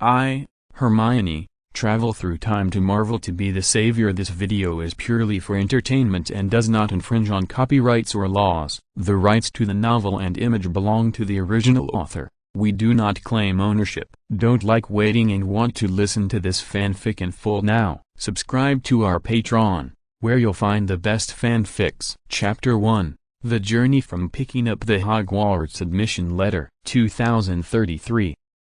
I, Hermione, travel through time to Marvel to be the savior. This video is purely for entertainment and does not infringe on copyrights or laws. The rights to the novel and image belong to the original author. We do not claim ownership. Don't like waiting and want to listen to this fanfic in full now? Subscribe to our Patreon, where you'll find the best fanfics. Chapter 1. The Journey from Picking Up the Hogwarts Admission Letter. 2033.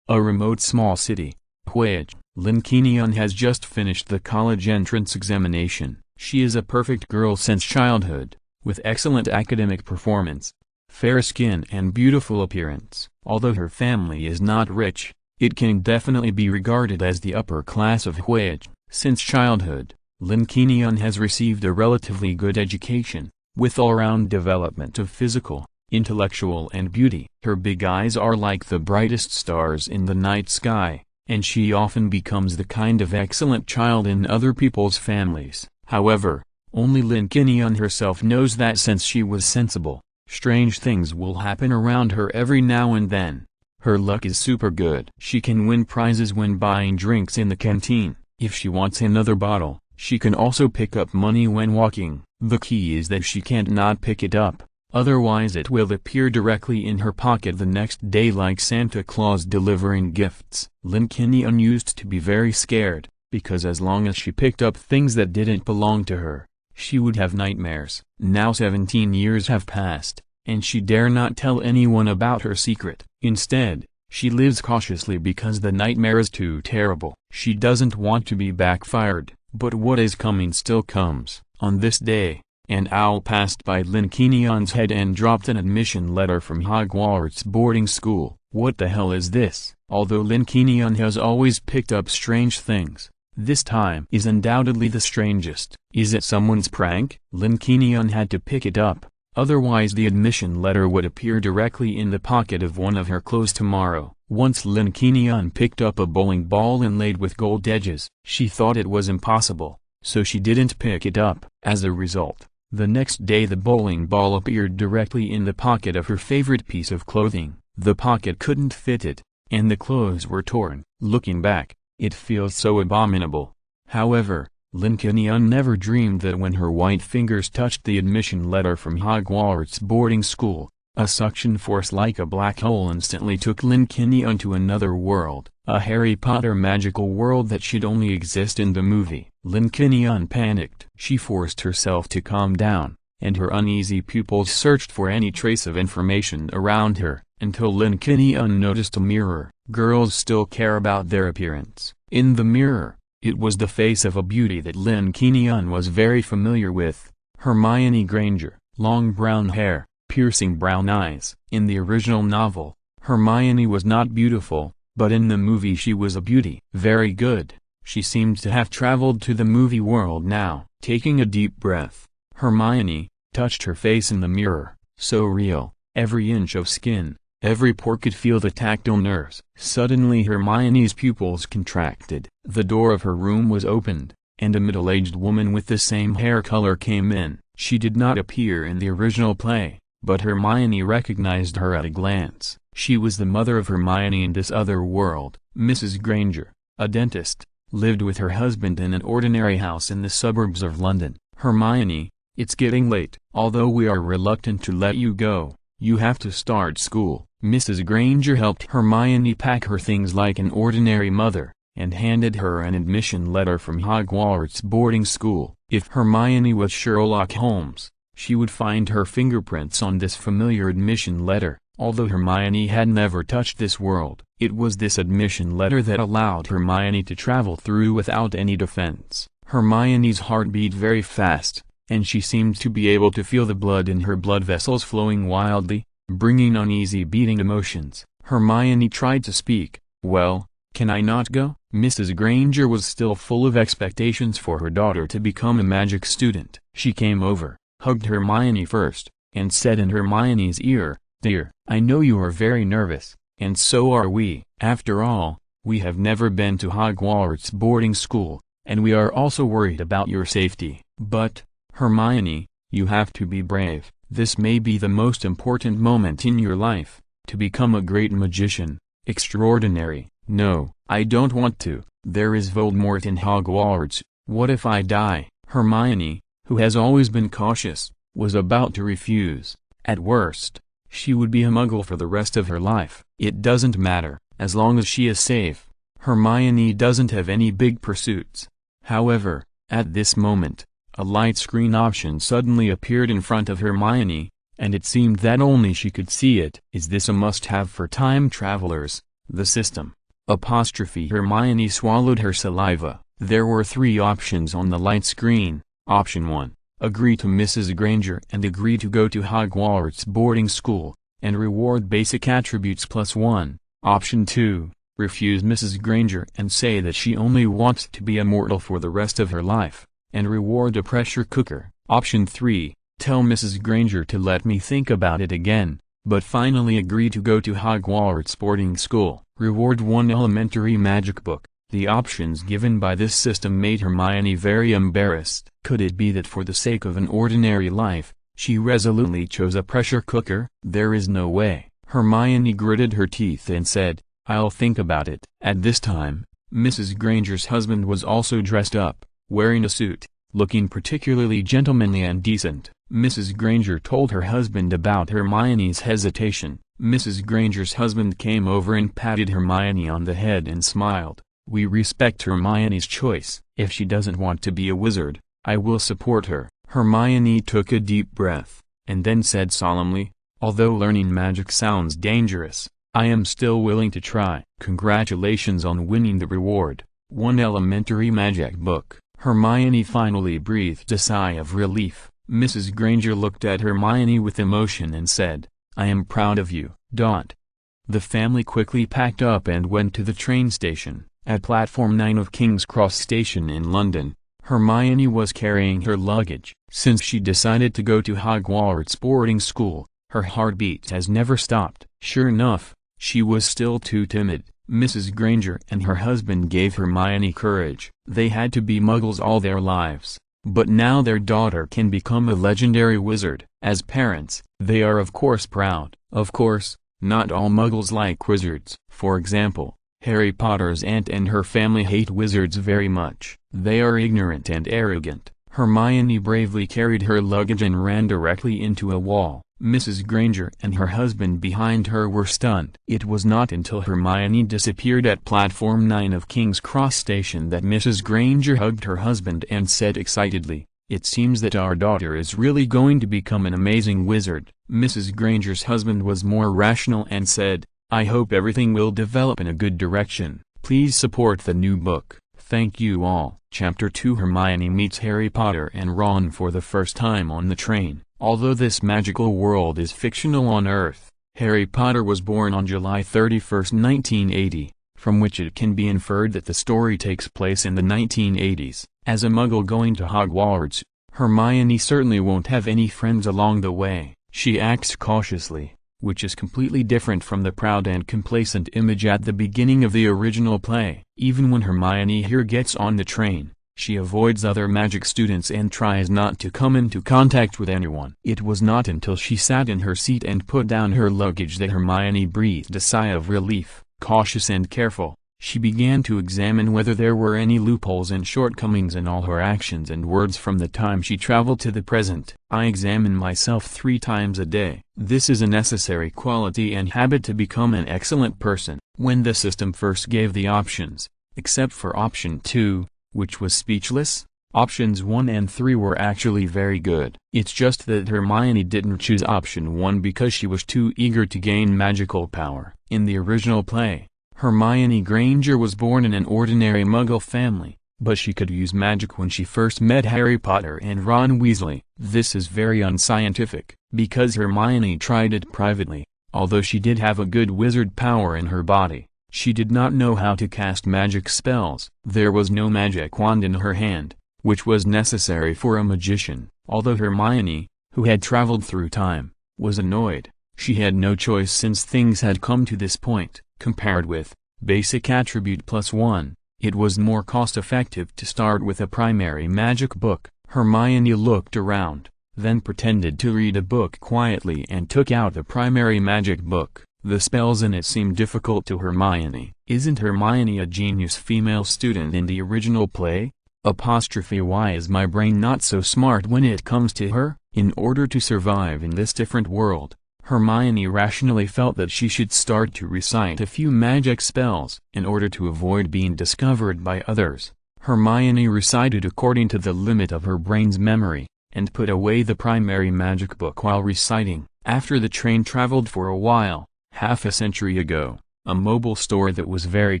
A remote small city, Huij. Lin Qingyun has just finished the college entrance examination. She is a perfect girl since childhood, with excellent academic performance, fair skin and beautiful appearance. Although her family is not rich, it can definitely be regarded as the upper class of Huij. Since childhood, Lin Qingyun has received a relatively good education, with all-round development of physical, intellectual and beauty. Her big eyes are like the brightest stars in the night sky, and she often becomes the kind of excellent child in other people's families. However, only Lin Qingyun herself knows that since she was sensible, strange things will happen around her every now and then. Her luck is super good. She can win prizes when buying drinks in the canteen. If she wants another bottle, she can also pick up money when walking. The key is that she can't not pick it up, otherwise it will appear directly in her pocket the next day like Santa Claus delivering gifts. Lin Qingyun used to be very scared, because as long as she picked up things that didn't belong to her, she would have nightmares. Now 17 years have passed, and she dare not tell anyone about her secret. Instead, she lives cautiously because the nightmare is too terrible. She doesn't want to be backfired, but what is coming still comes. On this day, an owl passed by Lin Qingyun's head and dropped an admission letter from Hogwarts boarding school. What the hell is this? Although Lin Qingyun has always picked up strange things, this time is undoubtedly the strangest. Is it someone's prank? Lin Qingyun had to pick it up, otherwise the admission letter would appear directly in the pocket of one of her clothes tomorrow. Once Lin Qingyun picked up a bowling ball inlaid with gold edges. She thought it was impossible, so she didn't pick it up. As a result, the next day the bowling ball appeared directly in the pocket of her favorite piece of clothing. The pocket couldn't fit it, and the clothes were torn. Looking back, it feels so abominable. However, Lin Qingyun never dreamed that when her white fingers touched the admission letter from Hogwarts boarding school, a suction force like a black hole instantly took Lin Qingyun to another world, a Harry Potter magical world that should only exist in the movie. Lin Qingyun panicked. She forced herself to calm down, and her uneasy pupils searched for any trace of information around her, until Lin Qingyun noticed a mirror. Girls still care about their appearance. In the mirror, it was the face of a beauty that Lin Qingyun was very familiar with, Hermione Granger. Long brown hair, piercing brown eyes. In the original novel, Hermione was not beautiful, but in the movie she was a beauty. Very good. She seemed to have traveled to the movie world now. Taking a deep breath, Hermione touched her face in the mirror. So real, every inch of skin, every pore could feel the tactile nerves. Suddenly Hermione's pupils contracted. The door of her room was opened, and a middle-aged woman with the same hair color came in. She did not appear in the original play, but Hermione recognized her at a glance. She was the mother of Hermione in this other world. Mrs. Granger, a dentist, lived with her husband in an ordinary house in the suburbs of London. Hermione, it's getting late. Although we are reluctant to let you go, you have to start school. Mrs. Granger helped Hermione pack her things like an ordinary mother, and handed her an admission letter from Hogwarts boarding school. If Hermione was Sherlock Holmes, she would find her fingerprints on this familiar admission letter. Although Hermione had never touched this world, it was this admission letter that allowed Hermione to travel through without any defense. Hermione's heart beat very fast, and she seemed to be able to feel the blood in her blood vessels flowing wildly, bringing uneasy beating emotions. Hermione tried to speak. Well, can I not go? Mrs. Granger was still full of expectations for her daughter to become a magic student. She came over, hugged Hermione first, and said in Hermione's ear, "Dear, I know you are very nervous, and so are we. After all, we have never been to Hogwarts boarding school, and we are also worried about your safety. But, Hermione, you have to be brave. This may be the most important moment in your life, to become a great magician, extraordinary." No, I don't want to. There is Voldemort in Hogwarts. What if I die? Hermione, who has always been cautious, was about to refuse. At worst, she would be a muggle for the rest of her life. It doesn't matter, as long as she is safe. Hermione doesn't have any big pursuits. However, at this moment, a light screen option suddenly appeared in front of Hermione, and it seemed that only she could see it. Is this a must-have for time travelers? The system. Hermione swallowed her saliva. There were 3 options on the light screen. Option 1. Agree to Mrs. Granger and agree to go to Hogwarts boarding school, and reward basic attributes +1. Option 2. Refuse Mrs. Granger and say that she only wants to be immortal for the rest of her life, and reward a pressure cooker. Option 3. Tell Mrs. Granger to let me think about it again, but finally agree to go to Hogwarts boarding school. Reward 1 elementary magic book. The options given by this system made Hermione very embarrassed. Could it be that for the sake of an ordinary life, she resolutely chose a pressure cooker? There is no way. Hermione gritted her teeth and said, "I'll think about it." At this time, Mrs. Granger's husband was also dressed up, wearing a suit, looking particularly gentlemanly and decent. Mrs. Granger told her husband about Hermione's hesitation. Mrs. Granger's husband came over and patted Hermione on the head and smiled. "We respect Hermione's choice. If she doesn't want to be a wizard, I will support her." Hermione took a deep breath, and then said solemnly, "Although learning magic sounds dangerous, I am still willing to try." Congratulations on winning the reward, 1 elementary magic book. Hermione finally breathed a sigh of relief. Mrs. Granger looked at Hermione with emotion and said, "I am proud of you." The family quickly packed up and went to the train station. At platform 9 of King's Cross Station in London, Hermione was carrying her luggage. Since she decided to go to Hogwarts boarding school, her heartbeat has never stopped. Sure enough, she was still too timid. Mrs. Granger and her husband gave Hermione courage. They had to be muggles all their lives, but now their daughter can become a legendary wizard. As parents, they are of course proud. Of course, not all muggles like wizards. For example, Harry Potter's aunt and her family hate wizards very much. They are ignorant and arrogant. Hermione bravely carried her luggage and ran directly into a wall. Mrs. Granger and her husband behind her were stunned. It was not until Hermione disappeared at platform 9 of King's Cross Station that Mrs. Granger hugged her husband and said excitedly, "It seems that our daughter is really going to become an amazing wizard." Mrs. Granger's husband was more rational and said, "I hope everything will develop in a good direction. Please support the new book. Thank you all." Chapter 2 Hermione meets Harry Potter and Ron for the first time on the train. Although this magical world is fictional on Earth, Harry Potter was born on July 31, 1980, from which it can be inferred that the story takes place in the 1980s. As a muggle going to Hogwarts, Hermione certainly won't have any friends along the way. She acts cautiously, which is completely different from the proud and complacent image at the beginning of the original play. Even when Hermione here gets on the train, she avoids other magic students and tries not to come into contact with anyone. It was not until she sat in her seat and put down her luggage that Hermione breathed a sigh of relief. Cautious and careful, she began to examine whether there were any loopholes and shortcomings in all her actions and words from the time she traveled to the present. "I examine myself 3 times a day. This is a necessary quality and habit to become an excellent person." When the system first gave the options, except for option 2, which was speechless, options 1 and 3 were actually very good. It's just that Hermione didn't choose option 1 because she was too eager to gain magical power. In the original play, Hermione Granger was born in an ordinary muggle family, but she could use magic when she first met Harry Potter and Ron Weasley. This is very unscientific, because Hermione tried it privately. Although she did have a good wizard power in her body, she did not know how to cast magic spells. There was no magic wand in her hand, which was necessary for a magician. Although Hermione, who had traveled through time, was annoyed, she had no choice since things had come to this point. Compared with basic attribute +1, it was more cost-effective to start with a primary magic book. Hermione looked around, then pretended to read a book quietly and took out the primary magic book. The spells in it seemed difficult to Hermione. Isn't Hermione a genius female student in the original play? Why is my brain not so smart when it comes to her? In order to survive in this different world, Hermione rationally felt that she should start to recite a few magic spells. In order to avoid being discovered by others, Hermione recited according to the limit of her brain's memory, and put away the primary magic book while reciting. After the train traveled for a while, half a century ago, a mobile store that was very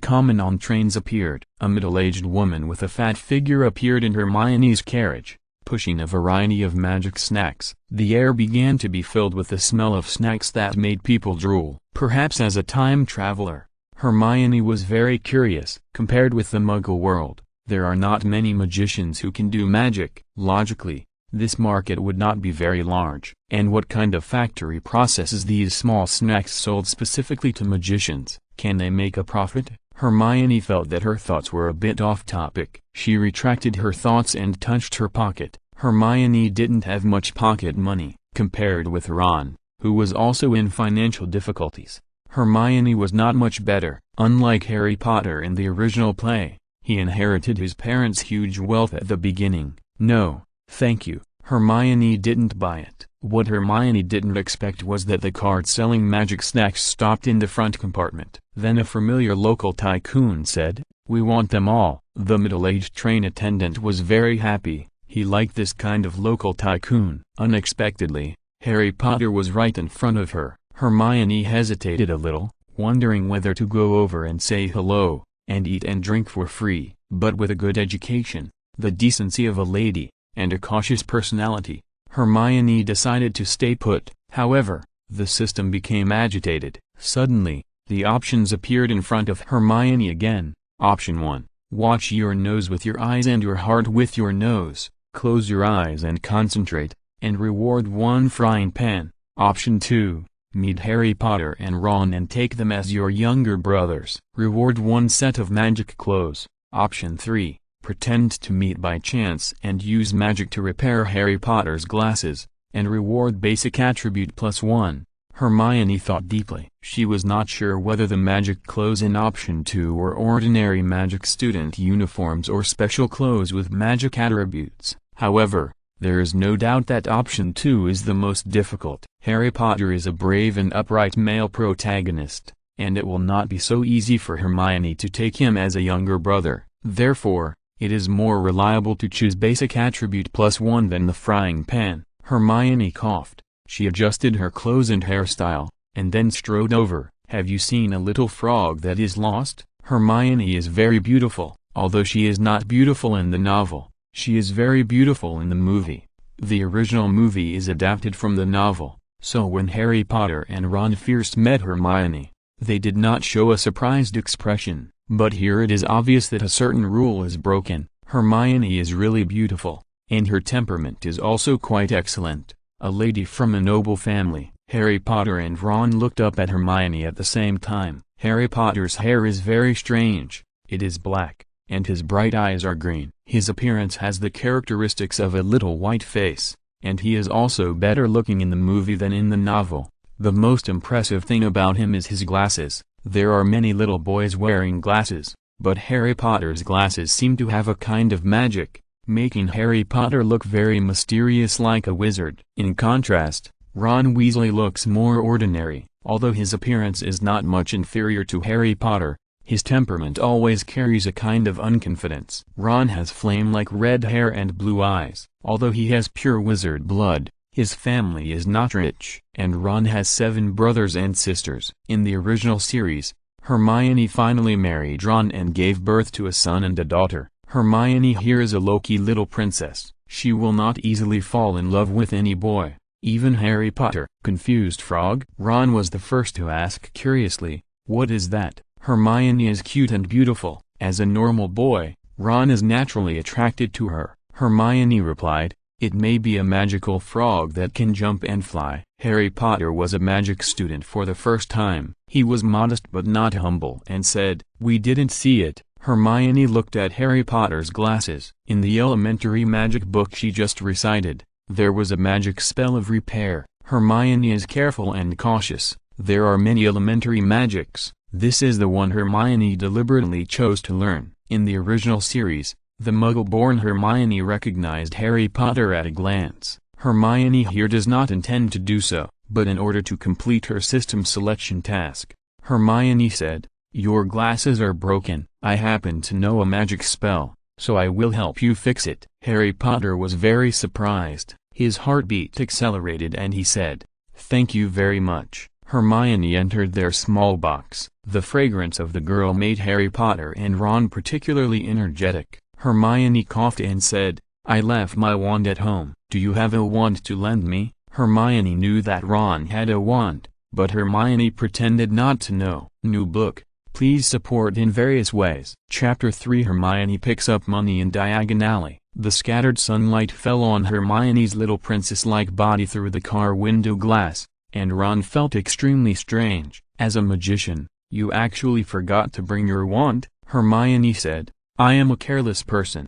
common on trains appeared. A middle-aged woman with a fat figure appeared in Hermione's carriage, pushing a variety of magic snacks. The air began to be filled with the smell of snacks that made people drool. Perhaps as a time traveler, Hermione was very curious. Compared with the Muggle world, there are not many magicians who can do magic. Logically, this market would not be very large. And what kind of factory processes these small snacks sold specifically to magicians? Can they make a profit? Hermione felt that her thoughts were a bit off topic. She retracted her thoughts and touched her pocket. Hermione didn't have much pocket money. Compared with Ron, who was also in financial difficulties, Hermione was not much better. Unlike Harry Potter in the original play, he inherited his parents' huge wealth at the beginning. No, thank you. Hermione didn't buy it. What Hermione didn't expect was that the cart selling magic snacks stopped in the front compartment. Then a familiar local tycoon said, "We want them all." The middle-aged train attendant was very happy. He liked this kind of local tycoon. Unexpectedly, Harry Potter was right in front of her. Hermione hesitated a little, wondering whether to go over and say hello, and eat and drink for free. But with a good education, the decency of a lady, and a cautious personality, Hermione decided to stay put. However, the system became agitated. Suddenly, the options appeared in front of Hermione again. Option 1. Watch your nose with your eyes and your heart with your nose. Close your eyes and concentrate, and reward 1 frying pan. Option 2. Meet Harry Potter and Ron and take them as your younger brothers. Reward 1 set of magic clothes. Option 3. Pretend to meet by chance and use magic to repair Harry Potter's glasses, and reward basic attribute +1. Hermione thought deeply. She was not sure whether the magic clothes in option 2 were ordinary magic student uniforms or special clothes with magic attributes. However, there is no doubt that option 2 is the most difficult. Harry Potter is a brave and upright male protagonist, and it will not be so easy for Hermione to take him as a younger brother. Therefore, it is more reliable to choose basic attribute +1 than the frying pan. Hermione coughed. She adjusted her clothes and hairstyle, and then strode over. Have you seen a little frog that is lost? Hermione is very beautiful. Although she is not beautiful in the novel, she is very beautiful in the movie. The original movie is adapted from the novel, so when Harry Potter and Ron first met Hermione, they did not show a surprised expression. But here it is obvious that a certain rule is broken. Hermione is really beautiful, and her temperament is also quite excellent. A lady from a noble family. Harry Potter and Ron looked up at Hermione at the same time. Harry Potter's hair is very strange. It is black, and his bright eyes are green. His appearance has the characteristics of a little white face, and he is also better looking in the movie than in the novel. The most impressive thing about him is his glasses. There are many little boys wearing glasses, but Harry Potter's glasses seem to have a kind of magic, making Harry Potter look very mysterious like a wizard. In contrast, Ron Weasley looks more ordinary. Although his appearance is not much inferior to Harry Potter, his temperament always carries a kind of unconfidence. Ron has flame-like red hair and blue eyes. Although he has pure wizard blood, his family is not rich. And Ron has 7 brothers and sisters. In the original series, Hermione finally married Ron and gave birth to a son and a daughter. Hermione here is a low-key little princess. She will not easily fall in love with any boy, even Harry Potter. Confused frog? Ron was the first to ask curiously, "What is that?" Hermione is cute and beautiful. As a normal boy, Ron is naturally attracted to her. Hermione replied, "It may be a magical frog that can jump and fly." Harry Potter was a magic student for the first time. He was modest but not humble and said, "We didn't see it." Hermione looked at Harry Potter's glasses. In the elementary magic book she just recited, there was a magic spell of repair. Hermione is careful and cautious, There are many elementary magics. This is the one Hermione deliberately chose to learn. In the original series, the Muggle-born Hermione recognized Harry Potter at a glance. Hermione here does not intend to do so, but in order to complete her system selection task, Hermione said, "Your glasses are broken. I happen to know a magic spell, so I will help you fix it." Harry Potter was very surprised. His heartbeat accelerated and he said, "Thank you very much." Hermione entered their small box. The fragrance of the girl made Harry Potter and Ron particularly energetic. Hermione coughed and said, "I left my wand at home. Do you have a wand to lend me?" Hermione knew that Ron had a wand, but Hermione pretended not to know. New book. Please support in various ways. Chapter 3 Hermione picks up money in diagonally. The scattered sunlight fell on Hermione's little princess-like body through the car window glass, and Ron felt extremely strange. "As a magician, you actually forgot to bring your wand?" Hermione said. "I am a careless person."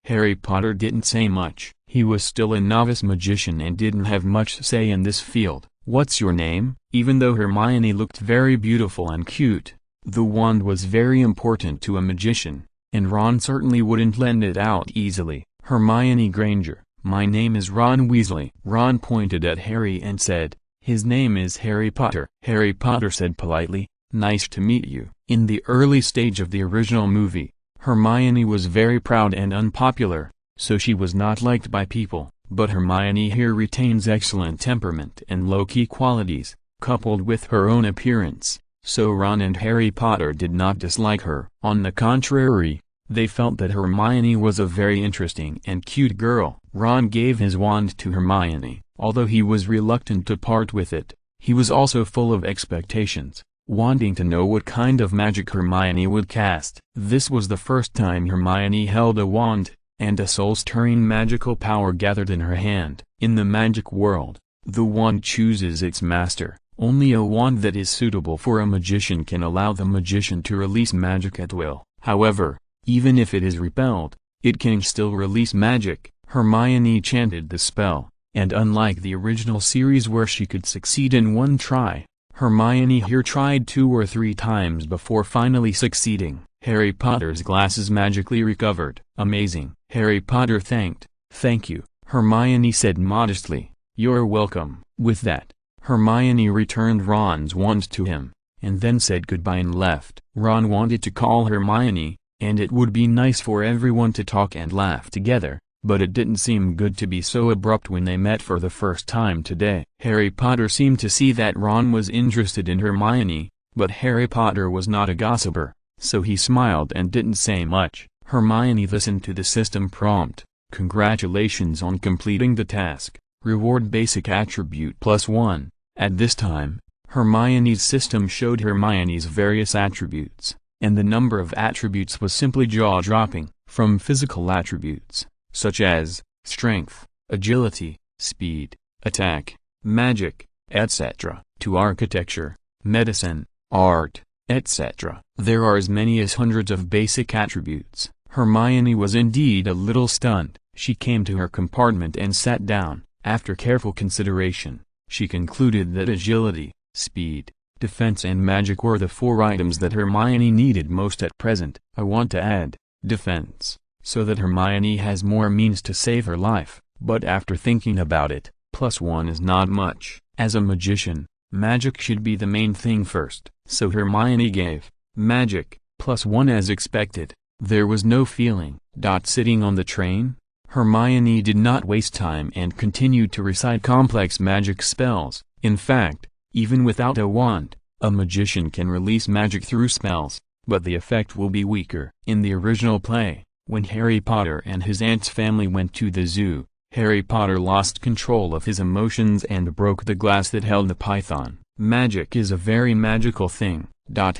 Harry Potter didn't say much. He was still a novice magician and didn't have much say in this field. "What's your name?" Even though Hermione looked very beautiful and cute, the wand was very important to a magician, and Ron certainly wouldn't lend it out easily. "Hermione Granger. My name is Ron Weasley." Ron pointed at Harry and said, "His name is Harry Potter." Harry Potter said politely, "Nice to meet you." In the early stage of the original movie, Hermione was very proud and unpopular, so she was not liked by people, but Hermione here retains excellent temperament and low-key qualities, coupled with her own appearance, so Ron and Harry Potter did not dislike her. On the contrary, they felt that Hermione was a very interesting and cute girl. Ron gave his wand to Hermione. Although he was reluctant to part with it, he was also full of expectations, wanting to know what kind of magic Hermione would cast. This was the first time Hermione held a wand, and a soul-stirring magical power gathered in her hand. In the magic world, the wand chooses its master. Only a wand that is suitable for a magician can allow the magician to release magic at will. However, even if it is repelled, it can still release magic. Hermione chanted the spell, and unlike the original series where she could succeed in one try, Hermione here tried 2 or 3 times before finally succeeding. Harry Potter's glasses magically recovered. "Amazing." Harry Potter thanked. "Thank you," Hermione said modestly. "You're welcome." With that, Hermione returned Ron's wand to him, and then said goodbye and left. Ron wanted to call Hermione, and it would be nice for everyone to talk and laugh together, but it didn't seem good to be so abrupt when they met for the first time today. Harry Potter seemed to see that Ron was interested in Hermione, but Harry Potter was not a gossiper, so he smiled and didn't say much. Hermione listened to the system prompt. "Congratulations on completing the task. Reward basic attribute +1. At this time, Hermione's system showed Hermione's various attributes, and the number of attributes was simply jaw-dropping. From physical attributes, such as strength, agility, speed, attack, magic, etc., to architecture, medicine, art, etc. There are as many as hundreds of basic attributes. Hermione was indeed a little stunned. She came to her compartment and sat down. After careful consideration, she concluded that agility, speed, defense and magic were the 4 items that Hermione needed most at present. "I want to add defense, so that Hermione has more means to save her life, but after thinking about it, +1 is not much. As a magician, magic should be the main thing first." So Hermione gave magic +1 as expected. There was no feeling. Sitting on the train, Hermione did not waste time and continued to recite complex magic spells. In fact, even without a wand, a magician can release magic through spells, but the effect will be weaker. In the original play, when Harry Potter and his aunt's family went to the zoo, Harry Potter lost control of his emotions and broke the glass that held the python. Magic is a very magical thing.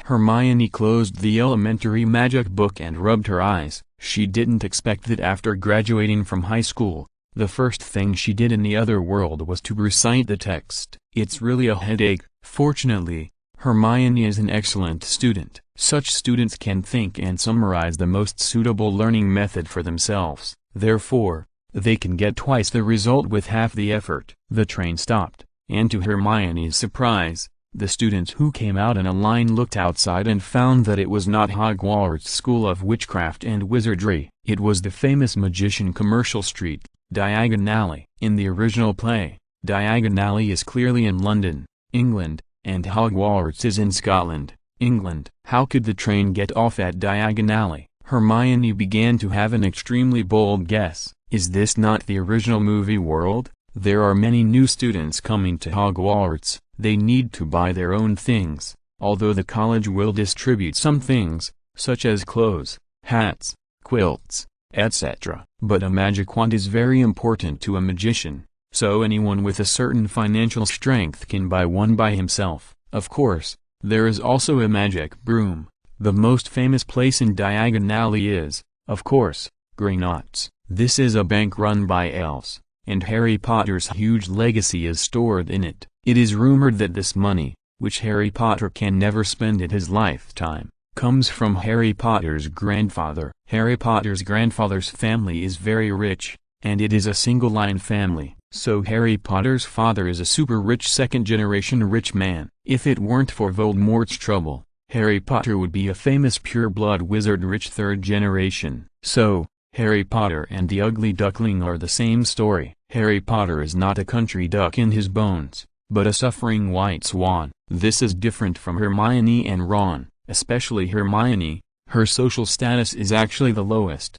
Hermione closed the elementary magic book and rubbed her eyes. She didn't expect that after graduating from high school, the first thing she did in the other world was to recite the text. It's really a headache. Fortunately, Hermione is an excellent student. Such students can think and summarize the most suitable learning method for themselves. Therefore, they can get twice the result with half the effort. The train stopped, and to Hermione's surprise, The students who came out in a line looked outside and found that it was not Hogwarts School of Witchcraft and Wizardry. It was the famous magician commercial street, Diagon Alley. In the original play, Diagon Alley is clearly in London, England, and Hogwarts is in Scotland, England. How could the train get off at Diagon Alley? Hermione began to have an extremely bold guess. Is this not the original movie world? There are many new students coming to Hogwarts. They need to buy their own things, although the college will distribute some things, such as clothes, hats, quilts, etc. But a magic wand is very important to a magician, so anyone with a certain financial strength can buy one by himself. Of course, there is also a magic broom. The most famous place in Diagon Alley is, of course, Greenock's. This is a bank run by elves, and Harry Potter's huge legacy is stored in it. It is rumored that this money, which Harry Potter can never spend in his lifetime, comes from Harry Potter's grandfather. Harry Potter's grandfather's family is very rich, and it is a single-line family, so Harry Potter's father is a super-rich second-generation rich man. If it weren't for Voldemort's trouble, Harry Potter would be a famous pure-blood wizard rich third generation. So, Harry Potter and the Ugly Duckling are the same story. Harry Potter is not a country duck in his bones, but a suffering white swan. This is different from Hermione and Ron, especially Hermione. Her social status is actually the lowest.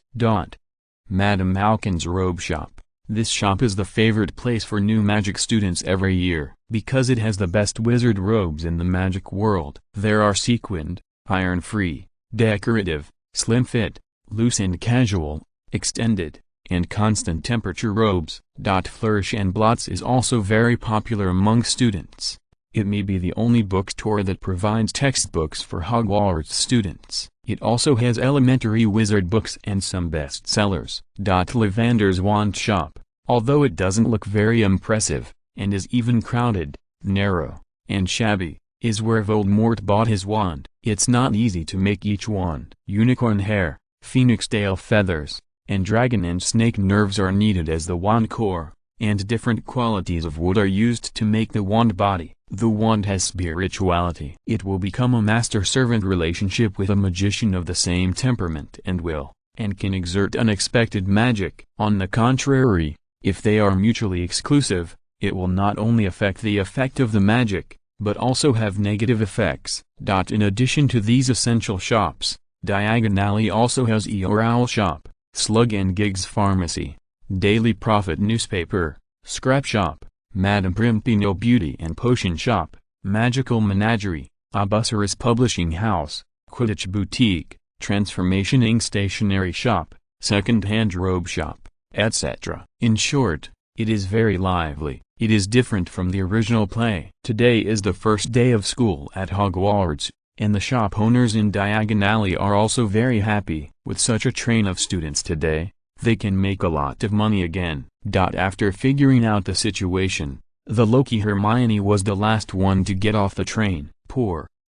Madame Malkin's robe shop. This shop is the favorite place for new magic students every year, because it has the best wizard robes in the magic world. There are sequined, iron-free, decorative, slim-fit, loose and casual, extended, and constant temperature robes. Flourish and Blots is also very popular among students. It may be the only bookstore that provides textbooks for Hogwarts students. It also has elementary wizard books and some bestsellers. Lavender's wand shop, although it doesn't look very impressive, and is even crowded, narrow, and shabby, is where Voldemort bought his wand. It's not easy to make each wand. Unicorn hair, phoenix tail feathers, and dragon and snake nerves are needed as the wand core, and different qualities of wood are used to make the wand body. The wand has spirituality. It will become a master-servant relationship with a magician of the same temperament and will, and can exert unexpected magic. On the contrary, if they are mutually exclusive, it will not only affect the effect of the magic, but also have negative effects. In addition to these essential shops, Diagon Alley also has Eeyore Owl Shop, Slug and Gig's Pharmacy, Daily Prophet Newspaper, Scrap Shop, Madame Primpino Beauty and Potion Shop, Magical Menagerie, Abussaris Publishing House, Quidditch Boutique, Transformation Ink Stationery Shop, Second-Hand Robe Shop, etc. In short, it is very lively. It is different from the original play. Today is the first day of school at Hogwarts, and the shop owners in Diagon Alley are also very happy. With such a train of students today, they can make a lot of money again. After figuring out the situation, the lucky Hermione was the last one to get off the train.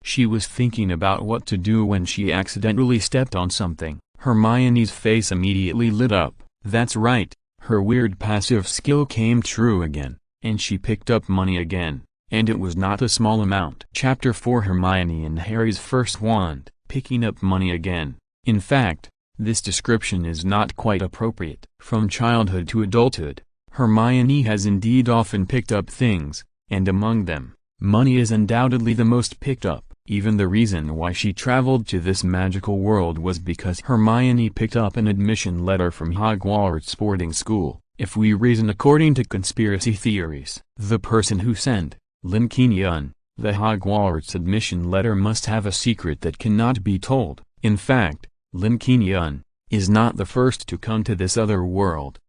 She was thinking about what to do when she accidentally stepped on something. Hermione's face immediately lit up. That's right, her weird passive skill came true again, and she picked up money again, and it was not a small amount. Chapter 4 Hermione and Harry's first wand, picking up money again. In fact, this description is not quite appropriate. From childhood to adulthood, Hermione has indeed often picked up things, and among them, money is undoubtedly the most picked up. Even the reason why she traveled to this magical world was because Hermione picked up an admission letter from Hogwarts boarding school. If we reason according to conspiracy theories, the person who sent, Lin Qingyun, the Hogwarts admission letter must have a secret that cannot be told. In fact, Lin Qingyun is not the first to come to this other world.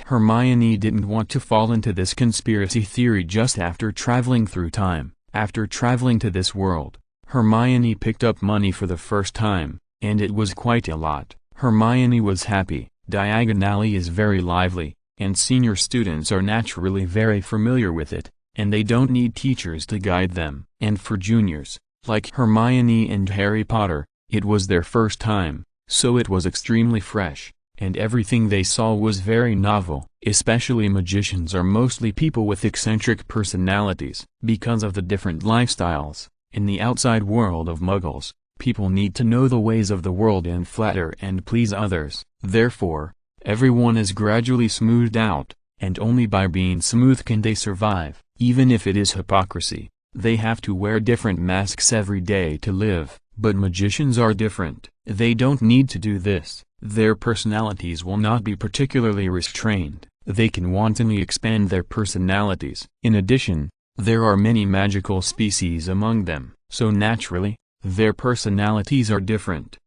Hermione didn't want to fall into this conspiracy theory just after traveling through time. After traveling to this world, Hermione picked up money for the first time, and it was quite a lot. Hermione was happy. Diagon Alley is very lively, and senior students are naturally very familiar with it, and they don't need teachers to guide them. And for juniors, like Hermione and Harry Potter, it was their first time, so it was extremely fresh, and everything they saw was very novel. Especially magicians are mostly people with eccentric personalities. Because of the different lifestyles, in the outside world of Muggles, people need to know the ways of the world and flatter and please others. Therefore, everyone is gradually smoothed out, and only by being smooth can they survive. Even if it is hypocrisy, they have to wear different masks every day to live. But magicians are different. They don't need to do this. Their personalities will not be particularly restrained. They can wantonly expand their personalities. In addition, there are many magical species among them, so naturally, their personalities are different.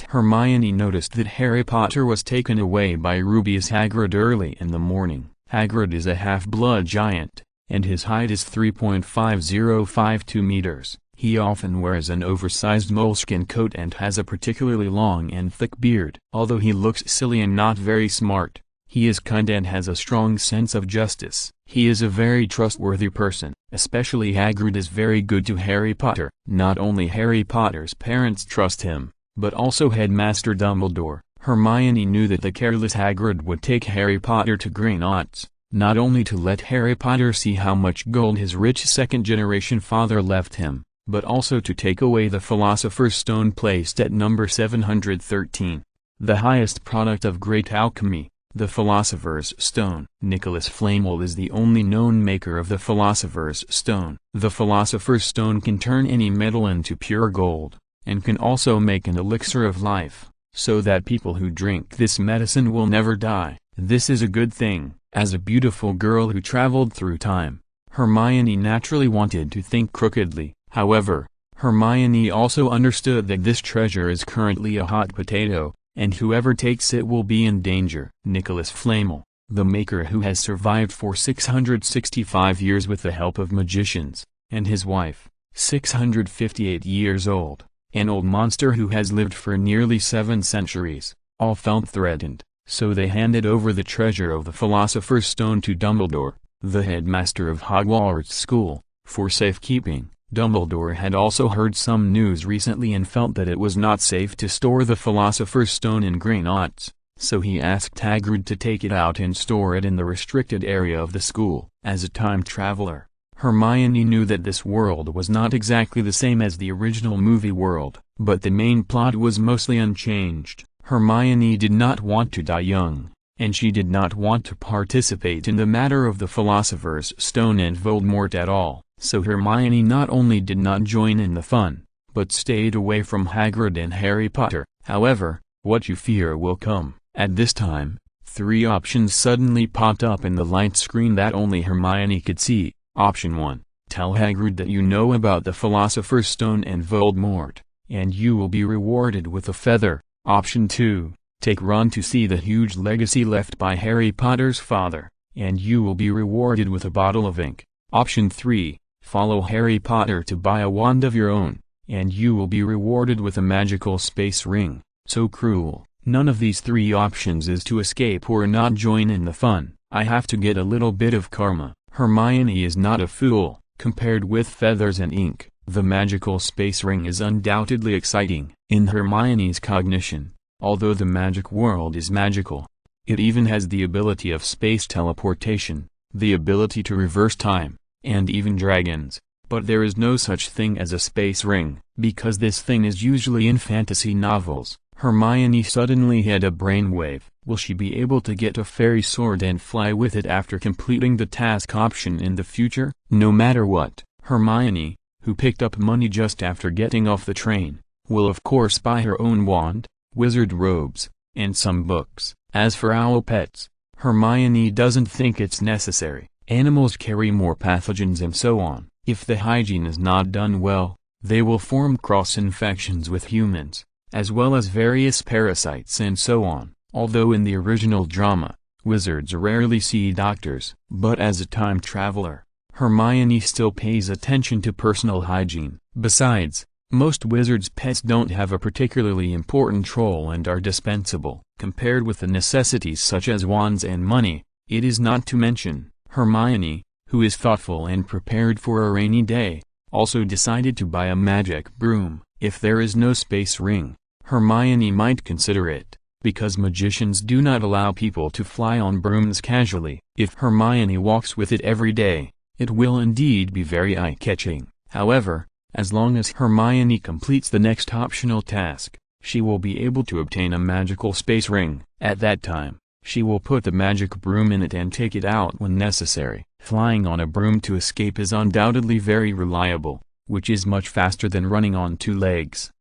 Hermione noticed that Harry Potter was taken away by Rubeus Hagrid early in the morning. Hagrid is a half-blood giant, and his height is 3.5052 meters. He often wears an oversized moleskin coat and has a particularly long and thick beard. Although he looks silly and not very smart, he is kind and has a strong sense of justice. He is a very trustworthy person. Especially Hagrid is very good to Harry Potter. Not only Harry Potter's parents trust him, but also Headmaster Dumbledore. Hermione knew that the careless Hagrid would take Harry Potter to Gringotts, not only to let Harry Potter see how much gold his rich second-generation father left him, but also to take away the Philosopher's Stone placed at number 713. The highest product of great alchemy, the Philosopher's Stone. Nicholas Flamel is the only known maker of the Philosopher's Stone. The Philosopher's Stone can turn any metal into pure gold, and can also make an elixir of life, so that people who drink this medicine will never die. This is a good thing. As a beautiful girl who traveled through time, Hermione naturally wanted to think crookedly. However, Hermione also understood that this treasure is currently a hot potato, and whoever takes it will be in danger. Nicholas Flamel, the maker who has survived for 665 years with the help of magicians, and his wife, 658 years old, an old monster who has lived for nearly 7 centuries, all felt threatened, so they handed over the treasure of the Philosopher's Stone to Dumbledore, the headmaster of Hogwarts School, for safekeeping. Dumbledore had also heard some news recently and felt that it was not safe to store the Philosopher's Stone in Gringotts, so he asked Hagrid to take it out and store it in the restricted area of the school. As a time traveler, Hermione knew that this world was not exactly the same as the original movie world, but the main plot was mostly unchanged. Hermione did not want to die young, and she did not want to participate in the matter of the Philosopher's Stone and Voldemort at all. So Hermione not only did not join in the fun, but stayed away from Hagrid and Harry Potter. However, what you fear will come. At this time, 3 options suddenly popped up in the light screen that only Hermione could see. Option 1. Tell Hagrid that you know about the Philosopher's Stone and Voldemort, and you will be rewarded with a feather. Option 2. Take Ron to see the huge legacy left by Harry Potter's father, and you will be rewarded with a bottle of ink. Option 3. Follow Harry Potter to buy a wand of your own, and you will be rewarded with a magical space ring. So cruel. None of these 3 options is to escape or not join in the fun. I have to get a little bit of karma. Hermione is not a fool. Compared with feathers and ink, the magical space ring is undoubtedly exciting. In Hermione's cognition, although the magic world is magical, it even has the ability of space teleportation, the ability to reverse time, and even dragons, but there is no such thing as a space ring, because this thing is usually in fantasy novels. Hermione suddenly had a brainwave. Will she be able to get a fairy sword and fly with it after completing the task option in the future? No matter what, Hermione, who picked up money just after getting off the train, will of course buy her own wand, wizard robes, and some books. As for owl pets, Hermione doesn't think it's necessary. Animals carry more pathogens and so on. If the hygiene is not done well, they will form cross-infections with humans, as well as various parasites and so on. Although in the original drama, wizards rarely see doctors, but as a time traveler, Hermione still pays attention to personal hygiene. Besides, most wizards' pets don't have a particularly important role and are dispensable. Compared with the necessities such as wands and money, it is not to mention. Hermione, who is thoughtful and prepared for a rainy day, also decided to buy a magic broom. If there is no space ring, Hermione might consider it, because magicians do not allow people to fly on brooms casually. If Hermione walks with it every day, it will indeed be very eye-catching. However, as long as Hermione completes the next optional task, she will be able to obtain a magical space ring. At that time, she will put the magic broom in it and take it out when necessary. Flying on a broom to escape is undoubtedly very reliable, which is much faster than running on two legs.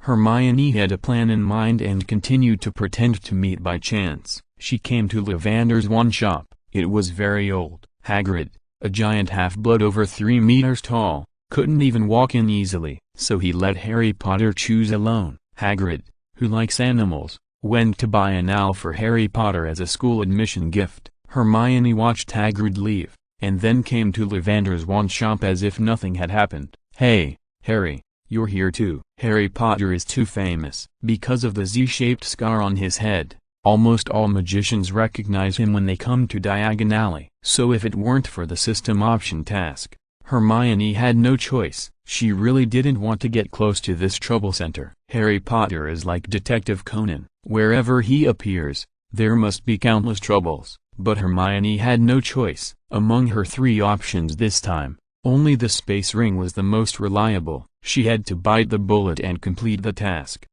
Hermione had a plan in mind and continued to pretend to meet by chance. She came to Lavander's wand shop. It was very old. Hagrid, a giant half-blood over 3 meters tall, couldn't even walk in easily, so he let Harry Potter choose alone. Hagrid, who likes animals, went to buy an owl for Harry Potter as a school admission gift. Hermione watched Hagrid leave, and then came to Lavander's wand shop as if nothing had happened. "Hey, Harry, you're here too." Harry Potter is too famous. Because of the Z-shaped scar on his head, almost all magicians recognize him when they come to Diagon Alley. So if it weren't for the system option task, Hermione had no choice. She really didn't want to get close to this trouble center. Harry Potter is like Detective Conan. Wherever he appears, there must be countless troubles. But Hermione had no choice. Among her 3 options this time, only the space ring was the most reliable. She had to bite the bullet and complete the task.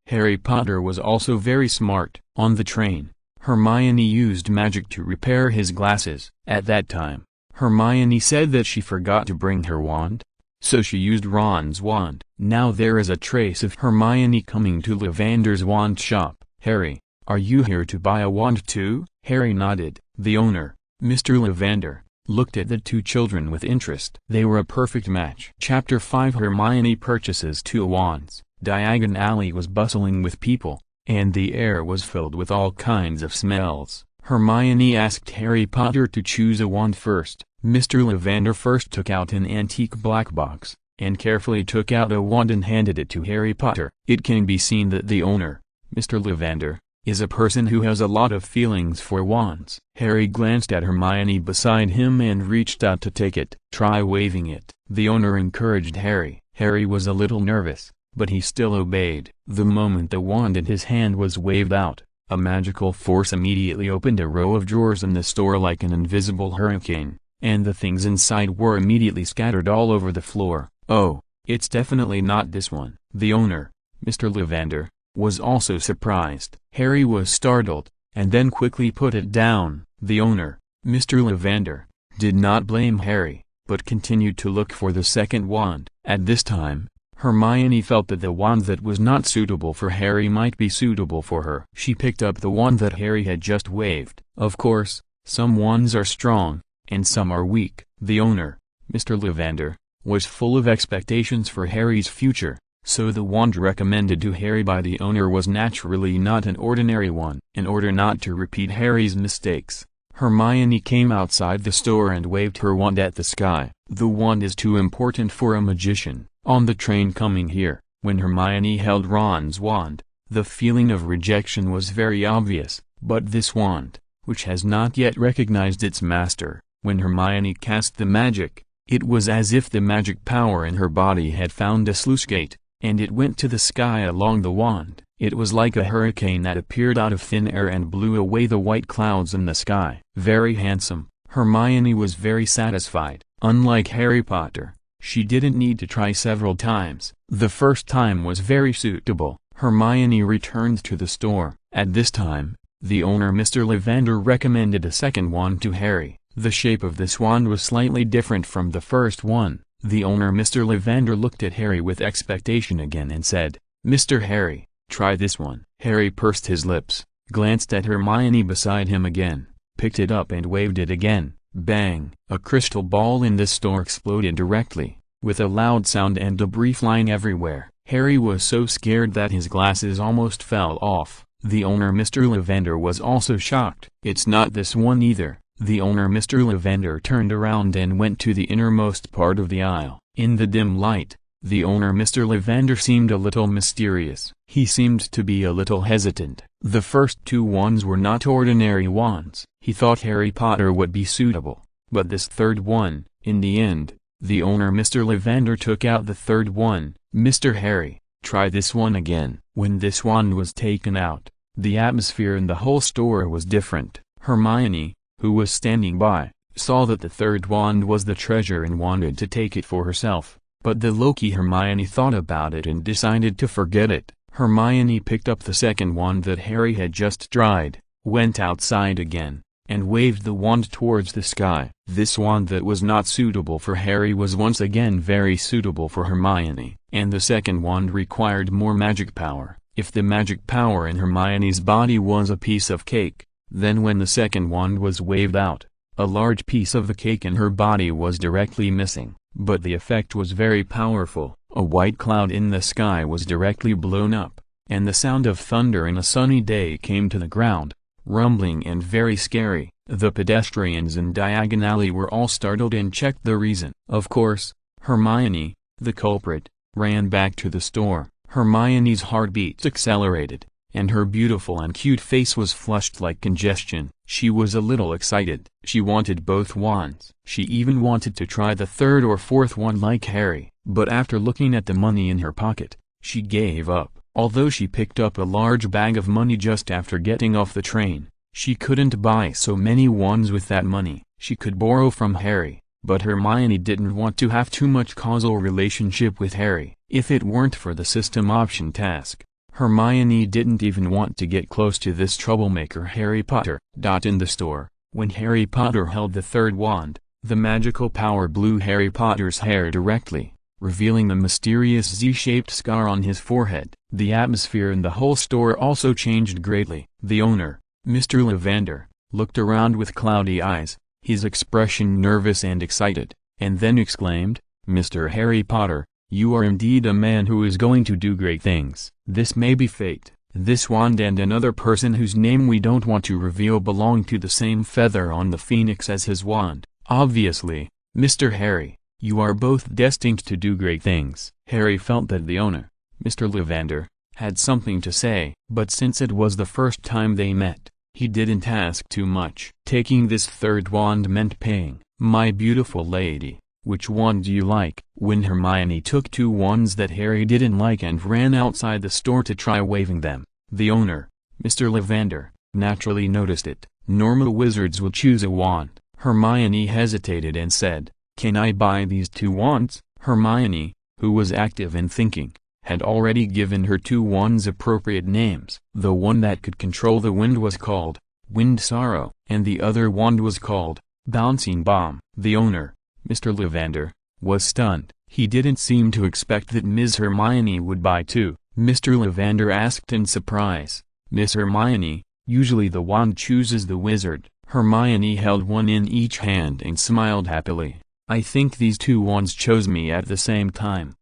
Harry Potter was also very smart. On the train, Hermione used magic to repair his glasses. At that time, Hermione said that she forgot to bring her wand, so she used Ron's wand. Now there is a trace of Hermione coming to Lavander's wand shop. "Harry, are you here to buy a wand too?" Harry nodded. The owner, Mr. Lavander, looked at the 2 children with interest. They were a perfect match. Chapter 5 Hermione purchases 2 wands. Diagon Alley was bustling with people, and the air was filled with all kinds of smells. Hermione asked Harry Potter to choose a wand first. Mr. Lavander first took out an antique black box, and carefully took out a wand and handed it to Harry Potter. It can be seen that the owner, Mr. Lavander, is a person who has a lot of feelings for wands. Harry glanced at Hermione beside him and reached out to take it. "Try waving it," the owner encouraged Harry. Harry was a little nervous, but he still obeyed. The moment the wand in his hand was waved out, a magical force immediately opened a row of drawers in the store like an invisible hurricane, and the things inside were immediately scattered all over the floor. "Oh, it's definitely not this one." The owner, Mr. Lavander, was also surprised. Harry was startled, and then quickly put it down. The owner, Mr. Lavander, did not blame Harry, but continued to look for the second wand. At this time, Hermione felt that the wand that was not suitable for Harry might be suitable for her. She picked up the wand that Harry had just waved. Of course, some wands are strong, and some are weak. The owner, Mr. Lavander, was full of expectations for Harry's future, so the wand recommended to Harry by the owner was naturally not an ordinary one. In order not to repeat Harry's mistakes, Hermione came outside the store and waved her wand at the sky. The wand is too important for a magician. On the train coming here, when Hermione held Ron's wand, the feeling of rejection was very obvious, but this wand, which has not yet recognized its master, when Hermione cast the magic, it was as if the magic power in her body had found a sluice gate, and it went to the sky along the wand. It was like a hurricane that appeared out of thin air and blew away the white clouds in the sky. Very handsome. Hermione was very satisfied. Unlike Harry Potter, she didn't need to try several times. The first time was very suitable. Hermione returned to the store. At this time, the owner Mr. Lavander recommended a second wand to Harry. The shape of this wand was slightly different from the first one. The owner Mr. Lavander looked at Harry with expectation again and said, "Mr. Harry, try this one." Harry pursed his lips, glanced at Hermione beside him again, picked it up and waved it again. Bang! A crystal ball in this store exploded directly, with a loud sound and debris flying everywhere. Harry was so scared that his glasses almost fell off. The owner Mr. Lavander was also shocked. "It's not this one either." The owner Mr. Lavander turned around and went to the innermost part of the aisle. In the dim light, the owner Mr. Lavander seemed a little mysterious. He seemed to be a little hesitant. The first 2 wands were not ordinary wands. He thought Harry Potter would be suitable, but this third one, in the end, the owner Mr. Lavander took out the third one. "Mr. Harry, try this one again." When this wand was taken out, The atmosphere in the whole store was different. Hermione, who was standing by, saw that the third wand was the treasure and wanted to take it for herself, but the Loki Hermione thought about it and decided to forget it. Hermione picked up the second wand that Harry had just tried, went outside again, and waved the wand towards the sky. This wand that was not suitable for Harry was once again very suitable for Hermione, and the second wand required more magic power. If the magic power in Hermione's body was a piece of cake, then when the second wand was waved out, a large piece of the cake in her body was directly missing, but the effect was very powerful. A white cloud in the sky was directly blown up, and the sound of thunder in a sunny day came to the ground, rumbling and very scary. The pedestrians in Diagon Alley were all startled and checked the reason. Of course, Hermione, the culprit, ran back to the store. Hermione's heartbeat accelerated, and her beautiful and cute face was flushed like congestion. She was a little excited. She wanted both wands. She even wanted to try the third or fourth wand like Harry, but after looking at the money in her pocket, she gave up. Although she picked up a large bag of money just after getting off the train, she couldn't buy so many wands with that money. She could borrow from Harry, but Hermione didn't want to have too much causal relationship with Harry. If it weren't for the system option task, Hermione didn't even want to get close to this troublemaker Harry Potter. In the store, when Harry Potter held the third wand, the magical power blew Harry Potter's hair directly, revealing the mysterious Z-shaped scar on his forehead. The atmosphere in the whole store also changed greatly. The owner, Mr. Lavender, looked around with cloudy eyes, his expression nervous and excited, and then exclaimed, "Mr. Harry Potter, you are indeed a man who is going to do great things. This may be fate. This wand and another person whose name we don't want to reveal belong to the same feather on the phoenix as his wand. Obviously, Mr. Harry, you are both destined to do great things." Harry felt that the owner, Mr. Lavender, had something to say, but since it was the first time they met, he didn't ask too much. Taking this third wand meant paying. "My beautiful lady, which wand do you like?" When Hermione took two wands that Harry didn't like and ran outside the store to try waving them, the owner, Mr. Lavender, naturally noticed it. Normal wizards will choose a wand. Hermione hesitated and said, "Can I buy these two wands?" Hermione, who was active in thinking, had already given her two wands appropriate names. The one that could control the wind was called Wind Sorrow, and the other wand was called Bouncing Bomb. The owner, Mr. Lavender, was stunned. He didn't seem to expect that Ms. Hermione would buy two. Mr. Lavender asked in surprise, "Miss Hermione, usually the wand chooses the wizard." Hermione held one in each hand and smiled happily. "I think these two wands chose me at the same time."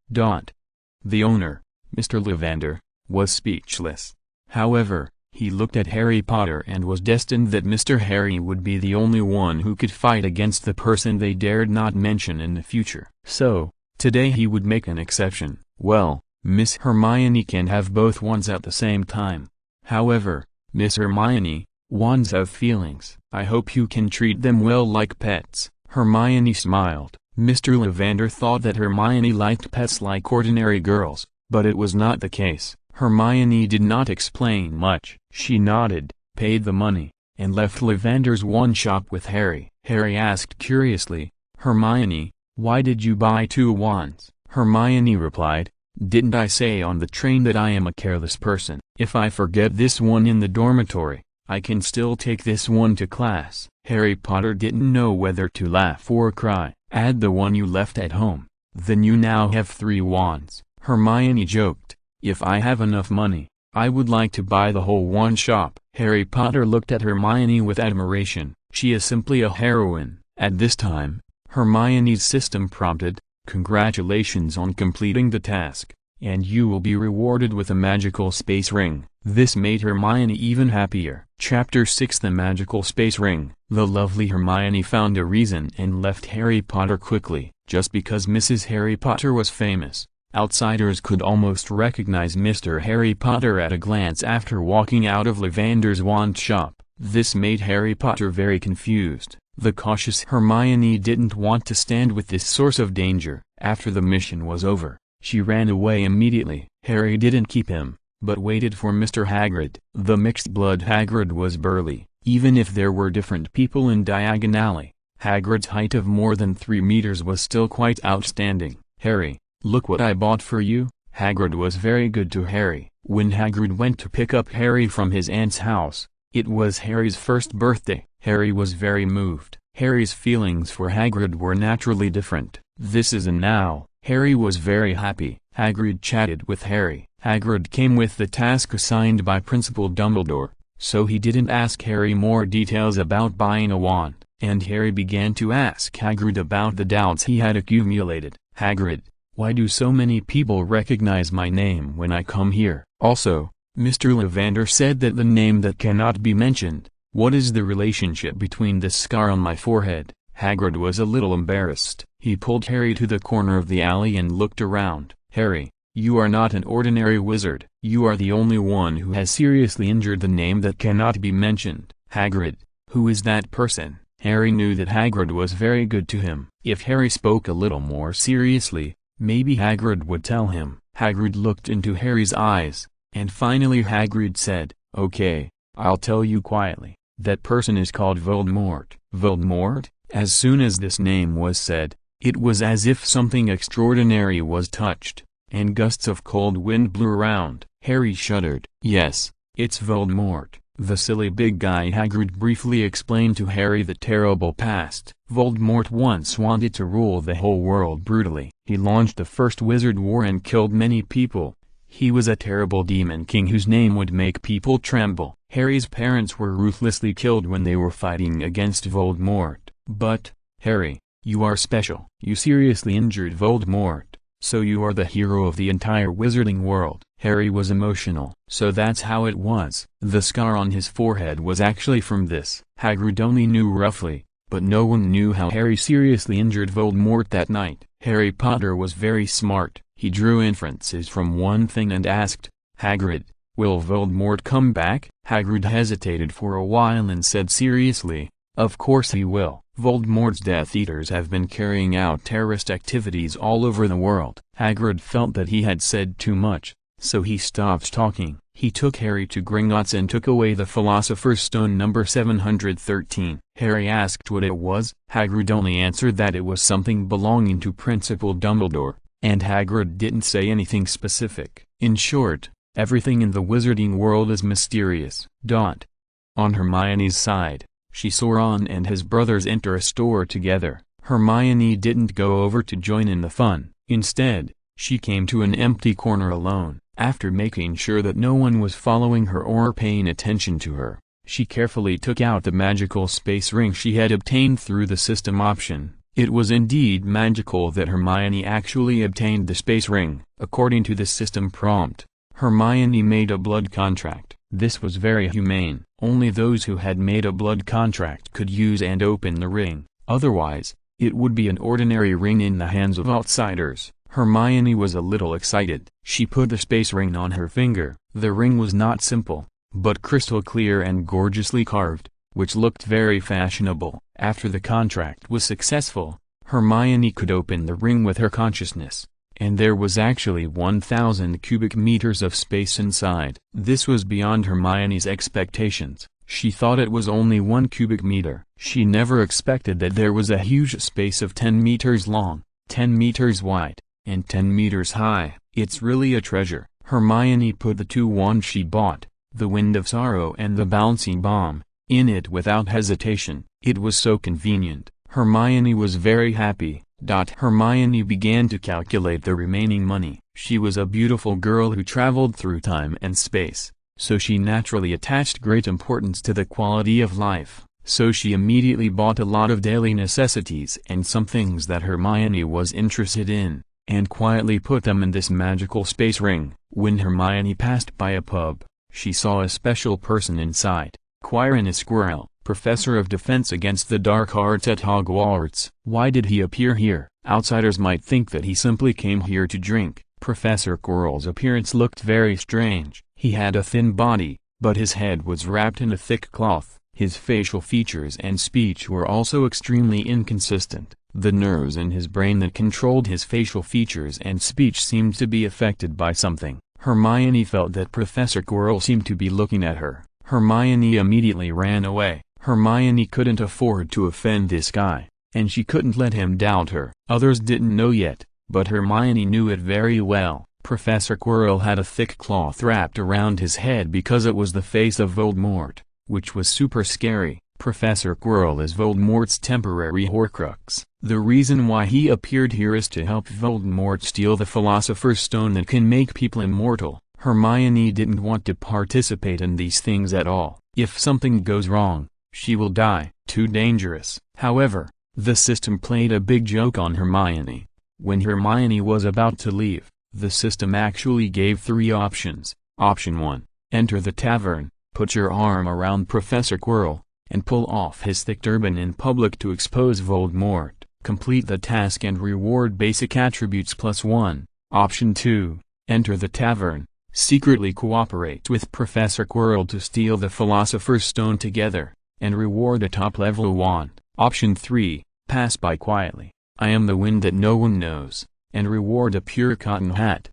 The owner, Mr. Lavender, was speechless. However, he looked at Harry Potter and was destined that Mr. Harry would be the only one who could fight against the person they dared not mention in the future. So, today he would make an exception. "Well, Miss Hermione can have both wands at the same time. However, Miss Hermione, wands have feelings. I hope you can treat them well like pets." Hermione smiled. Mr. Lavender thought that Hermione liked pets like ordinary girls, but it was not the case. Hermione did not explain much. She nodded, paid the money, and left Lavender's wand shop with Harry. Harry asked curiously, "Hermione, why did you buy two wands?" Hermione replied, "Didn't I say on the train that I am a careless person? If I forget this one in the dormitory, I can still take this one to class." Harry Potter didn't know whether to laugh or cry. "Add the one you left at home. Then you now have three wands." Hermione joked, "If I have enough money, I would like to buy the whole wand shop." Harry Potter looked at Hermione with admiration. She is simply a heroine. At this time, Hermione's system prompted, "Congratulations on completing the task, and you will be rewarded with a magical space ring." This made Hermione even happier. Chapter 6: The Magical Space Ring. The lovely Hermione found a reason and left Harry Potter quickly. Just because Mrs. Harry Potter was famous, outsiders could almost recognize Mr. Harry Potter at a glance after walking out of Lavender's wand shop. This made Harry Potter very confused. The cautious Hermione didn't want to stand with this source of danger. After the mission was over, she ran away immediately. Harry didn't keep him. but waited for Mr. Hagrid. The mixed-blood Hagrid was burly, even if there were different people in Diagon Alley. Hagrid's height of more than 3 meters was still quite outstanding. "Harry, look what I bought for you." Hagrid was very good to Harry. When Hagrid went to pick up Harry from his aunt's house, it was Harry's first birthday. Harry was very moved. Harry's feelings for Hagrid were naturally different. This is and now, Harry was very happy. Hagrid chatted with Harry. Hagrid came with the task assigned by Principal Dumbledore, so he didn't ask Harry more details about buying a wand, and Harry began to ask Hagrid about the doubts he had accumulated. "Hagrid, why do so many people recognize my name when I come here? Also, Mr. Lavender said that the name that cannot be mentioned. What is the relationship between this scar on my forehead?" Hagrid was a little embarrassed. He pulled Harry to the corner of the alley and looked around. "Harry, you are not an ordinary wizard. You are the only one who has seriously injured the name that cannot be mentioned." "Hagrid, who is that person?" Harry knew that Hagrid was very good to him. If Harry spoke a little more seriously, maybe Hagrid would tell him. Hagrid looked into Harry's eyes, and finally Hagrid said, "Okay, I'll tell you quietly. That person is called Voldemort." "Voldemort?" As soon as this name was said, it was as if something extraordinary was touched, and gusts of cold wind blew around. Harry shuddered. "Yes, it's Voldemort, the silly big guy." Hagrid briefly explained to Harry the terrible past. Voldemort once wanted to rule the whole world brutally. He launched the first wizard war and killed many people. He was a terrible demon king whose name would make people tremble. Harry's parents were ruthlessly killed when they were fighting against Voldemort. "But, Harry, you are special. You seriously injured Voldemort, so you are the hero of the entire wizarding world." Harry was emotional. So that's how it was. The scar on his forehead was actually from this. Hagrid only knew roughly, but no one knew how Harry seriously injured Voldemort that night. Harry Potter was very smart. He drew inferences from one thing and asked, "Hagrid, will Voldemort come back?" Hagrid hesitated for a while and said seriously, "Of course he will. Voldemort's Death Eaters have been carrying out terrorist activities all over the world." Hagrid felt that he had said too much, so he stopped talking. He took Harry to Gringotts and took away the Philosopher's Stone number 713. Harry asked what it was. Hagrid only answered that it was something belonging to Principal Dumbledore, and Hagrid didn't say anything specific. In short, everything in the wizarding world is mysterious. On Hermione's side, she saw Ron and his brothers enter a store together. Hermione didn't go over to join in the fun. Instead, she came to an empty corner alone. After making sure that no one was following her or paying attention to her, she carefully took out the magical space ring she had obtained through the system option. It was indeed magical that Hermione actually obtained the space ring. According to the system prompt, Hermione made a blood contract. This was very humane. Only those who had made a blood contract could use and open the ring. Otherwise, it would be an ordinary ring in the hands of outsiders. Hermione was a little excited. She put the space ring on her finger. The ring was not simple, but crystal clear and gorgeously carved, which looked very fashionable. After the contract was successful, Hermione could open the ring with her consciousness, and there was actually 1,000 cubic meters of space inside. This was beyond Hermione's expectations. She thought it was only 1 cubic meter. She never expected that there was a huge space of 10 meters long, 10 meters wide, and 10 meters high. It's really a treasure. Hermione put the 2 wands she bought, the Wind of Sorrow and the Bouncing Bomb, in it without hesitation. It was so convenient. Hermione was very happy. Hermione began to calculate the remaining money. She was a beautiful girl who traveled through time and space, so she naturally attached great importance to the quality of life. So she immediately bought a lot of daily necessities and some things that Hermione was interested in, and quietly put them in this magical space ring. When Hermione passed by a pub, she saw a special person inside. Quirrell Squirrel, Professor of Defense Against the Dark Arts at Hogwarts. Why did he appear here? Outsiders might think that he simply came here to drink. Professor Quirrell's appearance looked very strange. He had a thin body, but his head was wrapped in a thick cloth. His facial features and speech were also extremely inconsistent. The nerves in his brain that controlled his facial features and speech seemed to be affected by something. Hermione felt that Professor Quirrell seemed to be looking at her. Hermione immediately ran away. Hermione couldn't afford to offend this guy, and she couldn't let him doubt her. Others didn't know yet, but Hermione knew it very well. Professor Quirrell had a thick cloth wrapped around his head because it was the face of Voldemort, which was super scary. Professor Quirrell is Voldemort's temporary Horcrux. The reason why he appeared here is to help Voldemort steal the Philosopher's Stone that can make people immortal. Hermione didn't want to participate in these things at all. If something goes wrong, she will die. Too dangerous. However, the system played a big joke on Hermione. When Hermione was about to leave, the system actually gave 3 options. Option 1, enter the tavern, put your arm around Professor Quirrell, and pull off his thick turban in public to expose Voldemort. Complete the task and reward basic attributes +1. Option 2, enter the tavern, secretly cooperate with Professor Quirrell to steal the Philosopher's Stone together, and reward a top-level wand. Option 3, pass by quietly, I am the wind that no one knows, and reward a pure cotton hat.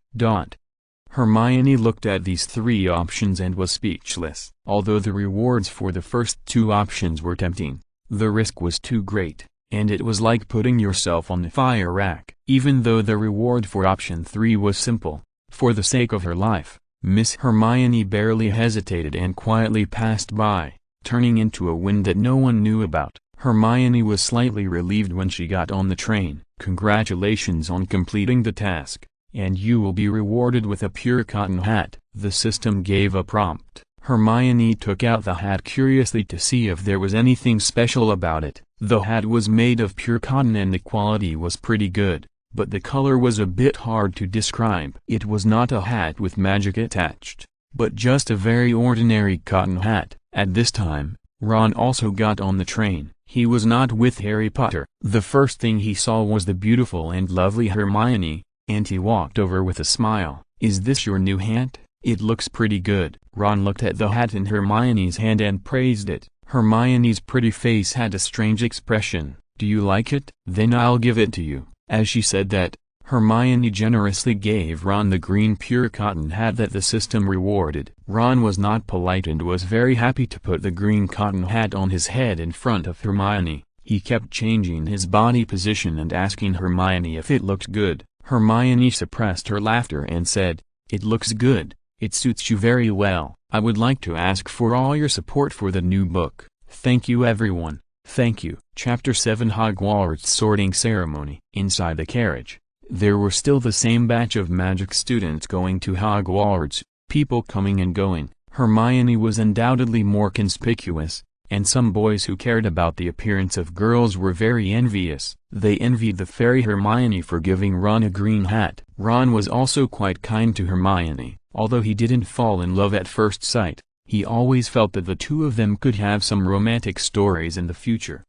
Hermione looked at these 3 options and was speechless. Although the rewards for the first 2 options were tempting, the risk was too great, and it was like putting yourself on the fire rack. Even though the reward for option 3 was simple, for the sake of her life, Miss Hermione barely hesitated and quietly passed by, turning into a wind that no one knew about. Hermione was slightly relieved when she got on the train. Congratulations on completing the task, and you will be rewarded with a pure cotton hat. The system gave a prompt. Hermione took out the hat curiously to see if there was anything special about it. The hat was made of pure cotton and the quality was pretty good, but the color was a bit hard to describe. It was not a hat with magic attached, but just a very ordinary cotton hat. At this time, Ron also got on the train. He was not with Harry Potter. The first thing he saw was the beautiful and lovely Hermione, and he walked over with a smile. Is this your new hat? It looks pretty good. Ron looked at the hat in Hermione's hand and praised it. Hermione's pretty face had a strange expression. Do you like it? Then I'll give it to you. As she said that, Hermione generously gave Ron the green pure cotton hat that the system rewarded. Ron was not polite and was very happy to put the green cotton hat on his head in front of Hermione. He kept changing his body position and asking Hermione if it looked good. Hermione suppressed her laughter and said, "It looks good, it suits you very well. I would like to ask for all your support for the new book. Thank you everyone, thank you." Chapter 7 Hogwarts Sorting Ceremony. Inside the carriage, there were still the same batch of magic students going to Hogwarts, people coming and going. Hermione was undoubtedly more conspicuous, and some boys who cared about the appearance of girls were very envious. They envied the fairy Hermione for giving Ron a green hat. Ron was also quite kind to Hermione. Although he didn't fall in love at first sight, he always felt that the two of them could have some romantic stories in the future.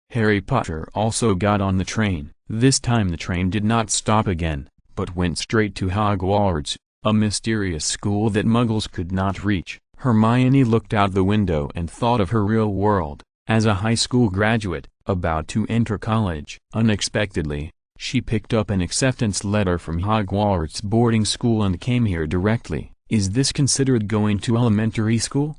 Harry Potter also got on the train. This time the train did not stop again, but went straight to Hogwarts, a mysterious school that Muggles could not reach. Hermione looked out the window and thought of her real world, as a high school graduate, about to enter college. Unexpectedly, she picked up an acceptance letter from Hogwarts boarding school and came here directly. Is this considered going to elementary school?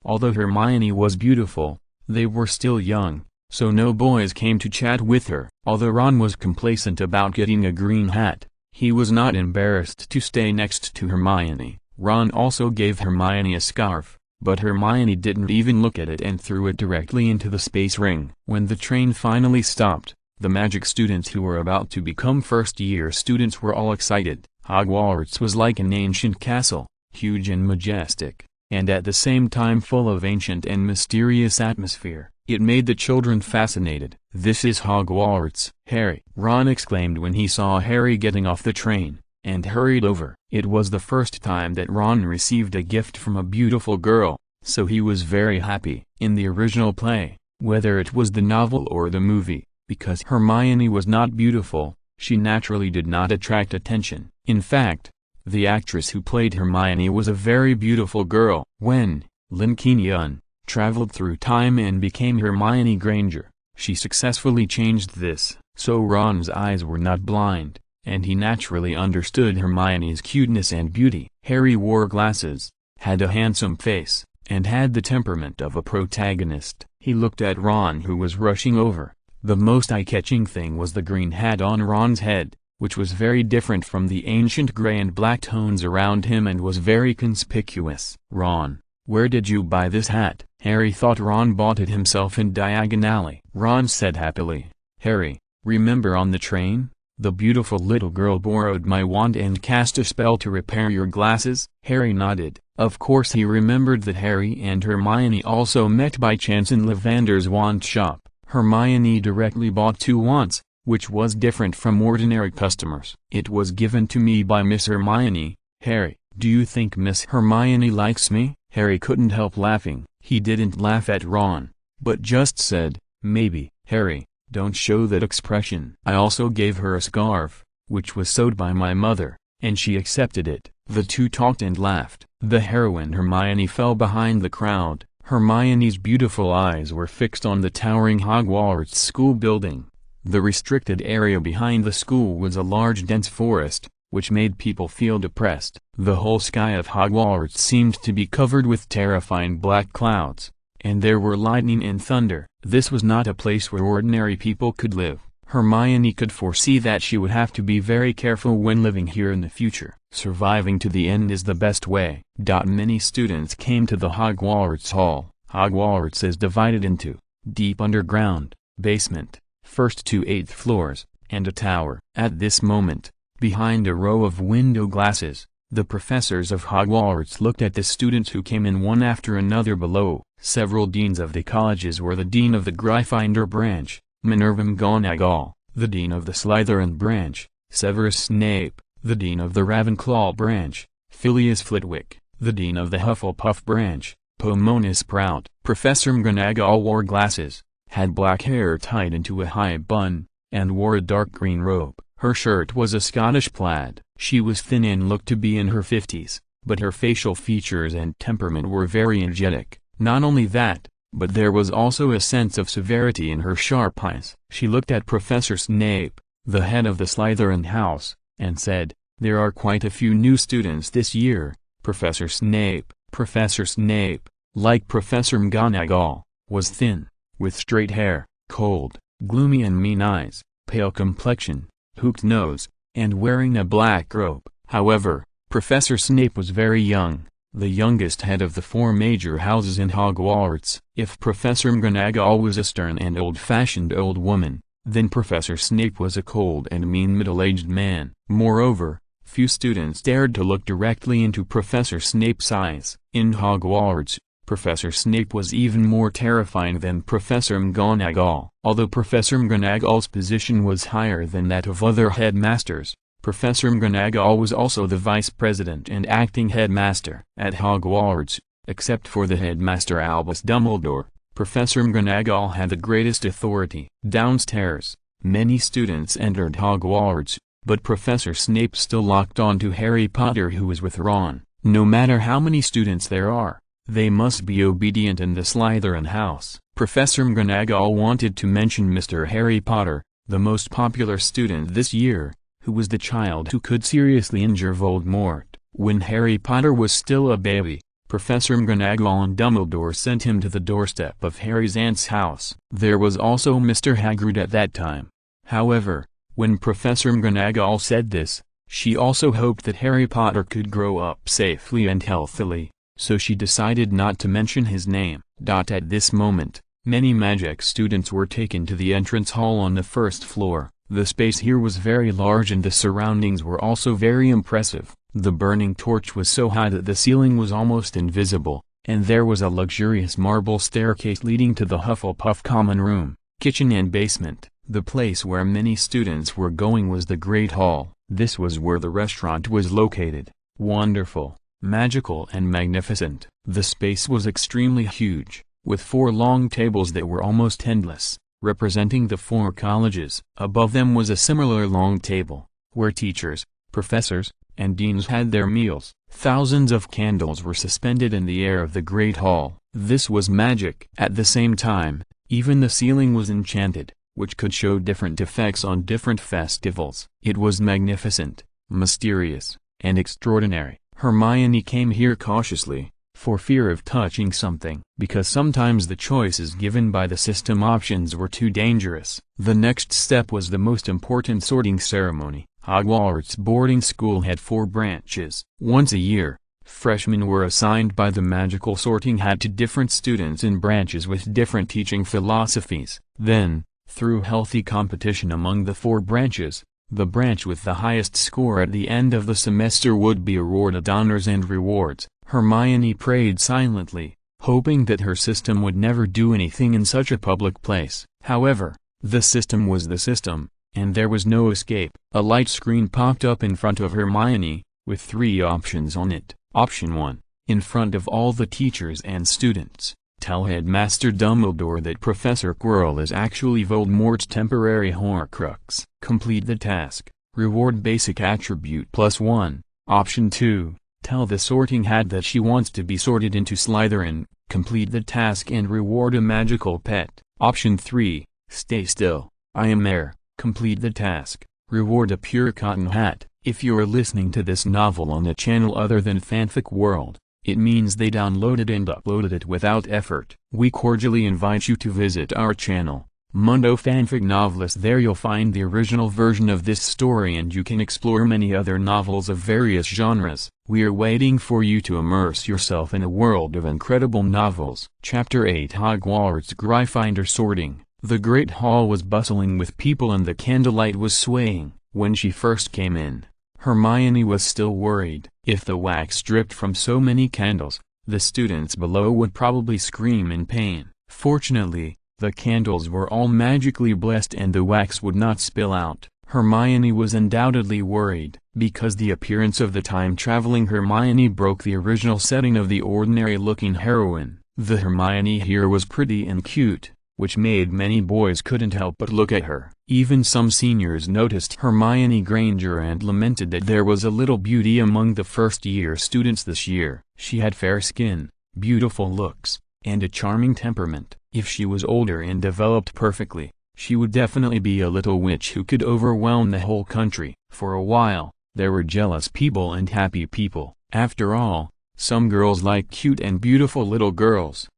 Although Hermione was beautiful, they were still young, so no boys came to chat with her. Although Ron was complacent about getting a green hat, he was not embarrassed to stay next to Hermione. Ron also gave Hermione a scarf, but Hermione didn't even look at it and threw it directly into the space ring. When the train finally stopped, the magic students who were about to become first-year students were all excited. Hogwarts was like an ancient castle, huge and majestic, and at the same time full of ancient and mysterious atmosphere. It made the children fascinated. "This is Hogwarts, Harry!" Ron exclaimed when he saw Harry getting off the train, and hurried over. It was the first time that Ron received a gift from a beautiful girl, so he was very happy. In the original play, whether it was the novel or the movie, because Hermione was not beautiful, she naturally did not attract attention. In fact, the actress who played Hermione was a very beautiful girl. When Lin Qingyun traveled through time and became Hermione Granger, she successfully changed this, so Ron's eyes were not blind. and he naturally understood Hermione's cuteness and beauty. Harry wore glasses, had a handsome face, and had the temperament of a protagonist. He looked at Ron, who was rushing over. The most eye-catching thing was the green hat on Ron's head, which was very different from the ancient gray and black tones around him and was very conspicuous. "Ron, where did you buy this hat?" Harry thought Ron bought it himself in Diagon Alley. Ron said happily, "Harry, remember on the train? The beautiful little girl borrowed my wand and cast a spell to repair your glasses?" Harry nodded. Of course he remembered that Harry and Hermione also met by chance in Lavander's wand shop. Hermione directly bought 2 wands, which was different from ordinary customers. "It was given to me by Miss Hermione, Harry. Do you think Miss Hermione likes me?" Harry couldn't help laughing. He didn't laugh at Ron, but just said, "Maybe." "Harry, don't show that expression." "I also gave her a scarf, which was sewed by my mother, and she accepted it." The two talked and laughed. The heroine Hermione fell behind the crowd. Hermione's beautiful eyes were fixed on the towering Hogwarts school building. The restricted area behind the school was a large dense forest, which made people feel depressed. The whole sky of Hogwarts seemed to be covered with terrifying black clouds, and there were lightning and thunder. This was not a place where ordinary people could live. Hermione could foresee that she would have to be very careful when living here in the future. Surviving to the end is the best way. Many students came to the Hogwarts Hall. Hogwarts is divided into deep underground, basement, first to 8th floors, and a tower. At this moment, behind a row of window glasses, the professors of Hogwarts looked at the students who came in one after another below. Several deans of the colleges were the dean of the Gryffindor branch, Minerva McGonagall; the dean of the Slytherin branch, Severus Snape; the dean of the Ravenclaw branch, Phileas Flitwick; the dean of the Hufflepuff branch, Pomona Sprout. Professor McGonagall wore glasses, had black hair tied into a high bun, and wore a dark green robe. Her shirt was a Scottish plaid. She was thin and looked to be in her 50s, but her facial features and temperament were very energetic. Not only that, but there was also a sense of severity in her sharp eyes. She looked at Professor Snape, the head of the Slytherin house, and said, "There are quite a few new students this year, Professor Snape." Professor Snape, like Professor McGonagall, was thin, with straight hair, cold, gloomy and mean eyes, pale complexion, hooked nose, and wearing a black robe. However, Professor Snape was very young, the youngest head of the 4 major houses in Hogwarts. If Professor McGonagall was a stern and old-fashioned old woman, then Professor Snape was a cold and mean middle-aged man. Moreover, few students dared to look directly into Professor Snape's eyes. In Hogwarts, Professor Snape was even more terrifying than Professor McGonagall. Although Professor McGonagall's position was higher than that of other headmasters, Professor McGonagall was also the vice president and acting headmaster. At Hogwarts, except for the headmaster Albus Dumbledore, Professor McGonagall had the greatest authority. Downstairs, many students entered Hogwarts, but Professor Snape still locked on to Harry Potter, who was with Ron. No matter how many students there are, they must be obedient in the Slytherin house. Professor McGonagall wanted to mention Mr. Harry Potter, the most popular student this year, who was the child who could seriously injure Voldemort. When Harry Potter was still a baby, Professor McGonagall and Dumbledore sent him to the doorstep of Harry's aunt's house. There was also Mr. Hagrid at that time. However, when Professor McGonagall said this, she also hoped that Harry Potter could grow up safely and healthily, so she decided not to mention his name. At this moment, many magic students were taken to the entrance hall on the 1st floor. The space here was very large and the surroundings were also very impressive. The burning torch was so high that the ceiling was almost invisible, and there was a luxurious marble staircase leading to the Hufflepuff common room, kitchen and basement. The place where many students were going was the Great Hall. This was where the restaurant was located. Wonderful, magical and magnificent. The space was extremely huge, with 4 long tables that were almost endless, representing the 4 colleges. Above them was a similar long table, where teachers, professors, and deans had their meals. Thousands of candles were suspended in the air of the Great Hall. This was magic. At the same time, even the ceiling was enchanted, which could show different effects on different festivals. It was magnificent, mysterious, and extraordinary. Hermione came here cautiously, for fear of touching something, because sometimes the choices given by the system options were too dangerous. The next step was the most important sorting ceremony. Hogwarts boarding school had 4 branches. Once a year, freshmen were assigned by the magical sorting hat to different students in branches with different teaching philosophies. Then, through healthy competition among the 4 branches, the branch with the highest score at the end of the semester would be awarded honors and rewards. Hermione prayed silently, hoping that her system would never do anything in such a public place. However, the system was the system, and there was no escape. A light screen popped up in front of Hermione, with 3 options on it. Option 1. In front of all the teachers and students, tell Headmaster Dumbledore that Professor Quirrell is actually Voldemort's temporary Horcrux. Complete the task. Reward basic attribute +1. Option 2. Tell the sorting hat that she wants to be sorted into Slytherin. Complete the task and reward a magical pet. Option 3. Stay still, I am there. Complete the task. Reward a pure cotton hat. If you're listening to this novel on a channel other than Fanfic World, it means they downloaded and uploaded it without effort. We cordially invite you to visit our channel, Mundo Fanfic Novelist. There you'll find the original version of this story and you can explore many other novels of various genres. We're waiting for you to immerse yourself in a world of incredible novels. Chapter 8 Hogwarts Gryffindor Sorting. The Great Hall was bustling with people and the candlelight was swaying. When she first came in, Hermione was still worried. If the wax dripped from so many candles, the students below would probably scream in pain. Fortunately, the candles were all magically blessed and the wax would not spill out. Hermione was undoubtedly worried, because the appearance of the time-traveling Hermione broke the original setting of the ordinary-looking heroine. The Hermione here was pretty and cute, which made many boys couldn't help but look at her. Even some seniors noticed Hermione Granger and lamented that there was a little beauty among the first-year students this year. She had fair skin, beautiful looks, and a charming temperament. If she was older and developed perfectly, she would definitely be a little witch who could overwhelm the whole country. For a while, there were jealous people and happy people. After all, some girls like cute and beautiful little girls.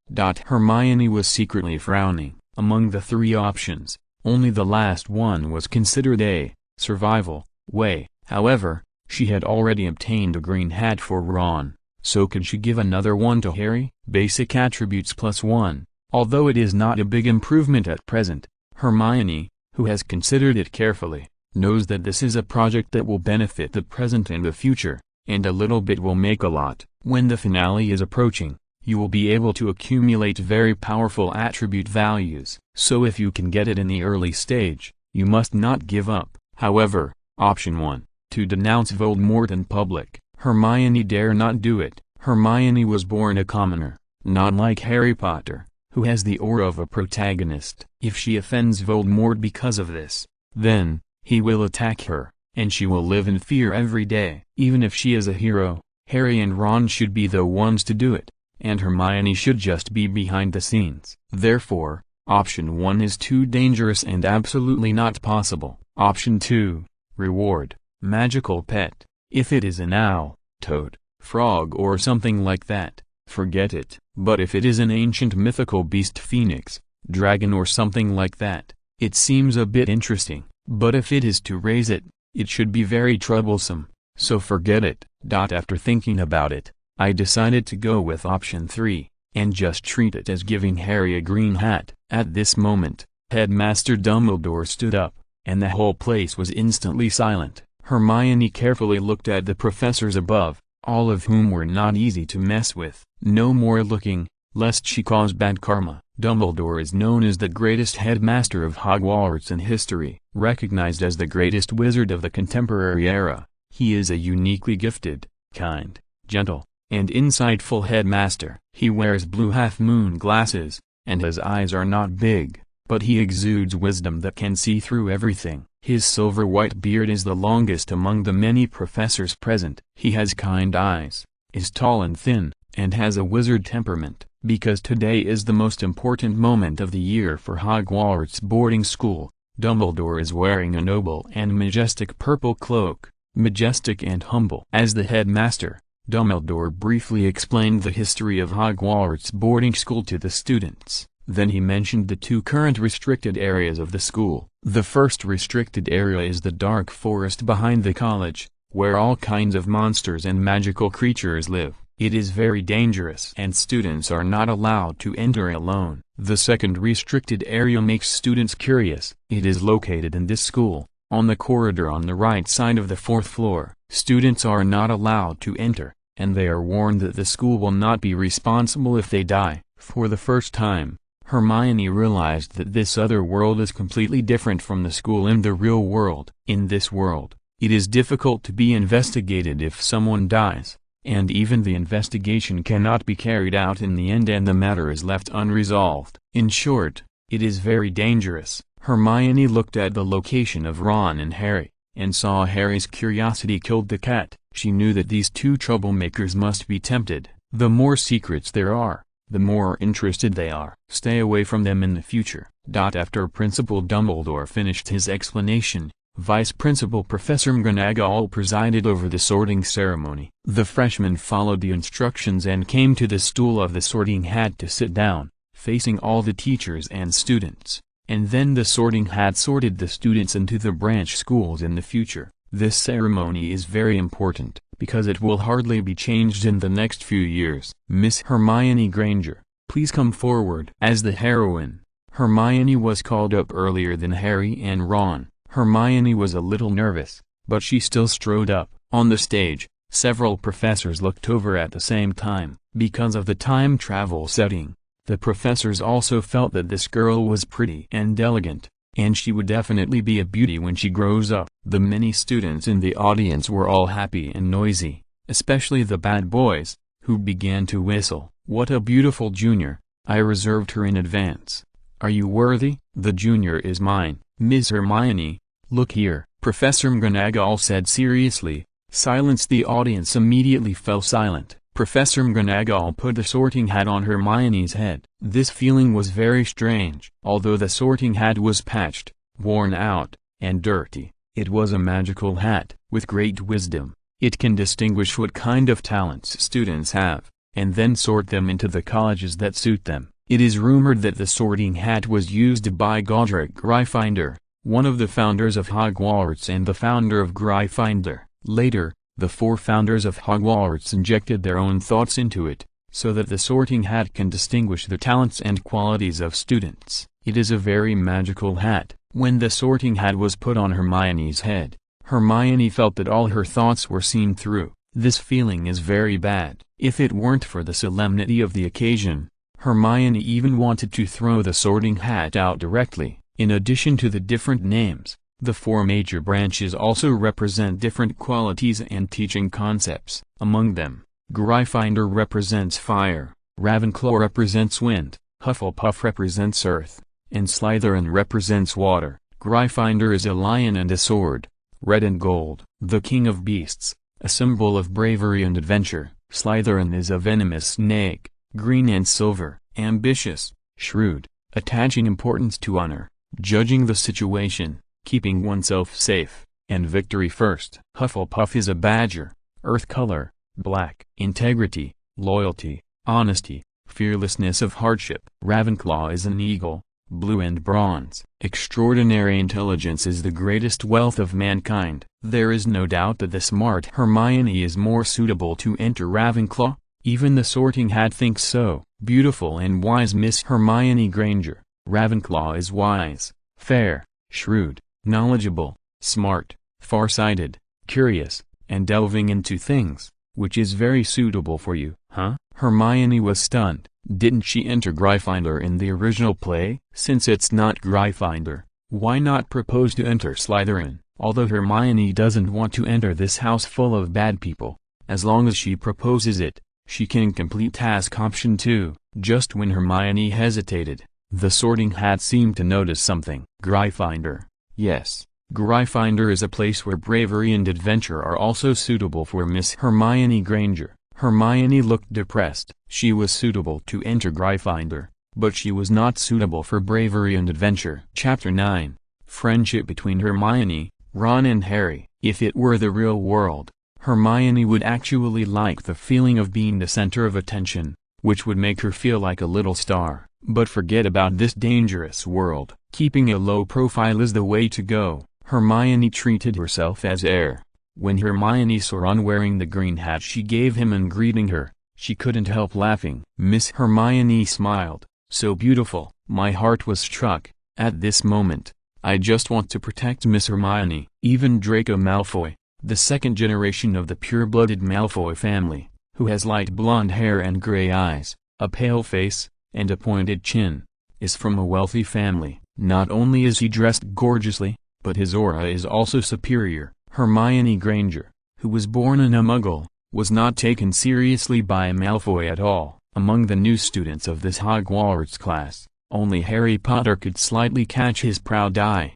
Hermione was secretly frowning. Among the 3 options, only the last one was considered a survival way. However, she had already obtained a green hat for Ron, so could she give another one to Harry? Basic attributes +1. Although it is not a big improvement at present, Hermione, who has considered it carefully, knows that this is a project that will benefit the present and the future, and a little bit will make a lot. When the finale is approaching, you will be able to accumulate very powerful attribute values. So if you can get it in the early stage, you must not give up. However, option 1, to denounce Voldemort in public. Hermione dare not do it. Hermione was born a commoner, not like Harry Potter, who has the aura of a protagonist. If she offends Voldemort because of this, then, he will attack her, and she will live in fear every day. Even if she is a hero, Harry and Ron should be the ones to do it, and Hermione should just be behind the scenes. Therefore, option 1 is too dangerous and absolutely not possible. Option 2, reward, magical pet. If it is an owl, toad, frog or something like that, forget it. But if it is an ancient mythical beast, phoenix, dragon or something like that, it seems a bit interesting. But if it is to raise it, it should be very troublesome, so forget it. After thinking about it, I decided to go with option 3, and just treat it as giving Harry a green hat. At this moment, Headmaster Dumbledore stood up, and the whole place was instantly silent. Hermione carefully looked at the professors above, all of whom were not easy to mess with. No more looking, lest she cause bad karma. Dumbledore is known as the greatest headmaster of Hogwarts in history. Recognized as the greatest wizard of the contemporary era, he is a uniquely gifted, kind, gentle, and insightful headmaster. He wears blue half-moon glasses, and his eyes are not big, but he exudes wisdom that can see through everything. His silver-white beard is the longest among the many professors present. He has kind eyes, is tall and thin, and has a wizard temperament. Because today is the most important moment of the year for Hogwarts boarding school. Dumbledore is wearing a noble and majestic purple cloak, majestic and humble. As the headmaster, Dumbledore briefly explained the history of Hogwarts boarding school to the students. Then he mentioned the two current restricted areas of the school. The first restricted area is the dark forest behind the college, where all kinds of monsters and magical creatures live. It is very dangerous and students are not allowed to enter alone. The second restricted area makes students curious. It is located in this school, on the corridor on the right side of the 4th floor. Students are not allowed to enter, and they are warned that the school will not be responsible if they die. For the first time, Hermione realized that this other world is completely different from the school in the real world. In this world, it is difficult to be investigated if someone dies, and even the investigation cannot be carried out in the end and the matter is left unresolved. In short, it is very dangerous. Hermione looked at the location of Ron and Harry, and saw Harry's curiosity killed the cat. She knew that these two troublemakers must be tempted. The more secrets there are, the more interested they are. Stay away from them in the future. After Principal Dumbledore finished his explanation, Vice Principal Professor McGonagall presided over the sorting ceremony. The freshmen followed the instructions and came to the stool of the Sorting Hat to sit down, facing all the teachers and students. And then the Sorting Hat sorted the students into the branch schools in the future. This ceremony is very important, because it will hardly be changed in the next few years. Miss Hermione Granger, please come forward. As the heroine, Hermione was called up earlier than Harry and Ron. Hermione was a little nervous, but she still strode up. On the stage, several professors looked over at the same time. Because of the time travel setting, the professors also felt that this girl was pretty and elegant, and she would definitely be a beauty when she grows up. The many students in the audience were all happy and noisy, especially the bad boys, who began to whistle. What a beautiful junior! I reserved her in advance. Are you worthy? The junior is mine. Miss Hermione, look here, Professor McGonagall said seriously. Silence. The audience immediately fell silent. Professor McGonagall put the sorting hat on Hermione's head. This feeling was very strange. Although the sorting hat was patched, worn out, and dirty, it was a magical hat. With great wisdom, it can distinguish what kind of talents students have, and then sort them into the colleges that suit them. It is rumored that the sorting hat was used by Godric Gryffindor, one of the founders of Hogwarts and the founder of Gryffindor. Later, the 4 founders of Hogwarts injected their own thoughts into it, so that the sorting hat can distinguish the talents and qualities of students. It is a very magical hat. When the sorting hat was put on Hermione's head, Hermione felt that all her thoughts were seen through. This feeling is very bad. If it weren't for the solemnity of the occasion, Hermione even wanted to throw the sorting hat out directly. In addition to the different names, the 4 major branches also represent different qualities and teaching concepts. Among them, Gryffindor represents fire, Ravenclaw represents wind, Hufflepuff represents earth, and Slytherin represents water. Gryffindor is a lion and a sword, red and gold. The king of beasts, a symbol of bravery and adventure. Slytherin is a venomous snake, green and silver, ambitious, shrewd, attaching importance to honor, judging the situation, keeping oneself safe, and victory first. Hufflepuff is a badger, earth color, black, integrity, loyalty, honesty, fearlessness of hardship. Ravenclaw is an eagle, blue and bronze. Extraordinary intelligence is the greatest wealth of mankind. There is no doubt that the smart Hermione is more suitable to enter Ravenclaw. Even the sorting hat thinks so. Beautiful and wise Miss Hermione Granger. Ravenclaw is wise, fair, shrewd, knowledgeable, smart, far-sighted, curious, and delving into things, which is very suitable for you. Huh? Hermione was stunned. Didn't she enter Gryffindor in the original play? Since it's not Gryffindor, why not propose to enter Slytherin? Although Hermione doesn't want to enter this house full of bad people, as long as she proposes it, she can complete task option 2. Just when Hermione hesitated, the sorting hat seemed to notice something. Gryffindor. Yes, Gryffindor is a place where bravery and adventure are also suitable for Miss Hermione Granger. Hermione looked depressed. She was suitable to enter Gryffindor, but she was not suitable for bravery and adventure. Chapter 9. Friendship between Hermione, Ron and Harry. If it were the real world, Hermione would actually like the feeling of being the center of attention, which would make her feel like a little star. But forget about this dangerous world. Keeping a low profile is the way to go. Hermione treated herself as air. When Hermione saw Ron wearing the green hat she gave him and greeting her, she couldn't help laughing. Miss Hermione smiled. So beautiful. My heart was struck. At this moment, I just want to protect Miss Hermione. Even Draco Malfoy, the second generation of the pure-blooded Malfoy family, who has light blonde hair and gray eyes, a pale face, and a pointed chin, is from a wealthy family. Not only is he dressed gorgeously, but his aura is also superior. Hermione Granger, who was born in a Muggle, was not taken seriously by Malfoy at all. Among the new students of this Hogwarts class, only Harry Potter could slightly catch his proud eye,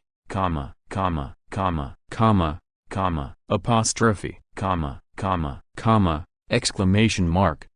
apostrophe, exclamation mark,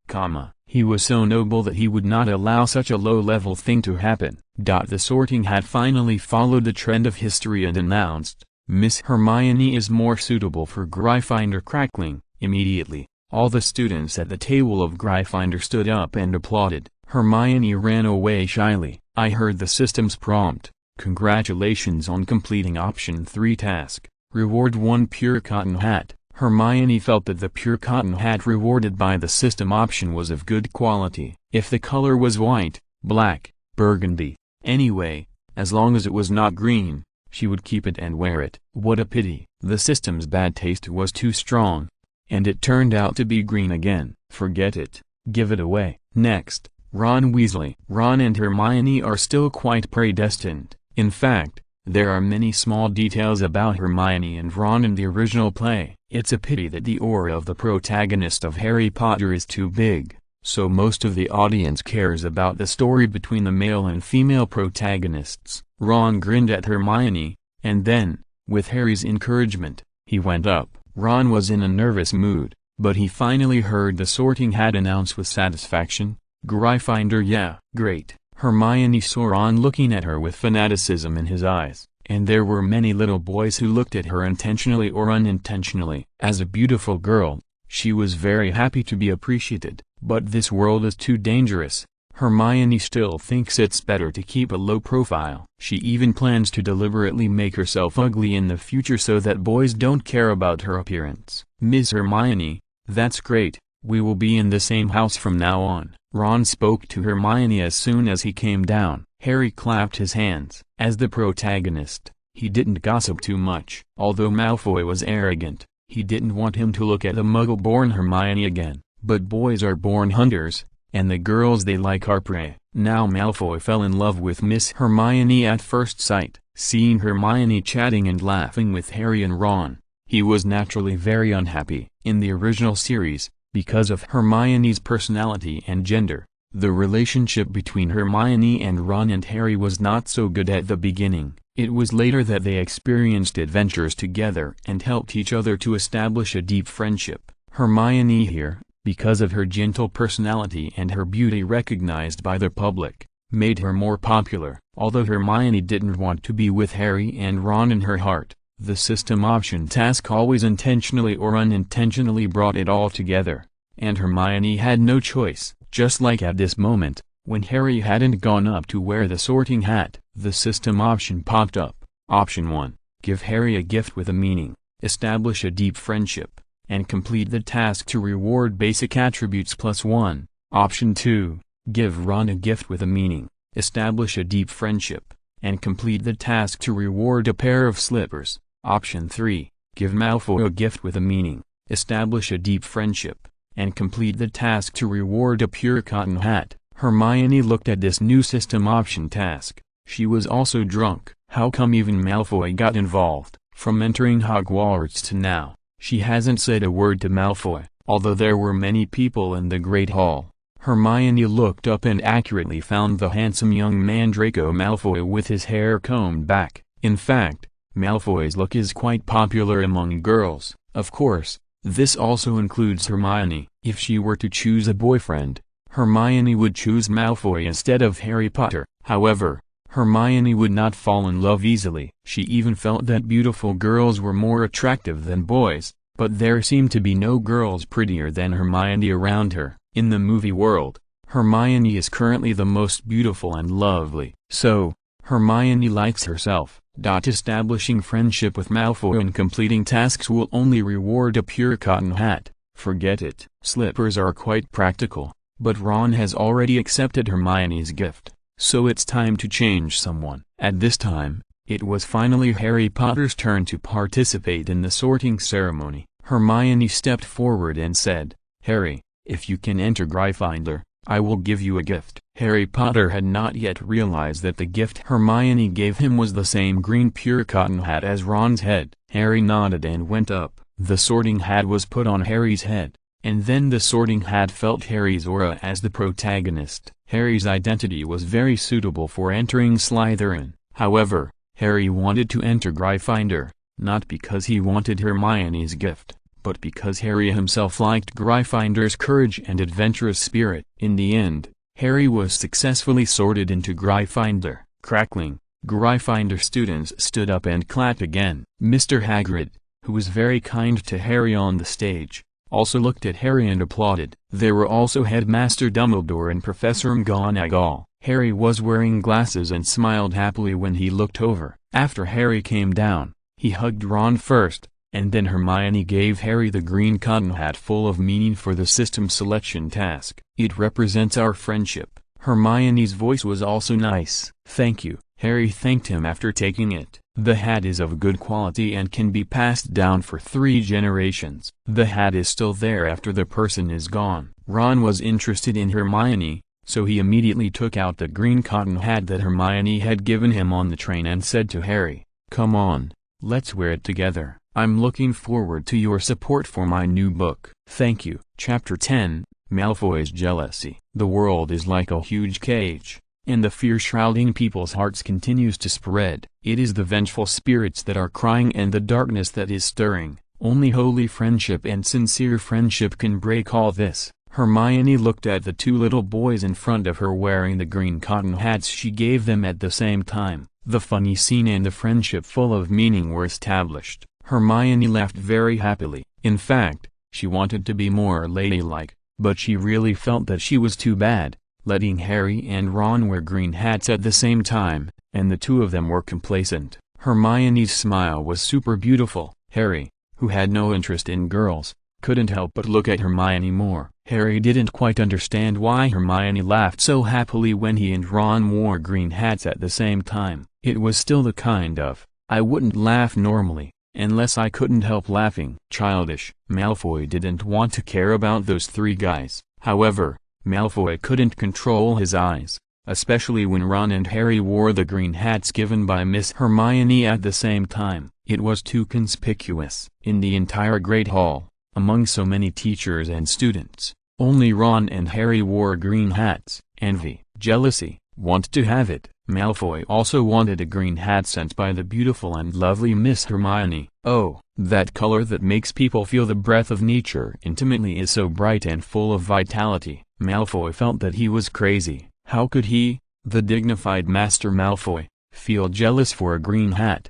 He was so noble that he would not allow such a low-level thing to happen. The Sorting Hat finally followed the trend of history and announced, Miss Hermione is more suitable for Gryffindor. Crackling. Immediately, all the students at the table of Gryffindor stood up and applauded. Hermione ran away shyly. I heard the system's prompt. Congratulations on completing option 3 task. Reward 1 pure cotton hat. Hermione felt that the pure cotton hat rewarded by the system option was of good quality. If the color was white, black, burgundy, anyway, as long as it was not green, she would keep it and wear it. What a pity. The system's bad taste was too strong. And it turned out to be green again. Forget it. Give it away. Next, Ron Weasley. Ron and Hermione are still quite predestined. In fact, there are many small details about Hermione and Ron in the original play. It's a pity that the aura of the protagonist of Harry Potter is too big, so most of the audience cares about the story between the male and female protagonists. Ron grinned at Hermione, and then, with Harry's encouragement, he went up. Ron was in a nervous mood, but he finally heard the Sorting Hat announce with satisfaction, Gryffindor. Yeah, great. Hermione saw Ron looking at her with fanaticism in his eyes, and there were many little boys who looked at her intentionally or unintentionally. As a beautiful girl, she was very happy to be appreciated, but this world is too dangerous. Hermione still thinks it's better to keep a low profile. She even plans to deliberately make herself ugly in the future so that boys don't care about her appearance. Miss Hermione, that's great, we will be in the same house from now on. Ron spoke to Hermione as soon as he came down. Harry clapped his hands. As the protagonist, he didn't gossip too much. Although Malfoy was arrogant, he didn't want him to look at a Muggle-born Hermione again. But boys are born hunters, and the girls they like are prey. Now Malfoy fell in love with Miss Hermione at first sight. Seeing Hermione chatting and laughing with Harry and Ron, he was naturally very unhappy. In the original series, because of Hermione's personality and gender, the relationship between Hermione and Ron and Harry was not so good at the beginning. It was later that they experienced adventures together and helped each other to establish a deep friendship. Hermione here, because of her gentle personality and her beauty recognized by the public, made her more popular. Although Hermione didn't want to be with Harry and Ron in her heart, the system option task always intentionally or unintentionally brought it all together, and Hermione had no choice. Just like at this moment, when Harry hadn't gone up to wear the Sorting Hat, the system option popped up. Option 1. Give Harry a gift with a meaning, establish a deep friendship, and complete the task to reward basic attributes +1. Option 2. Give Ron a gift with a meaning, establish a deep friendship, and complete the task to reward a pair of slippers. Option 3. Give Malfoy a gift with a meaning, establish a deep friendship, and complete the task to reward a pure cotton hat. Hermione looked at this new system option task. She was also drunk. How come even Malfoy got involved? From entering Hogwarts to now, she hasn't said a word to Malfoy, although there were many people in the Great Hall. Hermione looked up and accurately found the handsome young man Draco Malfoy with his hair combed back. In fact, Malfoy's look is quite popular among girls. Of course, this also includes Hermione. If she were to choose a boyfriend, Hermione would choose Malfoy instead of Harry Potter. However, Hermione would not fall in love easily. She even felt that beautiful girls were more attractive than boys, but there seemed to be no girls prettier than Hermione around her. In the movie world, Hermione is currently the most beautiful and lovely. So, Hermione likes herself. Establishing friendship with Malfoy and completing tasks will only reward a pure cotton hat. Forget it. Slippers are quite practical, but Ron has already accepted Hermione's gift, so it's time to change someone. At this time, it was finally Harry Potter's turn to participate in the sorting ceremony. Hermione stepped forward and said, "Harry, if you can enter Gryffindor, I will give you a gift." Harry Potter had not yet realized that the gift Hermione gave him was the same green pure cotton hat as Ron's head. Harry nodded and went up. The sorting hat was put on Harry's head, and then the sorting hat felt Harry's aura as the protagonist. Harry's identity was very suitable for entering Slytherin. However, Harry wanted to enter Gryffindor, not because he wanted Hermione's gift, but because Harry himself liked Gryffindor's courage and adventurous spirit. In the end, Harry was successfully sorted into Gryffindor. Crackling, Gryffindor students stood up and clapped again. Mr. Hagrid, who was very kind to Harry on the stage, also looked at Harry and applauded. There were also Headmaster Dumbledore and Professor McGonagall. Harry was wearing glasses and smiled happily when he looked over. After Harry came down, he hugged Ron first, and then Hermione gave Harry the green cotton hat full of meaning for the system selection task. "It represents our friendship." Hermione's voice was also nice. "Thank you." Harry thanked him after taking it. The hat is of good quality and can be passed down for 3 generations. The hat is still there after the person is gone. Ron was interested in Hermione, so he immediately took out the green cotton hat that Hermione had given him on the train and said to Harry, "Come on, let's wear it together. I'm looking forward to your support for my new book." "Thank you." Chapter 10, Malfoy's Jealousy. The world is like a huge cage, and the fear shrouding people's hearts continues to spread. It is the vengeful spirits that are crying and the darkness that is stirring. Only holy friendship and sincere friendship can break all this. Hermione looked at the 2 little boys in front of her wearing the green cotton hats she gave them at the same time. The funny scene and the friendship full of meaning were established. Hermione laughed very happily. In fact, she wanted to be more ladylike, but she really felt that she was too bad, letting Harry and Ron wear green hats at the same time, and the 2 of them were complacent. Hermione's smile was super beautiful. Harry, who had no interest in girls, couldn't help but look at Hermione more. Harry didn't quite understand why Hermione laughed so happily when he and Ron wore green hats at the same time. It was still the kind of, I wouldn't laugh normally, unless I couldn't help laughing. Childish. Malfoy didn't want to care about those 3 guys. However, Malfoy couldn't control his eyes, especially when Ron and Harry wore the green hats given by Miss Hermione at the same time. It was too conspicuous. In the entire Great Hall, among so many teachers and students, only Ron and Harry wore green hats. Envy, jealousy, want to have it. Malfoy also wanted a green hat sent by the beautiful and lovely Miss Hermione. Oh, that color that makes people feel the breath of nature intimately is so bright and full of vitality. Malfoy felt that he was crazy. How could he, the dignified Master Malfoy, feel jealous for a green hat?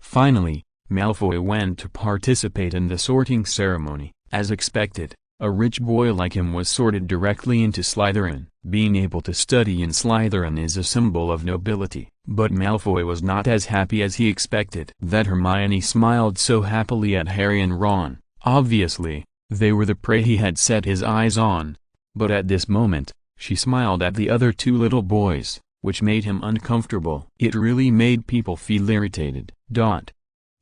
Finally, Malfoy went to participate in the sorting ceremony. As expected, a rich boy like him was sorted directly into Slytherin. Being able to study in Slytherin is a symbol of nobility. But Malfoy was not as happy as he expected. That Hermione smiled so happily at Harry and Ron. Obviously, they were the prey he had set his eyes on. But at this moment, she smiled at the other 2 little boys, which made him uncomfortable. It really made people feel irritated.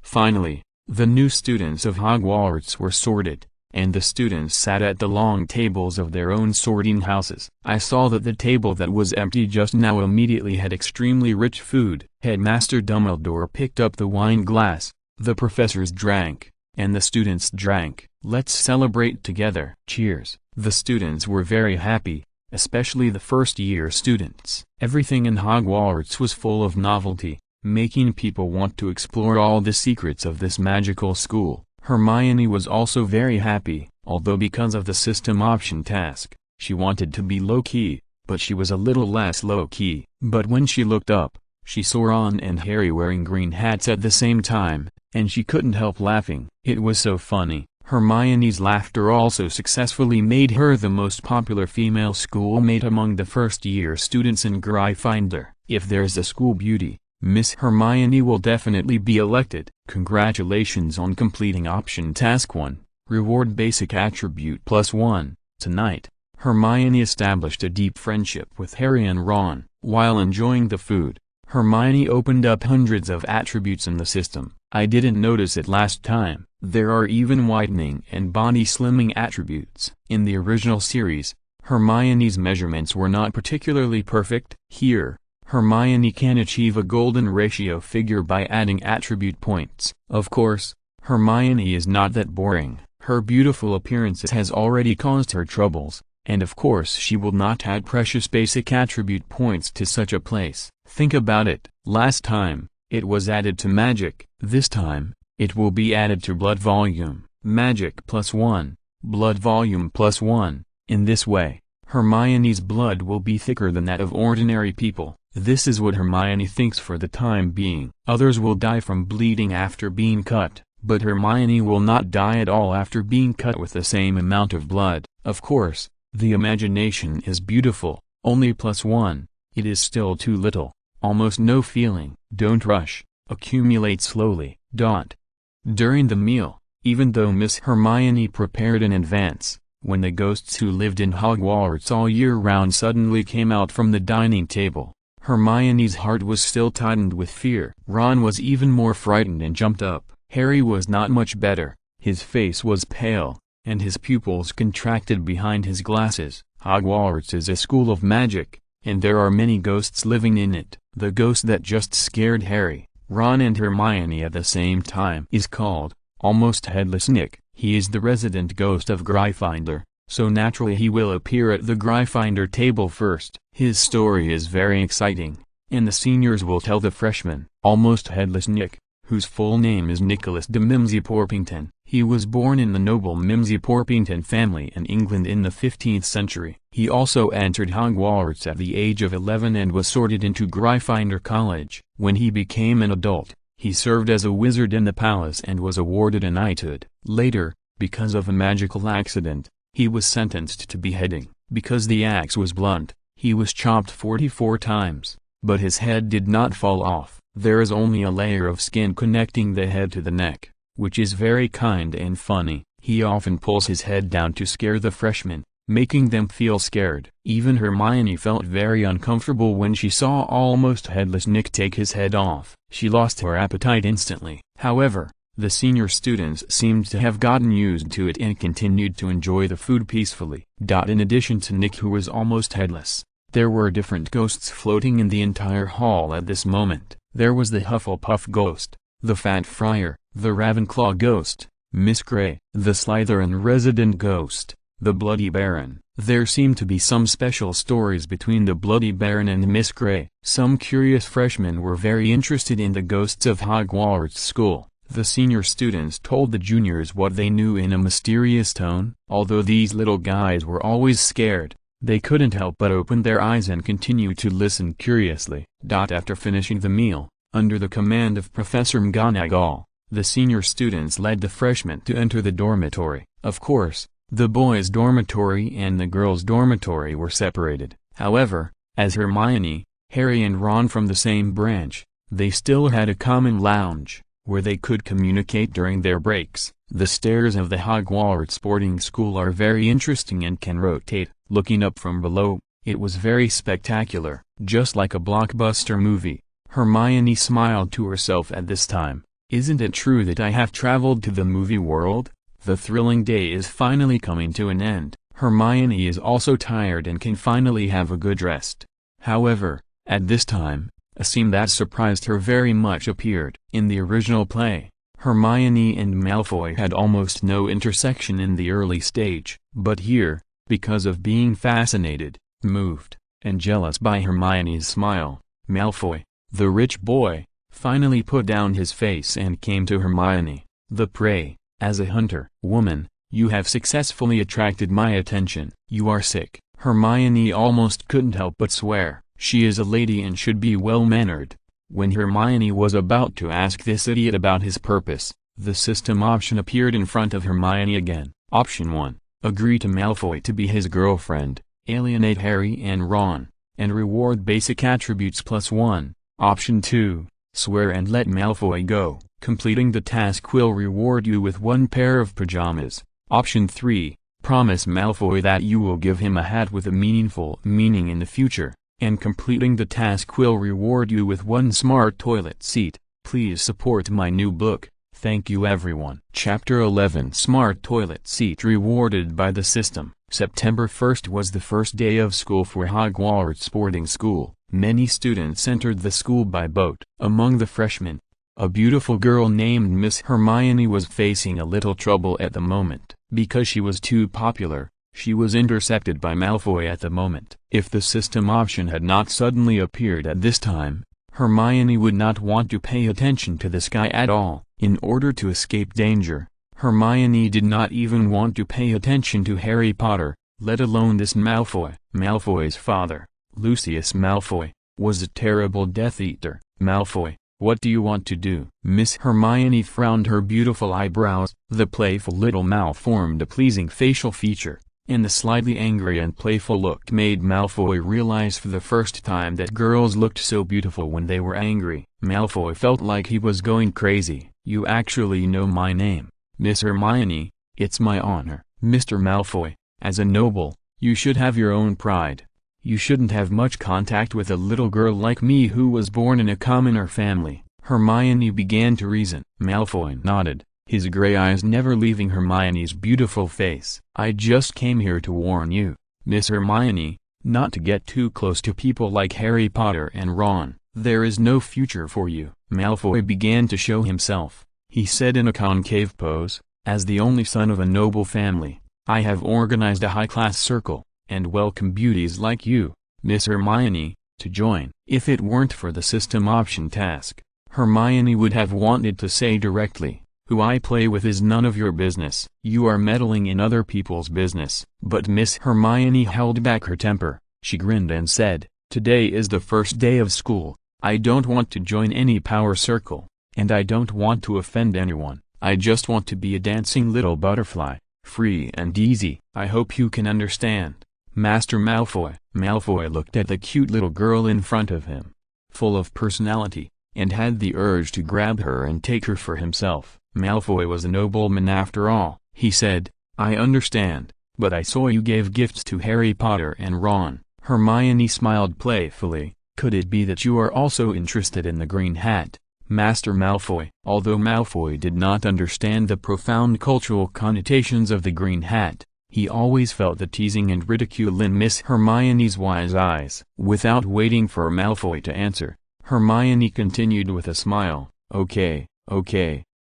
Finally, the new students of Hogwarts were sorted, and the students sat at the long tables of their own sorting houses. I saw that the table that was empty just now immediately had extremely rich food. Headmaster Dumbledore picked up the wine glass, the professors drank, and the students drank. "Let's celebrate together." Cheers. The students were very happy, especially the first-year students. Everything in Hogwarts was full of novelty, making people want to explore all the secrets of this magical school. Hermione was also very happy, although because of the system option task, she wanted to be low-key, but she was a little less low-key. But when she looked up, she saw Ron and Harry wearing green hats at the same time, and she couldn't help laughing. It was so funny. Hermione's laughter also successfully made her the most popular female schoolmate among the first-year students in Gryffindor. If there's a school beauty, Miss Hermione will definitely be elected. Congratulations on completing option task 1, reward basic attribute +1. Tonight, Hermione established a deep friendship with Harry and Ron. While enjoying the food, Hermione opened up hundreds of attributes in the system. I didn't notice it last time. There are even whitening and body slimming attributes. In the original series, Hermione's measurements were not particularly perfect. Here, Hermione can achieve a golden ratio figure by adding attribute points. Of course, Hermione is not that boring. Her beautiful appearance has already caused her troubles, and of course she will not add precious basic attribute points to such a place. Think about it. Last time, it was added to magic. This time, it will be added to blood volume. Magic +1, blood volume +1. In this way, Hermione's blood will be thicker than that of ordinary people. This is what Hermione thinks for the time being. Others will die from bleeding after being cut, but Hermione will not die at all after being cut with the same amount of blood. Of course, the imagination is beautiful, only +1. It is still too little, almost no feeling. Don't rush, accumulate slowly. During the meal, even though Miss Hermione prepared in advance, when the ghosts who lived in Hogwarts all year round suddenly came out from the dining table, Hermione's heart was still tightened with fear. Ron was even more frightened and jumped up. Harry was not much better. His face was pale, and his pupils contracted behind his glasses. Hogwarts is a school of magic, and there are many ghosts living in it. The ghost that just scared Harry, Ron and Hermione at the same time is called, Almost Headless Nick. He is the resident ghost of Gryffindor, so naturally he will appear at the Gryffindor table first. His story is very exciting, and the seniors will tell the freshmen. Almost Headless Nick, whose full name is Nicholas de Mimsy Porpington. He was born in the noble Mimsy Porpington family in England in the 15th century. He also entered Hogwarts at the age of 11 and was sorted into Gryffindor College. When he became an adult, he served as a wizard in the palace and was awarded a knighthood. Later, because of a magical accident, he was sentenced to beheading. Because the axe was blunt, he was chopped 44 times, but his head did not fall off. There is only a layer of skin connecting the head to the neck, which is very kind and funny. He often pulls his head down to scare the freshmen, making them feel scared. Even Hermione felt very uncomfortable when she saw Almost Headless Nick take his head off. She lost her appetite instantly. However, the senior students seemed to have gotten used to it and continued to enjoy the food peacefully. In addition to Nick, who was almost headless, there were different ghosts floating in the entire hall at this moment. There was the Hufflepuff ghost, the Fat Friar, the Ravenclaw ghost, Miss Grey, the Slytherin resident ghost, the Bloody Baron. There seemed to be some special stories between the Bloody Baron and Miss Grey. Some curious freshmen were very interested in the ghosts of Hogwarts School. The senior students told the juniors what they knew in a mysterious tone. Although these little guys were always scared, they couldn't help but open their eyes and continue to listen curiously. After finishing the meal, under the command of Professor McGonagall, the senior students led the freshmen to enter the dormitory. Of course, the boys' dormitory and the girls' dormitory were separated. However, as Hermione, Harry and Ron from the same branch, they still had a common lounge, where they could communicate during their breaks. The stairs of the Hogwarts boarding school are very interesting and can rotate. Looking up from below, it was very spectacular, just like a blockbuster movie. Hermione smiled to herself at this time. Isn't it true that I have traveled to the movie world? The thrilling day is finally coming to an end. Hermione is also tired and can finally have a good rest. However, at this time, a scene that surprised her very much appeared. In the original play, Hermione and Malfoy had almost no intersection in the early stage. But here, because of being fascinated, moved, and jealous by Hermione's smile, Malfoy, the rich boy, finally put down his face and came to Hermione. The prey, As a hunter woman, you have successfully attracted my attention. You are sick. Hermione almost couldn't help but swear. She is a lady and should be well-mannered. When Hermione was about to ask this idiot about his purpose, the system option appeared in front of Hermione again. Option 1. Agree to Malfoy to be his girlfriend, alienate Harry and Ron, and reward basic attributes +1. Option 2. Swear and let Malfoy go. Completing the task will reward you with 1 pair of pajamas. Option 3. Promise Malfoy that you will give him a hat with a meaningful meaning in the future, and completing the task will reward you with 1 smart toilet seat. Please support my new book. Thank you everyone. Chapter 11 Smart Toilet Seat Rewarded by the System. September 1st was the first day of school for Hogwarts boarding school. Many students entered the school by boat. Among the freshmen, a beautiful girl named Miss Hermione was facing a little trouble at the moment. Because she was too popular, she was intercepted by Malfoy at the moment. If the system option had not suddenly appeared at this time, Hermione would not want to pay attention to this guy at all. In order to escape danger, Hermione did not even want to pay attention to Harry Potter, let alone this Malfoy. Malfoy's father, Lucius Malfoy, was a terrible Death Eater. Malfoy, what do you want to do? Miss Hermione frowned her beautiful eyebrows. The playful little mouth formed a pleasing facial feature, and the slightly angry and playful look made Malfoy realize for the first time that girls looked so beautiful when they were angry. Malfoy felt like he was going crazy. You actually know my name, Miss Hermione. It's my honor. Mr. Malfoy, as a noble, you should have your own pride. You shouldn't have much contact with a little girl like me who was born in a commoner family. Hermione began to reason. Malfoy nodded, his gray eyes never leaving Hermione's beautiful face. I just came here to warn you, Miss Hermione, not to get too close to people like Harry Potter and Ron. There is no future for you. Malfoy began to show himself. He said in a concave pose, as the only son of a noble family, I have organized a high-class circle, and welcome beauties like you, Miss Hermione, to join. If it weren't for the system option task, Hermione would have wanted to say directly, who I play with is none of your business. You are meddling in other people's business. But Miss Hermione held back her temper. She grinned and said, today is the first day of school. I don't want to join any power circle, and I don't want to offend anyone. I just want to be a dancing little butterfly, free and easy. I hope you can understand, Master Malfoy. Malfoy looked at the cute little girl in front of him, full of personality, and had the urge to grab her and take her for himself. Malfoy was a nobleman after all. He said, I understand, but I saw you gave gifts to Harry Potter and Ron. Hermione smiled playfully. Could it be that you are also interested in the green hat, Master Malfoy? Although Malfoy did not understand the profound cultural connotations of the green hat, he always felt the teasing and ridicule in Miss Hermione's wise eyes. Without waiting for Malfoy to answer, Hermione continued with a smile, okay,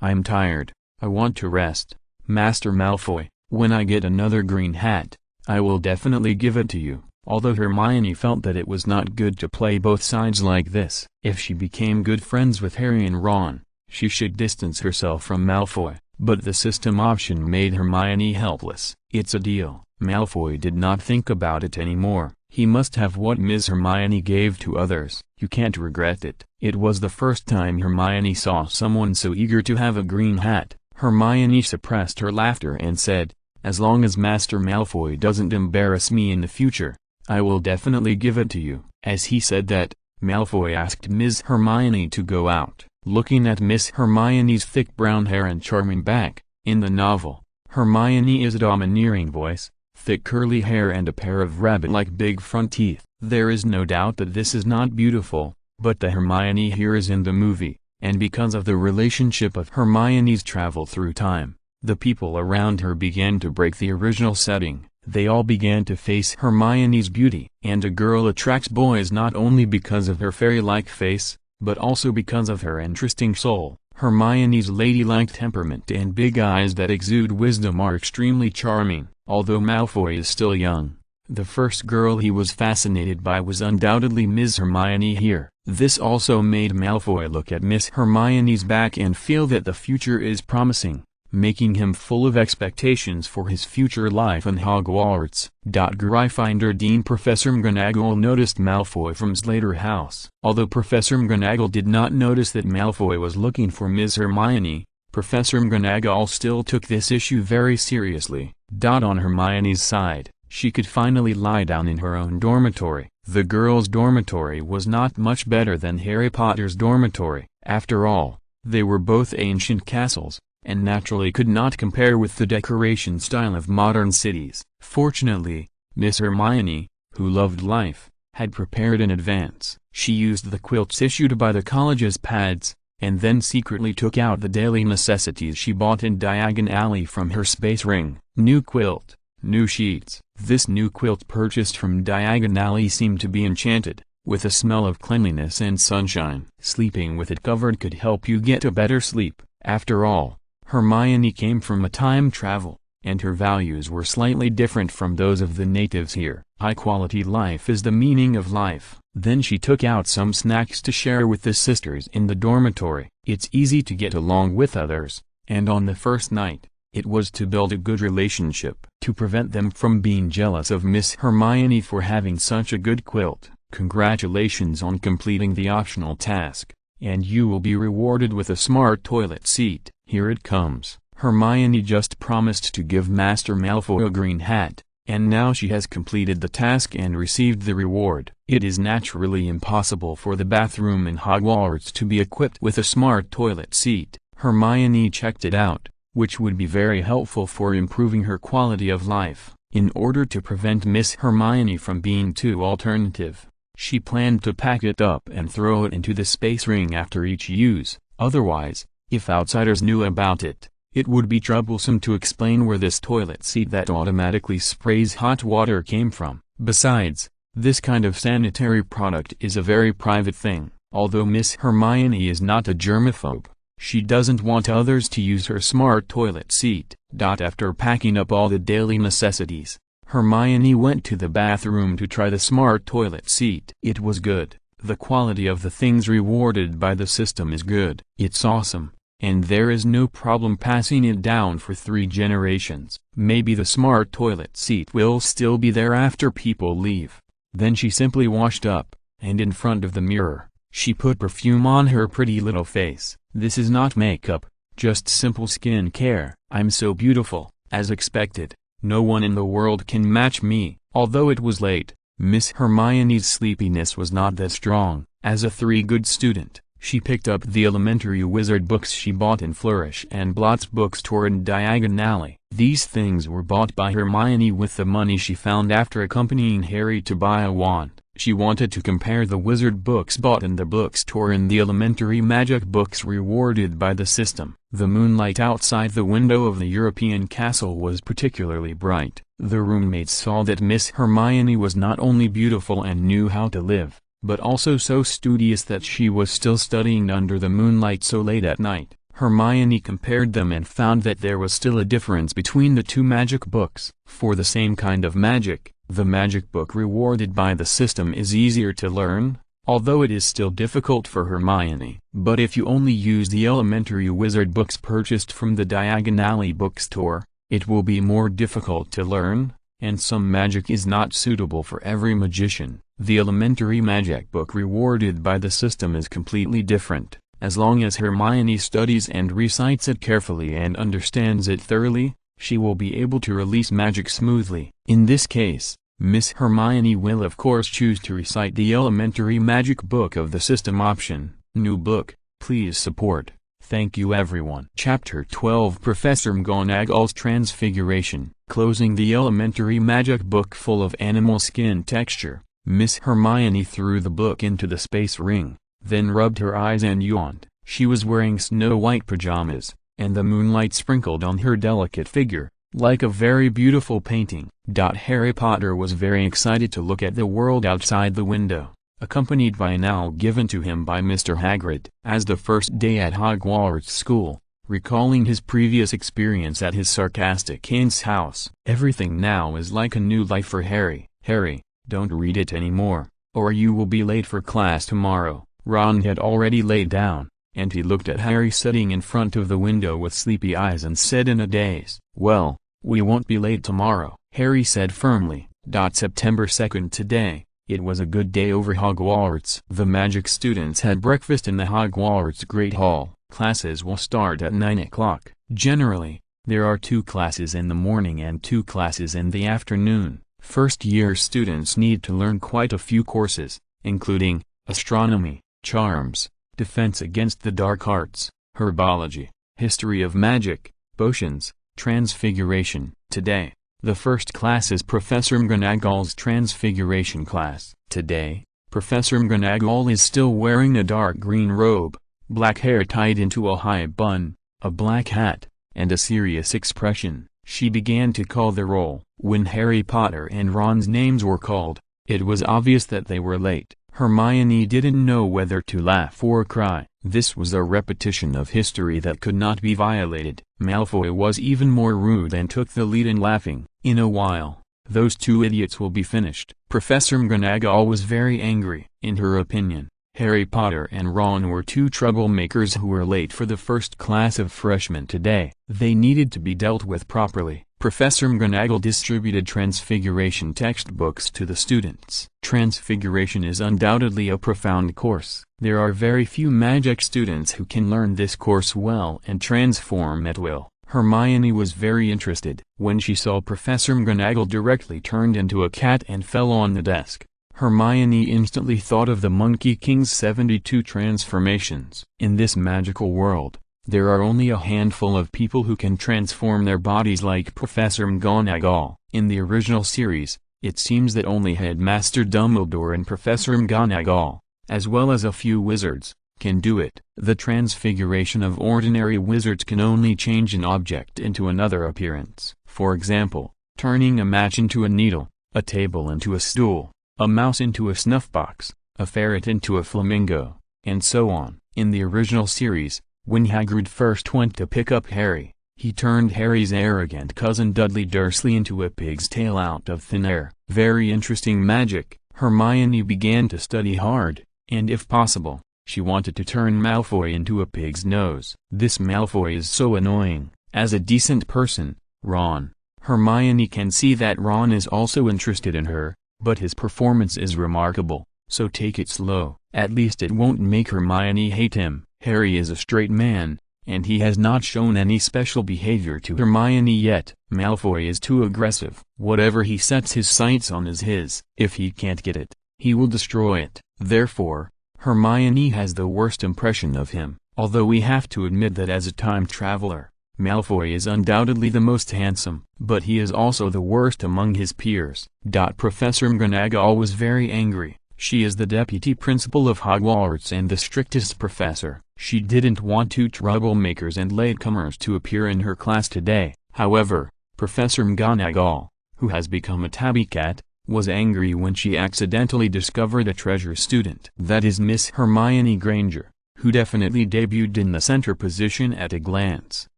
I'm tired. I want to rest. Master Malfoy, when I get another green hat, I will definitely give it to you. Although Hermione felt that it was not good to play both sides like this. If she became good friends with Harry and Ron, she should distance herself from Malfoy. But the system option made Hermione helpless. It's a deal. Malfoy did not think about it anymore. He must have what Ms. Hermione gave to others. You can't regret it. It was the first time Hermione saw someone so eager to have a green hat. Hermione suppressed her laughter and said, as long as Master Malfoy doesn't embarrass me in the future, I will definitely give it to you. As he said that, Malfoy asked Ms. Hermione to go out. Looking at Miss Hermione's thick brown hair and charming back, in the novel, Hermione is a domineering voice, thick curly hair and a pair of rabbit-like big front teeth. There is no doubt that this is not beautiful, but the Hermione here is in the movie, and because of the relationship of Hermione's travel through time, the people around her began to break the original setting. They all began to face Hermione's beauty. And a girl attracts boys not only because of her fairy-like face, but also because of her interesting soul. Hermione's ladylike temperament and big eyes that exude wisdom are extremely charming. Although Malfoy is still young, the first girl he was fascinated by was undoubtedly Ms. Hermione here. This also made Malfoy look at Miss Hermione's back and feel that the future is promising. making him full of expectations for his future life in Hogwarts. Gryffindor Dean Professor McGonagall noticed Malfoy from Slater House. Although Professor McGonagall did not notice that Malfoy was looking for Ms. Hermione, Professor McGonagall still took this issue very seriously. On Hermione's side, she could finally lie down in her own dormitory. The girls' dormitory was not much better than Harry Potter's dormitory. After all, they were both ancient castles, and naturally could not compare with the decoration style of modern cities. Fortunately, Miss Hermione, who loved life, had prepared in advance. She used the quilts issued by the college as pads, and then secretly took out the daily necessities she bought in Diagon Alley from her space ring. New quilt, new sheets. This new quilt purchased from Diagon Alley seemed to be enchanted, with a smell of cleanliness and sunshine. Sleeping with it covered could help you get a better sleep. After all, Hermione came from a time travel, and her values were slightly different from those of the natives here. High-quality life is the meaning of life. Then she took out some snacks to share with the sisters in the dormitory. It's easy to get along with others, and on the first night, it was to build a good relationship. To prevent them from being jealous of Miss Hermione for having such a good quilt. Congratulations on completing the optional task, and you will be rewarded with a smart toilet seat. Here it comes. Hermione just promised to give Master Malfoy a green hat, and now she has completed the task and received the reward. It is naturally impossible for the bathroom in Hogwarts to be equipped with a smart toilet seat. Hermione checked it out, which would be very helpful for improving her quality of life. In order to prevent Miss Hermione from being too alternative, she planned to pack it up and throw it into the space ring after each use. Otherwise, if outsiders knew about it, it would be troublesome to explain where this toilet seat that automatically sprays hot water came from. Besides, this kind of sanitary product is a very private thing. Although Miss Hermione is not a germaphobe, she doesn't want others to use her smart toilet seat. After packing up all the daily necessities, Hermione went to the bathroom to try the smart toilet seat. It was good. The quality of the things rewarded by the system is good. It's awesome, and there is no problem passing it down for 3 generations. Maybe the smart toilet seat will still be there after people leave. Then she simply washed up, and in front of the mirror, she put perfume on her pretty little face. This is not makeup, just simple skin care. I'm so beautiful. As expected, no one in the world can match me. Although it was late, Miss Hermione's sleepiness was not that strong. As a 3-good student, she picked up the elementary wizard books she bought in Flourish and Blott's bookstore in Diagon Alley. These things were bought by Hermione with the money she found after accompanying Harry to buy a wand. She wanted to compare the wizard books bought in the bookstore and the elementary magic books rewarded by the system. The moonlight outside the window of the European castle was particularly bright. The roommates saw that Miss Hermione was not only beautiful and knew how to live, but also so studious that she was still studying under the moonlight so late at night. Hermione compared them and found that there was still a difference between the 2 magic books. For the same kind of magic, the magic book rewarded by the system is easier to learn, although it is still difficult for Hermione. But if you only use the elementary wizard books purchased from the Diagon Alley bookstore, it will be more difficult to learn, and some magic is not suitable for every magician. The elementary magic book rewarded by the system is completely different. As long as Hermione studies and recites it carefully and understands it thoroughly, she will be able to release magic smoothly. In this case, Miss Hermione will of course choose to recite the elementary magic book of the system option. New book, please support. Thank you everyone. Chapter 12 Professor McGonagall's Transfiguration. Closing the elementary magic book full of animal skin texture, Miss Hermione threw the book into the space ring, then rubbed her eyes and yawned. She was wearing snow-white pajamas, and the moonlight sprinkled on her delicate figure, like a very beautiful painting. Harry Potter was very excited to look at the world outside the window, accompanied by an owl given to him by Mr. Hagrid. As the first day at Hogwarts school, recalling his previous experience at his sarcastic aunt's house, everything now is like a new life for Harry. Harry, don't read it anymore, or you will be late for class tomorrow. Ron had already laid down, and he looked at Harry sitting in front of the window with sleepy eyes and said in a daze, "Well, we won't be late tomorrow," Harry said firmly. September 2nd today, it was a good day over Hogwarts. The magic students had breakfast in the Hogwarts Great Hall. Classes will start at 9 o'clock. Generally, there are 2 classes in the morning and 2 classes in the afternoon. First-year students need to learn quite a few courses, including astronomy, charms, defense against the dark arts, herbology, history of magic, potions, transfiguration. Today, the first class is Professor McGonagall's transfiguration class. Today, Professor McGonagall is still wearing a dark green robe, black hair tied into a high bun, a black hat, and a serious expression. She began to call the roll. When Harry Potter and Ron's names were called, it was obvious that they were late. Hermione didn't know whether to laugh or cry. This was a repetition of history that could not be violated. Malfoy was even more rude and took the lead in laughing. "In a while, those 2 idiots will be finished." Professor McGonagall was very angry. In her opinion, Harry Potter and Ron were 2 troublemakers who were late for the first class of freshmen today. They needed to be dealt with properly. Professor McGonagall distributed Transfiguration textbooks to the students. Transfiguration is undoubtedly a profound course. There are very few magic students who can learn this course well and transform at will. Hermione was very interested. When she saw Professor McGonagall directly turned into a cat and fell on the desk, Hermione instantly thought of the Monkey King's 72 transformations. In this magical world, there are only a handful of people who can transform their bodies like Professor McGonagall. In the original series, it seems that only Headmaster Dumbledore and Professor McGonagall, as well as a few wizards, can do it. The transfiguration of ordinary wizards can only change an object into another appearance. For example, turning a match into a needle, a table into a stool, a mouse into a snuff box, a ferret into a flamingo, and so on. In the original series, when Hagrid first went to pick up Harry, he turned Harry's arrogant cousin Dudley Dursley into a pig's tail out of thin air. Very interesting magic. Hermione began to study hard, and if possible, she wanted to turn Malfoy into a pig's nose. This Malfoy is so annoying. As a decent person, Hermione can see that Ron is also interested in her, but his performance is remarkable, so take it slow. At least it won't make Hermione hate him. Harry is a straight man, and he has not shown any special behavior to Hermione yet. Malfoy is too aggressive. Whatever he sets his sights on is his. If he can't get it, he will destroy it. Therefore, Hermione has the worst impression of him. Although we have to admit that as a time traveler, Malfoy is undoubtedly the most handsome, but he is also the worst among his peers. Professor McGonagall was very angry. She is the deputy principal of Hogwarts and the strictest professor. She didn't want 2 troublemakers and latecomers to appear in her class today. However, Professor McGonagall, who has become a tabby cat, was angry when she accidentally discovered a treasure student. That is Miss Hermione Granger, who definitely debuted in the center position at a glance.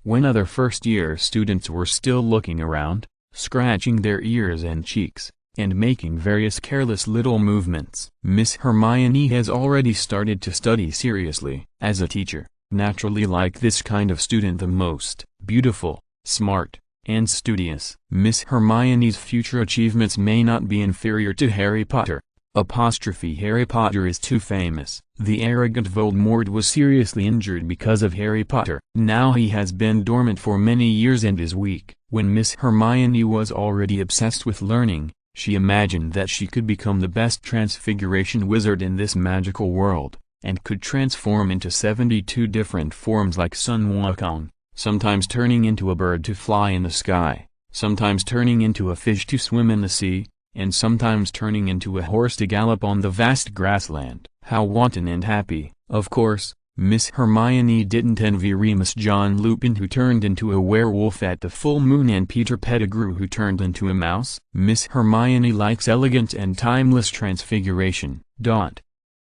When other first-year students were still looking around, scratching their ears and cheeks, and making various careless little movements, Miss Hermione has already started to study seriously. As a teacher, naturally like this kind of student the most. Beautiful, smart, and studious. Miss Hermione's future achievements may not be inferior to Harry Potter. Harry Potter is too famous. The arrogant Voldemort was seriously injured because of Harry Potter. Now he has been dormant for many years and is weak. When Miss Hermione was already obsessed with learning, she imagined that she could become the best transfiguration wizard in this magical world, and could transform into 72 different forms like Sun Wukong, sometimes turning into a bird to fly in the sky, sometimes turning into a fish to swim in the sea, and sometimes turning into a horse to gallop on the vast grassland. How wanton and happy! Of course, Miss Hermione didn't envy Remus John Lupin, who turned into a werewolf at the full moon, and Peter Pettigrew, who turned into a mouse. Miss Hermione likes elegant and timeless transfiguration.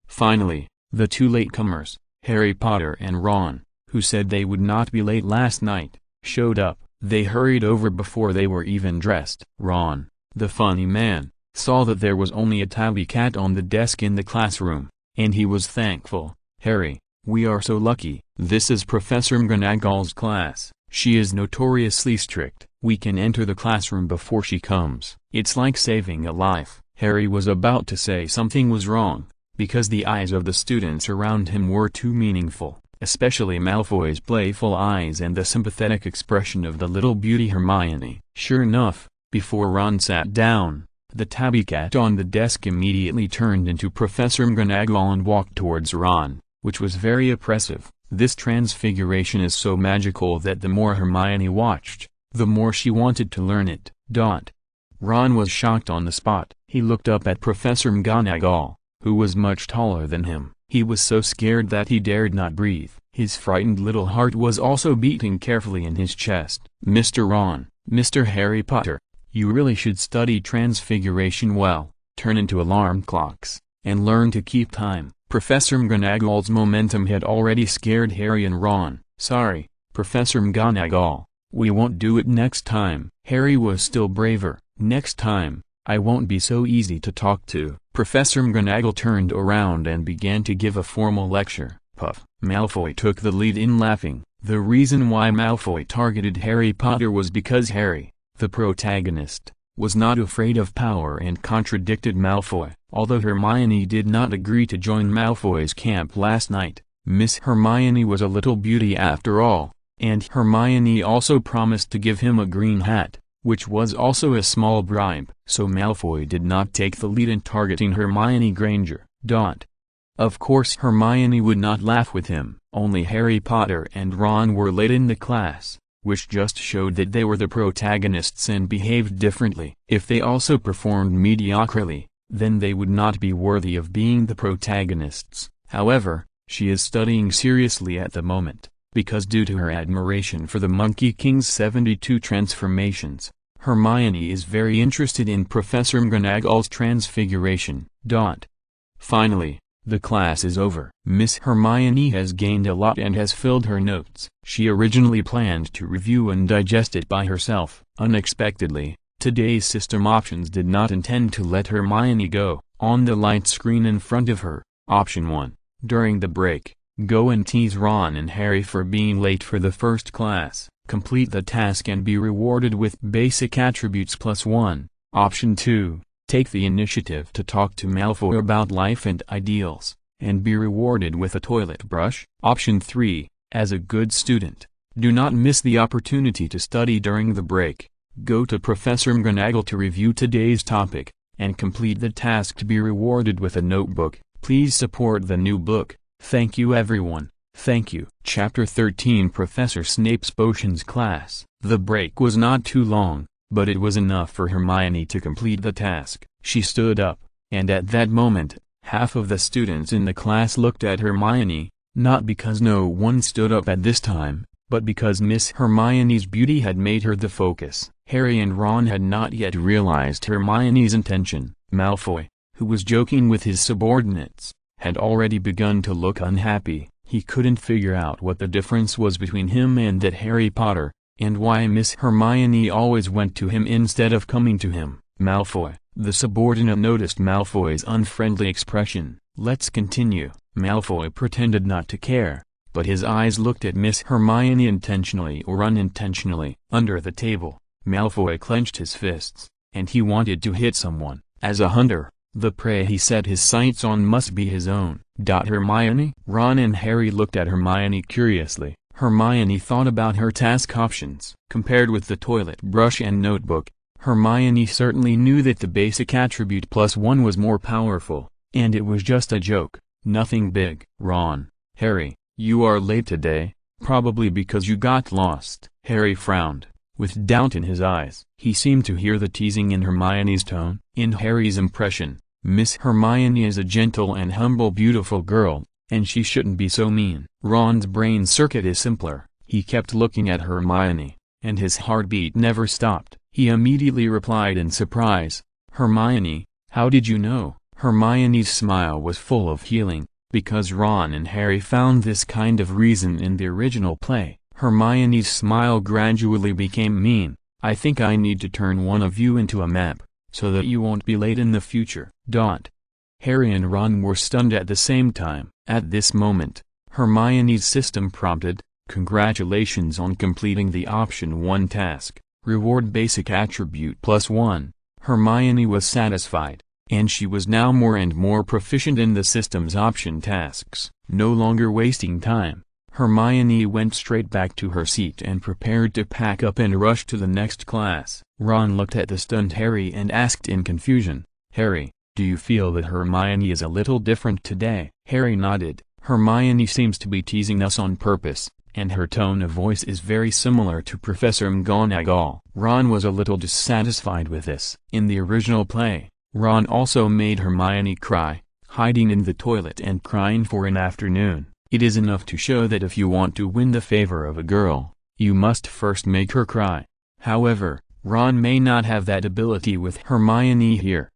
Finally, the 2 latecomers, Harry Potter and Ron, who said they would not be late last night, showed up. They hurried over before they were even dressed. Ron, the funny man, saw that there was only a tabby cat on the desk in the classroom, and he was thankful. Harry, We are so lucky. This is Professor McGonagall's class. She is notoriously strict. We can enter the classroom before she comes. It's like saving a life." Harry was about to say something was wrong, because the eyes of the students around him were too meaningful, especially Malfoy's playful eyes and the sympathetic expression of the little beauty Hermione. Sure enough, before Ron sat down, the tabby cat on the desk immediately turned into Professor McGonagall and walked towards Ron, which was very oppressive. This transfiguration is so magical that the more Hermione watched, the more she wanted to learn it. Ron was shocked on the spot. He looked up at Professor McGonagall, who was much taller than him. He was so scared that he dared not breathe. His frightened little heart was also beating carefully in his chest. "Mr. Ron, Mr. Harry Potter, you really should study transfiguration well, turn into alarm clocks, and learn to keep time." Professor McGonagall's momentum had already scared Harry and Ron. "Sorry, Professor McGonagall, we won't do it next time." Harry was still braver. "Next time, I won't be so easy to talk to." Professor McGonagall turned around and began to give a formal lecture. Puff. Malfoy took the lead in laughing. The reason why Malfoy targeted Harry Potter was because Harry, the protagonist, was not afraid of power and contradicted Malfoy. Although Hermione did not agree to join Malfoy's camp last night, Miss Hermione was a little beauty after all, and Hermione also promised to give him a green hat, which was also a small bribe. So Malfoy did not take the lead in targeting Hermione Granger. Of course Hermione would not laugh with him. Only Harry Potter and Ron were late in the class, which just showed that they were the protagonists and behaved differently. If they also performed mediocrely, then they would not be worthy of being the protagonists. However, she is studying seriously at the moment, because due to her admiration for the Monkey King's 72 transformations, Hermione is very interested in Professor McGonagall's transfiguration. Finally, the class is over. Miss Hermione has gained a lot and has filled her notes. She originally planned to review and digest it by herself. Unexpectedly, today's system options did not intend to let Hermione go. On the light screen in front of her, option 1, during the break, go and tease Ron and Harry for being late for the first class. Complete the task and be rewarded with basic attributes +1. Option 2, take the initiative to talk to Malfoy about life and ideals, and be rewarded with a toilet brush. Option 3, as a good student, do not miss the opportunity to study during the break. Go to Professor McGonagall to review today's topic, and complete the task to be rewarded with a notebook. Please support the new book. Thank you everyone. Thank you. Chapter 13 Professor Snape's Potions Class. The break was not too long, but it was enough for Hermione to complete the task. She stood up, and at that moment, half of the students in the class looked at Hermione, not because no one stood up at this time, but because Miss Hermione's beauty had made her the focus. Harry and Ron had not yet realized Hermione's intention. Malfoy, who was joking with his subordinates, had already begun to look unhappy. He couldn't figure out what the difference was between him and that Harry Potter, and why Miss Hermione always went to him instead of coming to him. Malfoy, the subordinate, noticed Malfoy's unfriendly expression. "Let's continue." Malfoy pretended not to care, but his eyes looked at Miss Hermione intentionally or unintentionally. Under the table, Malfoy clenched his fists, and he wanted to hit someone. As a hunter, the prey he set his sights on must be his own. Hermione? Ron and Harry looked at Hermione curiously. Hermione thought about her task options. Compared with the toilet brush and notebook, Hermione certainly knew that the basic attribute +1 was more powerful, and it was just a joke, nothing big. "Ron, Harry, you are late today, probably because you got lost." Harry frowned, with doubt in his eyes. He seemed to hear the teasing in Hermione's tone. In Harry's impression, Miss Hermione is a gentle and humble beautiful girl, and she shouldn't be so mean. Ron's brain circuit is simpler. He kept looking at Hermione, and his heartbeat never stopped. He immediately replied in surprise, "Hermione, how did you know?" Hermione's smile was full of healing, because Ron and Harry found this kind of reason in the original play. Hermione's smile gradually became mean. "I think I need to turn one of you into a map, so that you won't be late in the future." Harry and Ron were stunned at the same time. At this moment, Hermione's system prompted, "Congratulations on completing the Option 1 task. Reward basic attribute +1. Hermione was satisfied, and she was now more and more proficient in the system's option tasks. No longer wasting time, Hermione went straight back to her seat and prepared to pack up and rush to the next class. Ron looked at the stunned Harry and asked in confusion, "Harry, do you feel that Hermione is a little different today?" Harry nodded. "Hermione seems to be teasing us on purpose, and her tone of voice is very similar to Professor McGonagall." Ron was a little dissatisfied with this. In the original play, Ron also made Hermione cry, hiding in the toilet and crying for an afternoon. It is enough to show that if you want to win the favor of a girl, you must first make her cry. However, Ron may not have that ability with Hermione here.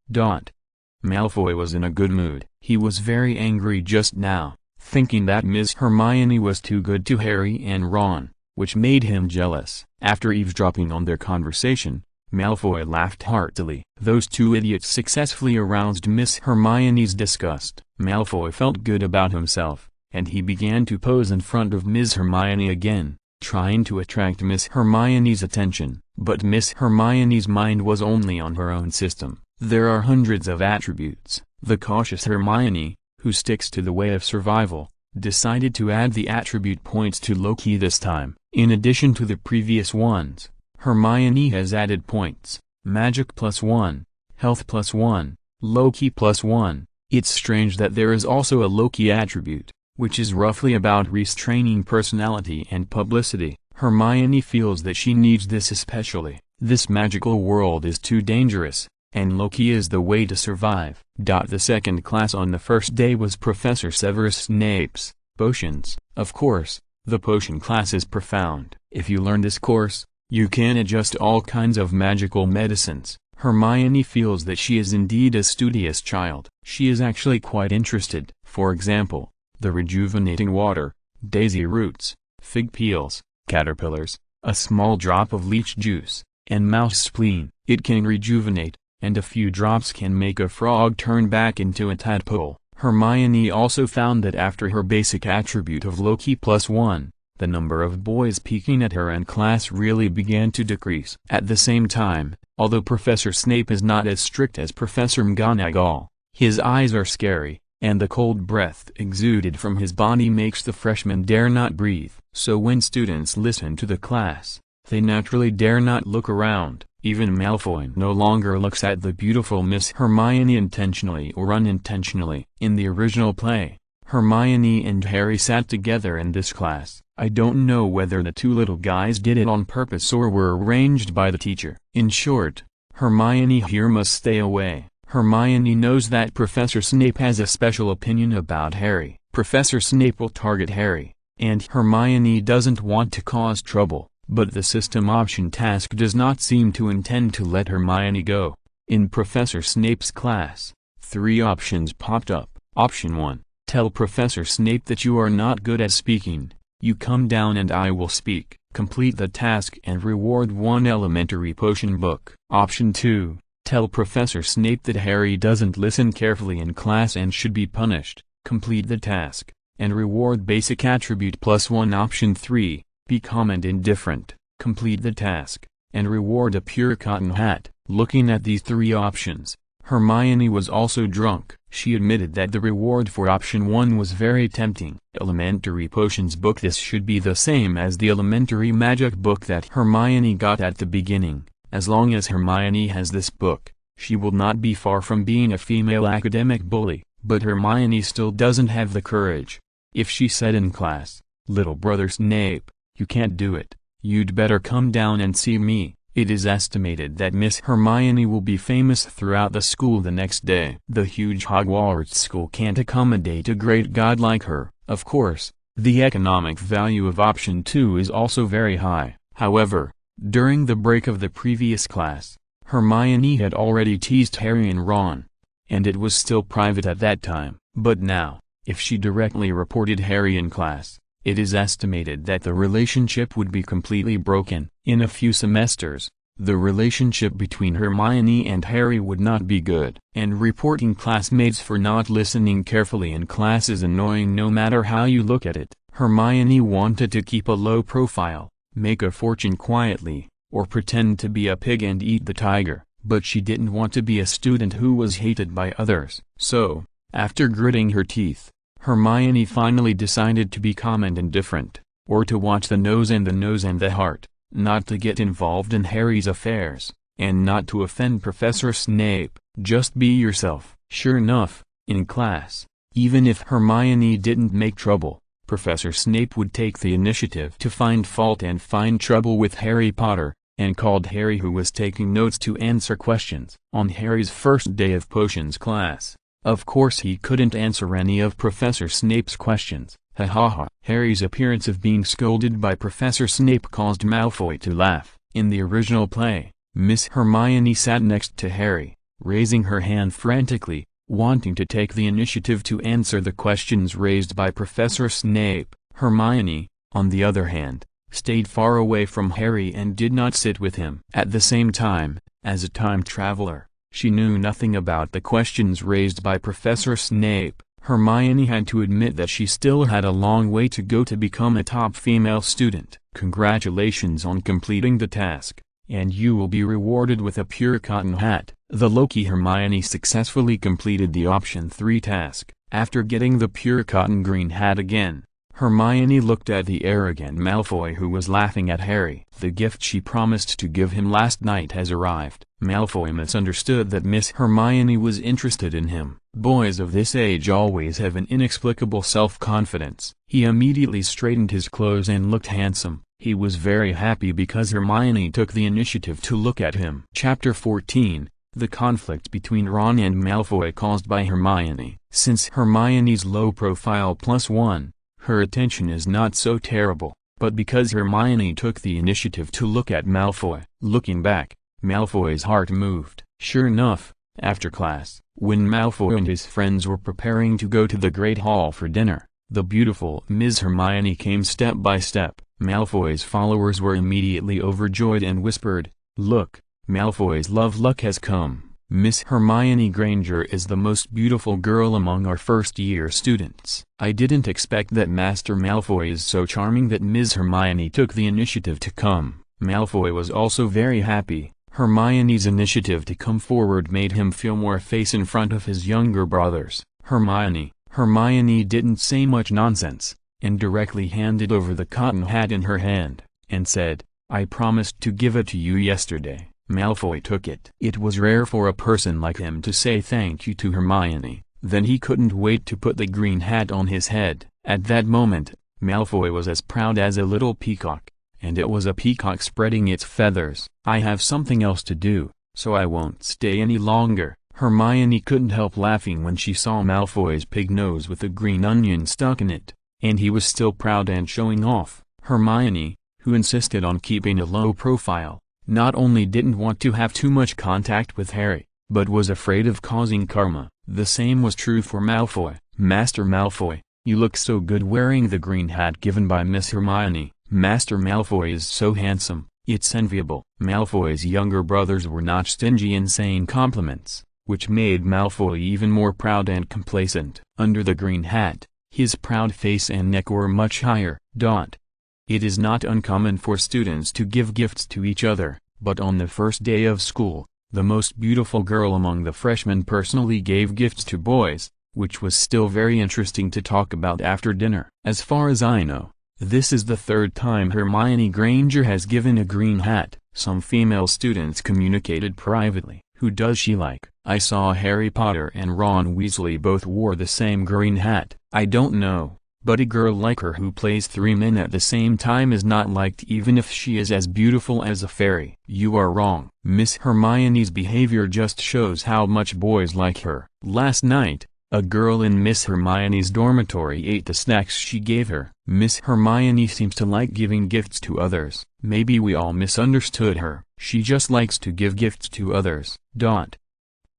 Malfoy was in a good mood. He was very angry just now, thinking that Miss Hermione was too good to Harry and Ron, which made him jealous. After eavesdropping on their conversation, Malfoy laughed heartily. Those two idiots successfully aroused Miss Hermione's disgust. Malfoy felt good about himself, and he began to pose in front of Miss Hermione again, trying to attract Miss Hermione's attention. But Miss Hermione's mind was only on her own system. There are hundreds of attributes. The cautious Hermione, who sticks to the way of survival, decided to add the attribute points to Loki this time. In addition to the previous ones, Hermione has added points: Magic +1, Health +1, Loki +1. It's strange that there is also a Loki attribute, which is roughly about restraining personality and publicity. Hermione feels that she needs this especially. This magical world is too dangerous, and Loki is the way to survive. The second class on the first day was Professor Severus Snape's Potions. Of course, the potion class is profound. If you learn this course, you can adjust all kinds of magical medicines. Hermione feels that she is indeed a studious child. She is actually quite interested. For example, the rejuvenating water, daisy roots, fig peels, caterpillars, a small drop of leech juice, and mouse spleen. It can rejuvenate, and a few drops can make a frog turn back into a tadpole. Hermione also found that after her basic attribute of Loki +1, the number of boys peeking at her in class really began to decrease. At the same time, although Professor Snape is not as strict as Professor McGonagall, his eyes are scary, and the cold breath exuded from his body makes the freshmen dare not breathe. So when students listen to the class, they naturally dare not look around. Even Malfoy no longer looks at the beautiful Miss Hermione intentionally or unintentionally. In the original play, Hermione and Harry sat together in this class. I don't know whether the two little guys did it on purpose or were arranged by the teacher. In short, Hermione here must stay away. Hermione knows that Professor Snape has a special opinion about Harry. Professor Snape will target Harry, and Hermione doesn't want to cause trouble. But the system option task does not seem to intend to let Hermione go. In Professor Snape's class, 3 options popped up. Option 1. Tell Professor Snape that you are not good at speaking. You come down and I will speak. Complete the task and reward 1 elementary potion book. Option 2. Tell Professor Snape that Harry doesn't listen carefully in class and should be punished. Complete the task, and reward basic attribute +1. Option 3. Be calm and indifferent. Complete the task, and reward a pure cotton hat. Looking at these 3 options, Hermione was also drunk. She admitted that the reward for option 1 was very tempting. Elementary potions book. This should be the same as the elementary magic book that Hermione got at the beginning. As long as Hermione has this book, she will not be far from being a female academic bully. But Hermione still doesn't have the courage. If she said in class, "Little brother Snape, you can't do it, you'd better come down and see me," it is estimated that Miss Hermione will be famous throughout the school the next day. The huge Hogwarts school can't accommodate a great god like her. Of course, the economic value of option 2 is also very high. However, during the break of the previous class, Hermione had already teased Harry and Ron, and it was still private at that time. But now, if she directly reported Harry in class, it is estimated that the relationship would be completely broken. In a few semesters, The relationship between Hermione and Harry would not be good. And reporting classmates for not listening carefully in class is annoying no matter how you look at it. Hermione wanted to keep a low profile, make a fortune quietly, or pretend to be a pig and eat the tiger, but she didn't want to be a student who was hated by others. So, after gritting her teeth, Hermione finally decided to be calm and indifferent, or to watch the nose and the heart, not to get involved in Harry's affairs, and not to offend Professor Snape. Just be yourself. Sure enough, in class, even if Hermione didn't make trouble, Professor Snape would take the initiative to find fault and find trouble with Harry Potter, and called Harry, who was taking notes, to answer questions. On Harry's first day of potions class, of course he couldn't answer any of Professor Snape's questions. Ha ha ha. Harry's appearance of being scolded by Professor Snape caused Malfoy to laugh. In the original play, Miss Hermione sat next to Harry, raising her hand frantically, wanting to take the initiative to answer the questions raised by Professor Snape. Hermione, on the other hand, stayed far away from Harry and did not sit with him. At the same time, as a time traveler, she knew nothing about the questions raised by Professor Snape. Hermione had to admit that she still had a long way to go to become a top female student. Congratulations on completing the task, and you will be rewarded with a pure cotton hat. The Loki. Hermione successfully completed the option 3 task. After getting the pure cotton green hat again, Hermione looked at the arrogant Malfoy, who was laughing at Harry. The gift she promised to give him last night has arrived. Malfoy misunderstood that Miss Hermione was interested in him. Boys of this age always have an inexplicable self-confidence. He immediately straightened his clothes and looked handsome. He was very happy because Hermione took the initiative to look at him. Chapter 14. The conflict between Ron and Malfoy caused by Hermione. Since Hermione's low profile +1, her attention is not so terrible, but because Hermione took the initiative to look at Malfoy. Looking back, Malfoy's heart moved. Sure enough, after class, when Malfoy and his friends were preparing to go to the Great Hall for dinner, the beautiful Ms. Hermione came step by step. Malfoy's followers were immediately overjoyed and whispered, "Look, Malfoy's love luck has come. Miss Hermione Granger is the most beautiful girl among our first-year students." I didn't expect that Master Malfoy is so charming that Ms. Hermione took the initiative to come. Malfoy was also very happy. Hermione's initiative to come forward made him feel more face in front of his younger brothers. Hermione didn't say much nonsense, and directly handed over the cotton hat in her hand, and said, "I promised to give it to you yesterday." Malfoy took it. It was rare for a person like him to say thank you to Hermione. Then he couldn't wait to put the green hat on his head. At that moment, Malfoy was as proud as a little peacock, and it was a peacock spreading its feathers. "I have something else to do, so I won't stay any longer." Hermione couldn't help laughing when she saw Malfoy's pig nose with a green onion stuck in it, and he was still proud and showing off. Hermione, who insisted on keeping a low profile, not only didn't want to have too much contact with Harry, but was afraid of causing karma. The same was true for Malfoy. "Master Malfoy, you look so good wearing the green hat given by Miss Hermione. Master Malfoy is so handsome, it's enviable." Malfoy's younger brothers were not stingy in saying compliments, which made Malfoy even more proud and complacent. Under the green hat, his proud face and neck were much higher. It is not uncommon for students to give gifts to each other, but on the first day of school, the most beautiful girl among the freshmen personally gave gifts to boys, which was still very interesting to talk about after dinner. As far as I know, this is the third time Hermione Granger has given a green hat. Some female students communicated privately, "Who does she like?" "I saw Harry Potter and Ron Weasley both wore the same green hat." "I don't know, but a girl like her who plays 3 men at the same time is not liked even if she is as beautiful as a fairy." "You are wrong." Miss Hermione's behavior just shows how much boys like her. Last night, a girl in Miss Hermione's dormitory ate the snacks she gave her. Miss Hermione seems to like giving gifts to others. Maybe we all misunderstood her. She just likes to give gifts to others.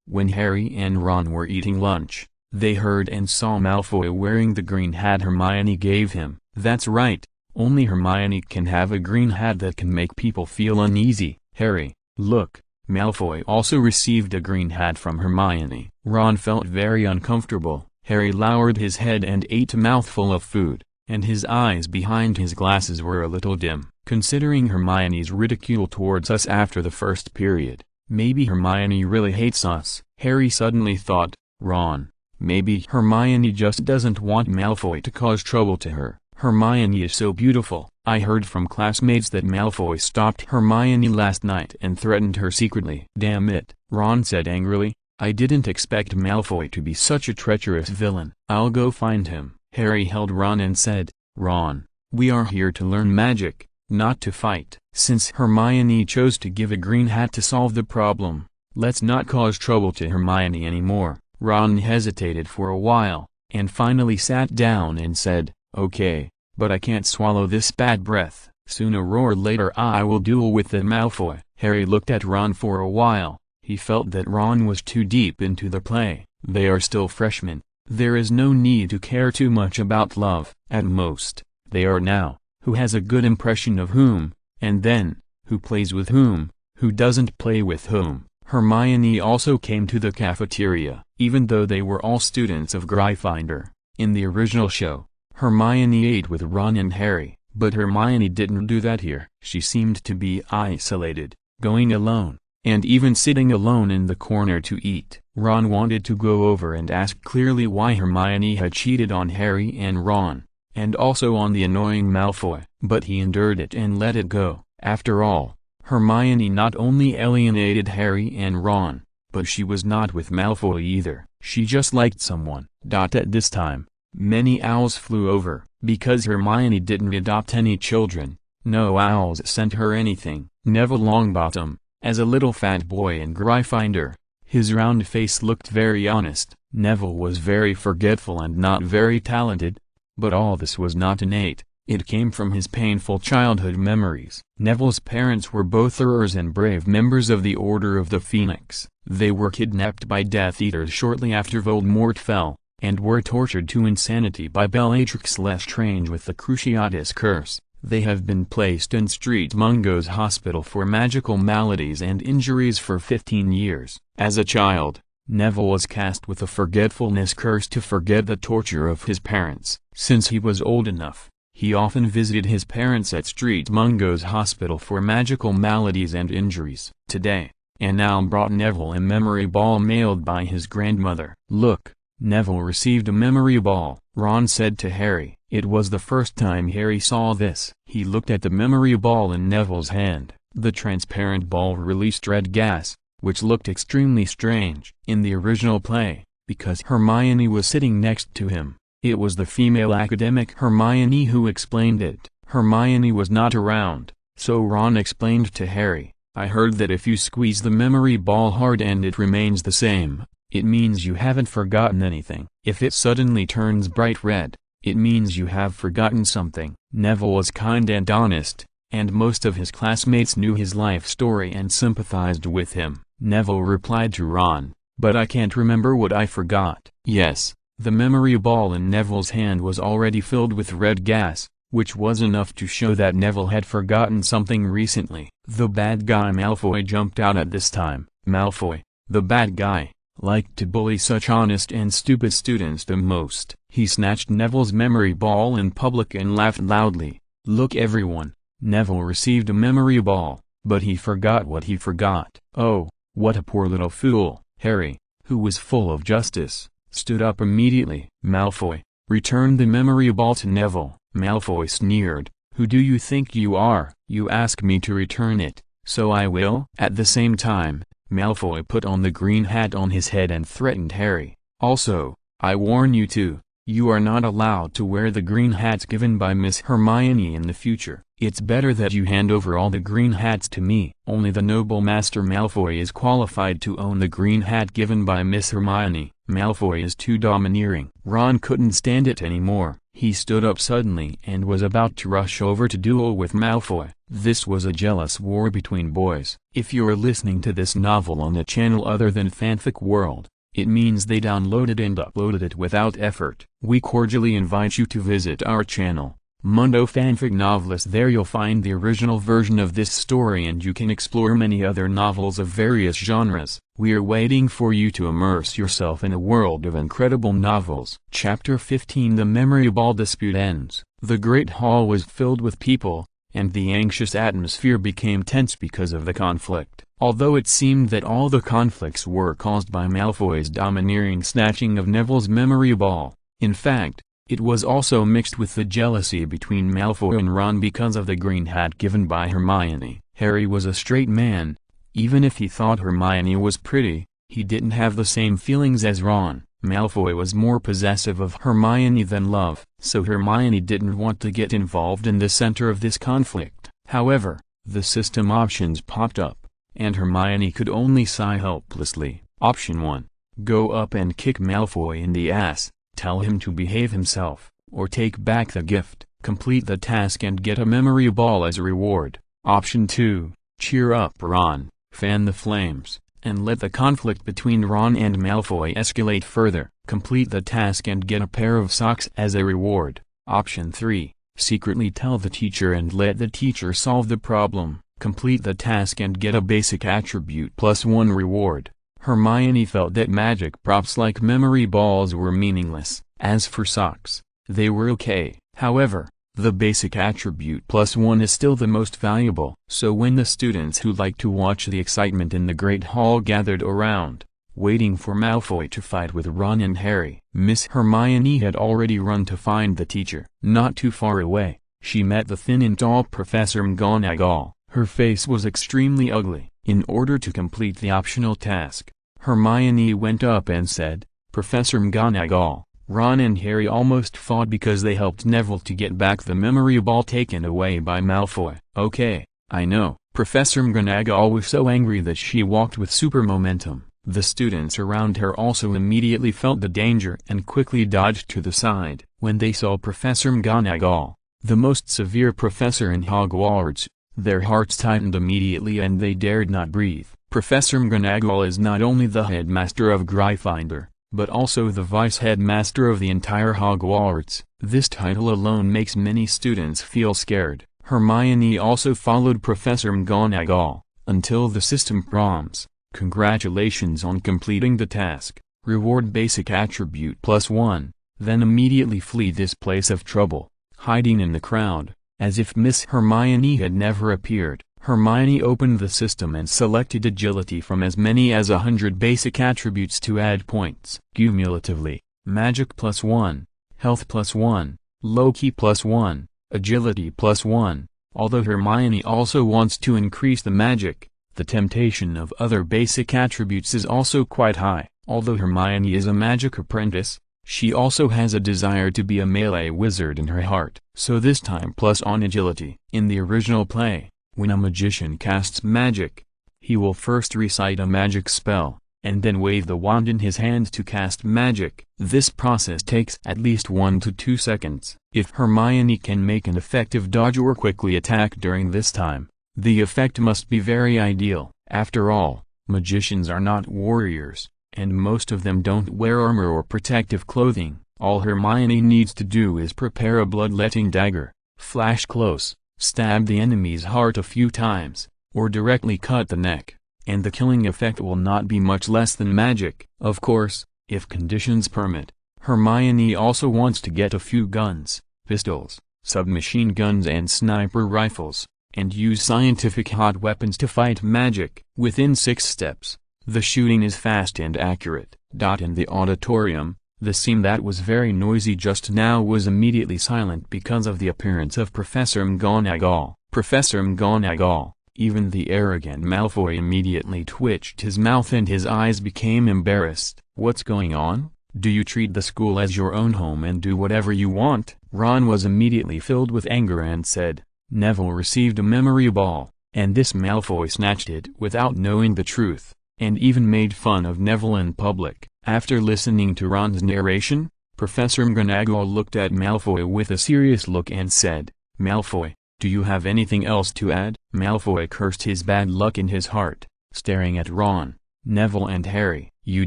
When Harry and Ron were eating lunch, they heard and saw Malfoy wearing the green hat Hermione gave him. That's right, only Hermione can have a green hat that can make people feel uneasy. "Harry, Look, Malfoy also received a green hat from Hermione. Ron felt very uncomfortable. Harry lowered his head and ate a mouthful of food, and his eyes behind his glasses were a little dim. Considering Hermione's ridicule towards us after the first period, maybe Hermione really hates us. Harry suddenly thought, Ron, maybe Hermione just doesn't want Malfoy to cause trouble to her. Hermione is so beautiful. I heard from classmates that Malfoy stopped Hermione last night and threatened her secretly. Damn it, Ron said angrily. I didn't expect Malfoy to be such a treacherous villain. I'll go find him. Harry held Ron and said, Ron, we are here to learn magic, not to fight. Since Hermione chose to give a green hat to solve the problem, let's not cause trouble to Hermione anymore. Ron hesitated for a while, and finally sat down and said, okay, but I can't swallow this bad breath. Sooner or later I will duel with the Malfoy. Harry looked at Ron for a while. He felt that Ron was too deep into the play. They are still freshmen. There is no need to care too much about love. At most, they are now, who has a good impression of whom, and then, who plays with whom, who doesn't play with whom. Hermione also came to the cafeteria. Even though they were all students of Gryffindor, in the original show, Hermione ate with Ron and Harry, but Hermione didn't do that here. She seemed to be isolated, going alone, and even sitting alone in the corner to eat. Ron wanted to go over and ask clearly why Hermione had cheated on Harry and Ron, and also on the annoying Malfoy, but he endured it and let it go. After all, Hermione not only alienated Harry and Ron, but she was not with Malfoy either. She just liked someone. At this time, many owls flew over. Because Hermione didn't adopt any children, no owls sent her anything. Neville Longbottom, as a little fat boy in Gryffindor, his round face looked very honest. Neville was very forgetful and not very talented, but all this was not innate. It came from his painful childhood memories. Neville's parents were both heroes and brave members of the Order of the Phoenix. They were kidnapped by Death Eaters shortly after Voldemort fell, and were tortured to insanity by Bellatrix Lestrange with the Cruciatus Curse. They have been placed in Street Mungo's Hospital for Magical Maladies and Injuries for 15 years. As a child, Neville was cast with a forgetfulness curse to forget the torture of his parents. Since he was old enough, he often visited his parents at Street Mungo's Hospital for Magical Maladies and Injuries. Today, an owl brought Neville a memory ball mailed by his grandmother. Look, Neville received a memory ball, Ron said to Harry. It was the first time Harry saw this. He looked at the memory ball in Neville's hand. The transparent ball released red gas, which looked extremely strange. In the original play, because Hermione was sitting next to him, it was the female academic Hermione who explained it. Hermione was not around, so Ron explained to Harry, I heard that if you squeeze the memory ball hard and it remains the same, it means you haven't forgotten anything. If it suddenly turns bright red, it means you have forgotten something. Neville was kind and honest, and most of his classmates knew his life story and sympathized with him. Neville replied to Ron, but I can't remember what I forgot. Yes, the memory ball in Neville's hand was already filled with red gas, which was enough to show that Neville had forgotten something recently. The bad guy Malfoy jumped out at this time. Malfoy, the bad guy, liked to bully such honest and stupid students the most. He snatched Neville's memory ball in public and laughed loudly. Look everyone, Neville received a memory ball, but he forgot what he forgot. Oh, what a poor little fool. Harry, who was full of justice, stood up immediately. Malfoy, return the memory ball to Neville. Malfoy sneered, who do you think you are? You ask me to return it, so I will. At the same time, Malfoy put on the green hat on his head and threatened Harry. Also, I warn you too, you are not allowed to wear the green hats given by Miss Hermione in the future. It's better that you hand over all the green hats to me. Only the noble Master Malfoy is qualified to own the green hat given by Miss Hermione. Malfoy is too domineering. Ron couldn't stand it anymore. He stood up suddenly and was about to rush over to duel with Malfoy. This was a jealous war between boys. If you're listening to this novel on a channel other than Fanfic World, it means they downloaded and uploaded it without effort. We cordially invite you to visit our channel, Mundo Fanfic Novelist. There you'll find the original version of this story, and you can explore many other novels of various genres. We are waiting for you to immerse yourself in a world of incredible novels. Chapter 15. The Memory Ball dispute ends. The Great Hall was filled with people, and the anxious atmosphere became tense because of the conflict. Although it seemed that all the conflicts were caused by Malfoy's domineering snatching of Neville's memory ball, in fact, it was also mixed with the jealousy between Malfoy and Ron because of the green hat given by Hermione. Harry was a straight man. Even if he thought Hermione was pretty, he didn't have the same feelings as Ron. Malfoy was more possessive of Hermione than love, so Hermione didn't want to get involved in the center of this conflict. However, the system options popped up, and Hermione could only sigh helplessly. Option 1. Go up and kick Malfoy in the ass. Tell him to behave himself, or take back the gift, complete the task and get a memory ball as a reward. Option 2. Cheer up Ron, fan the flames, and let the conflict between Ron and Malfoy escalate further, complete the task and get a pair of socks as a reward. Option 3. Secretly tell the teacher and let the teacher solve the problem, complete the task and get a basic attribute +1 reward. Hermione felt that magic props like memory balls were meaningless. As for socks, they were okay. However, the basic attribute +1 is still the most valuable. So when the students who liked to watch the excitement in the Great Hall gathered around, waiting for Malfoy to fight with Ron and Harry, Miss Hermione had already run to find the teacher. Not too far away, she met the thin and tall Professor McGonagall. Her face was extremely ugly. In order to complete the optional task, Hermione went up and said, "Professor McGonagall, Ron and Harry almost fought because they helped Neville to get back the memory ball taken away by Malfoy." "Okay, I know." Professor McGonagall was so angry that she walked with super momentum. The students around her also immediately felt the danger and quickly dodged to the side. When they saw Professor McGonagall, the most severe professor in Hogwarts, their hearts tightened immediately and they dared not breathe. Professor McGonagall is not only the headmaster of Gryffindor, but also the vice-headmaster of the entire Hogwarts. This title alone makes many students feel scared. Hermione also followed Professor McGonagall until the system prompts. "Congratulations on completing the task. Reward basic attribute +1, then immediately flee this place of trouble." Hiding in the crowd, as if Miss Hermione had never appeared, Hermione opened the system and selected agility from as many as 100 basic attributes to add points. Cumulatively, magic +1, health +1, low-key +1, agility +1. Although Hermione also wants to increase the magic, the temptation of other basic attributes is also quite high. Although Hermione is a magic apprentice, she also has a desire to be a melee wizard in her heart. So this time plus on agility. In the original play, when a magician casts magic, he will first recite a magic spell, and then wave the wand in his hand to cast magic. This process takes at least 1 to 2 seconds. If Hermione can make an effective dodge or quickly attack during this time, the effect must be very ideal. After all, magicians are not warriors, and most of them don't wear armor or protective clothing. All Hermione needs to do is prepare a bloodletting dagger, flash close, stab the enemy's heart a few times, or directly cut the neck, and the killing effect will not be much less than magic. Of course, if conditions permit, Hermione also wants to get a few guns, pistols, submachine guns and sniper rifles, and use scientific hot weapons to fight magic. Within 6 steps, the shooting is fast and accurate. In the auditorium, the scene that was very noisy just now was immediately silent because of the appearance of Professor McGonagall. Professor McGonagall, even the arrogant Malfoy immediately twitched his mouth and his eyes became embarrassed. "What's going on? Do you treat the school as your own home and do whatever you want?" Ron was immediately filled with anger and said, "Neville received a memory ball, and this Malfoy snatched it without knowing the truth, and even made fun of Neville in public." After listening to Ron's narration, Professor McGonagall looked at Malfoy with a serious look and said, "Malfoy, do you have anything else to add?" Malfoy cursed his bad luck in his heart, staring at Ron, Neville and Harry. "You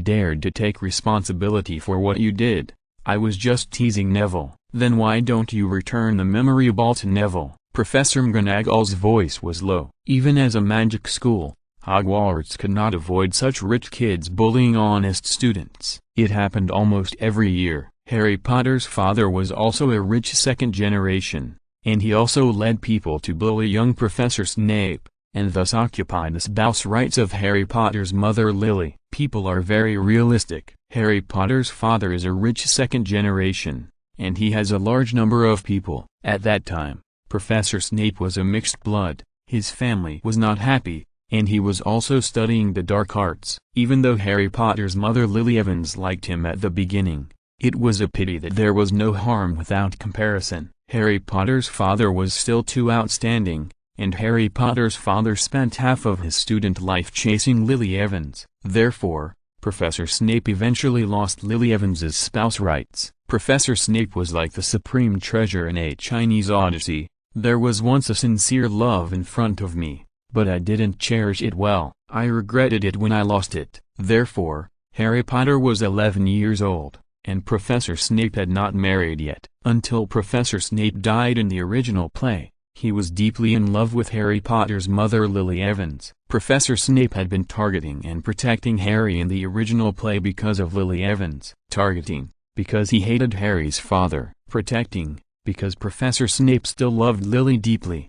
dared to take responsibility for what you did." "I was just teasing Neville," Then why don't you return the memory ball to Neville? Professor McGonagall's voice was low. Even as a magic school, Hogwarts could not avoid such rich kids bullying honest students. It happened almost every year. Harry Potter's father was also a rich second generation, and he also led people to bully young Professor Snape, and thus occupied the spouse rights of Harry Potter's mother Lily. People are very realistic. Harry Potter's father is a rich second generation, and he has a large number of people. At that time, Professor Snape was a mixed blood. His family was not happy, and he was also studying the dark arts. Even though Harry Potter's mother Lily Evans liked him at the beginning, it was a pity that there was no harm without comparison. Harry Potter's father was still too outstanding, and Harry Potter's father spent half of his student life chasing Lily Evans. Therefore, Professor Snape eventually lost Lily Evans's spouse rights. Professor Snape was like the supreme treasure in a Chinese odyssey. There was once a sincere love in front of me, but I didn't cherish it well. I regretted it when I lost it. Therefore, Harry Potter was 11 years old, and Professor Snape had not married yet. Until Professor Snape died in the original play, he was deeply in love with Harry Potter's mother Lily Evans. Professor Snape had been targeting and protecting Harry in the original play because of Lily Evans. Targeting, because he hated Harry's father. Protecting, because Professor Snape still loved Lily deeply.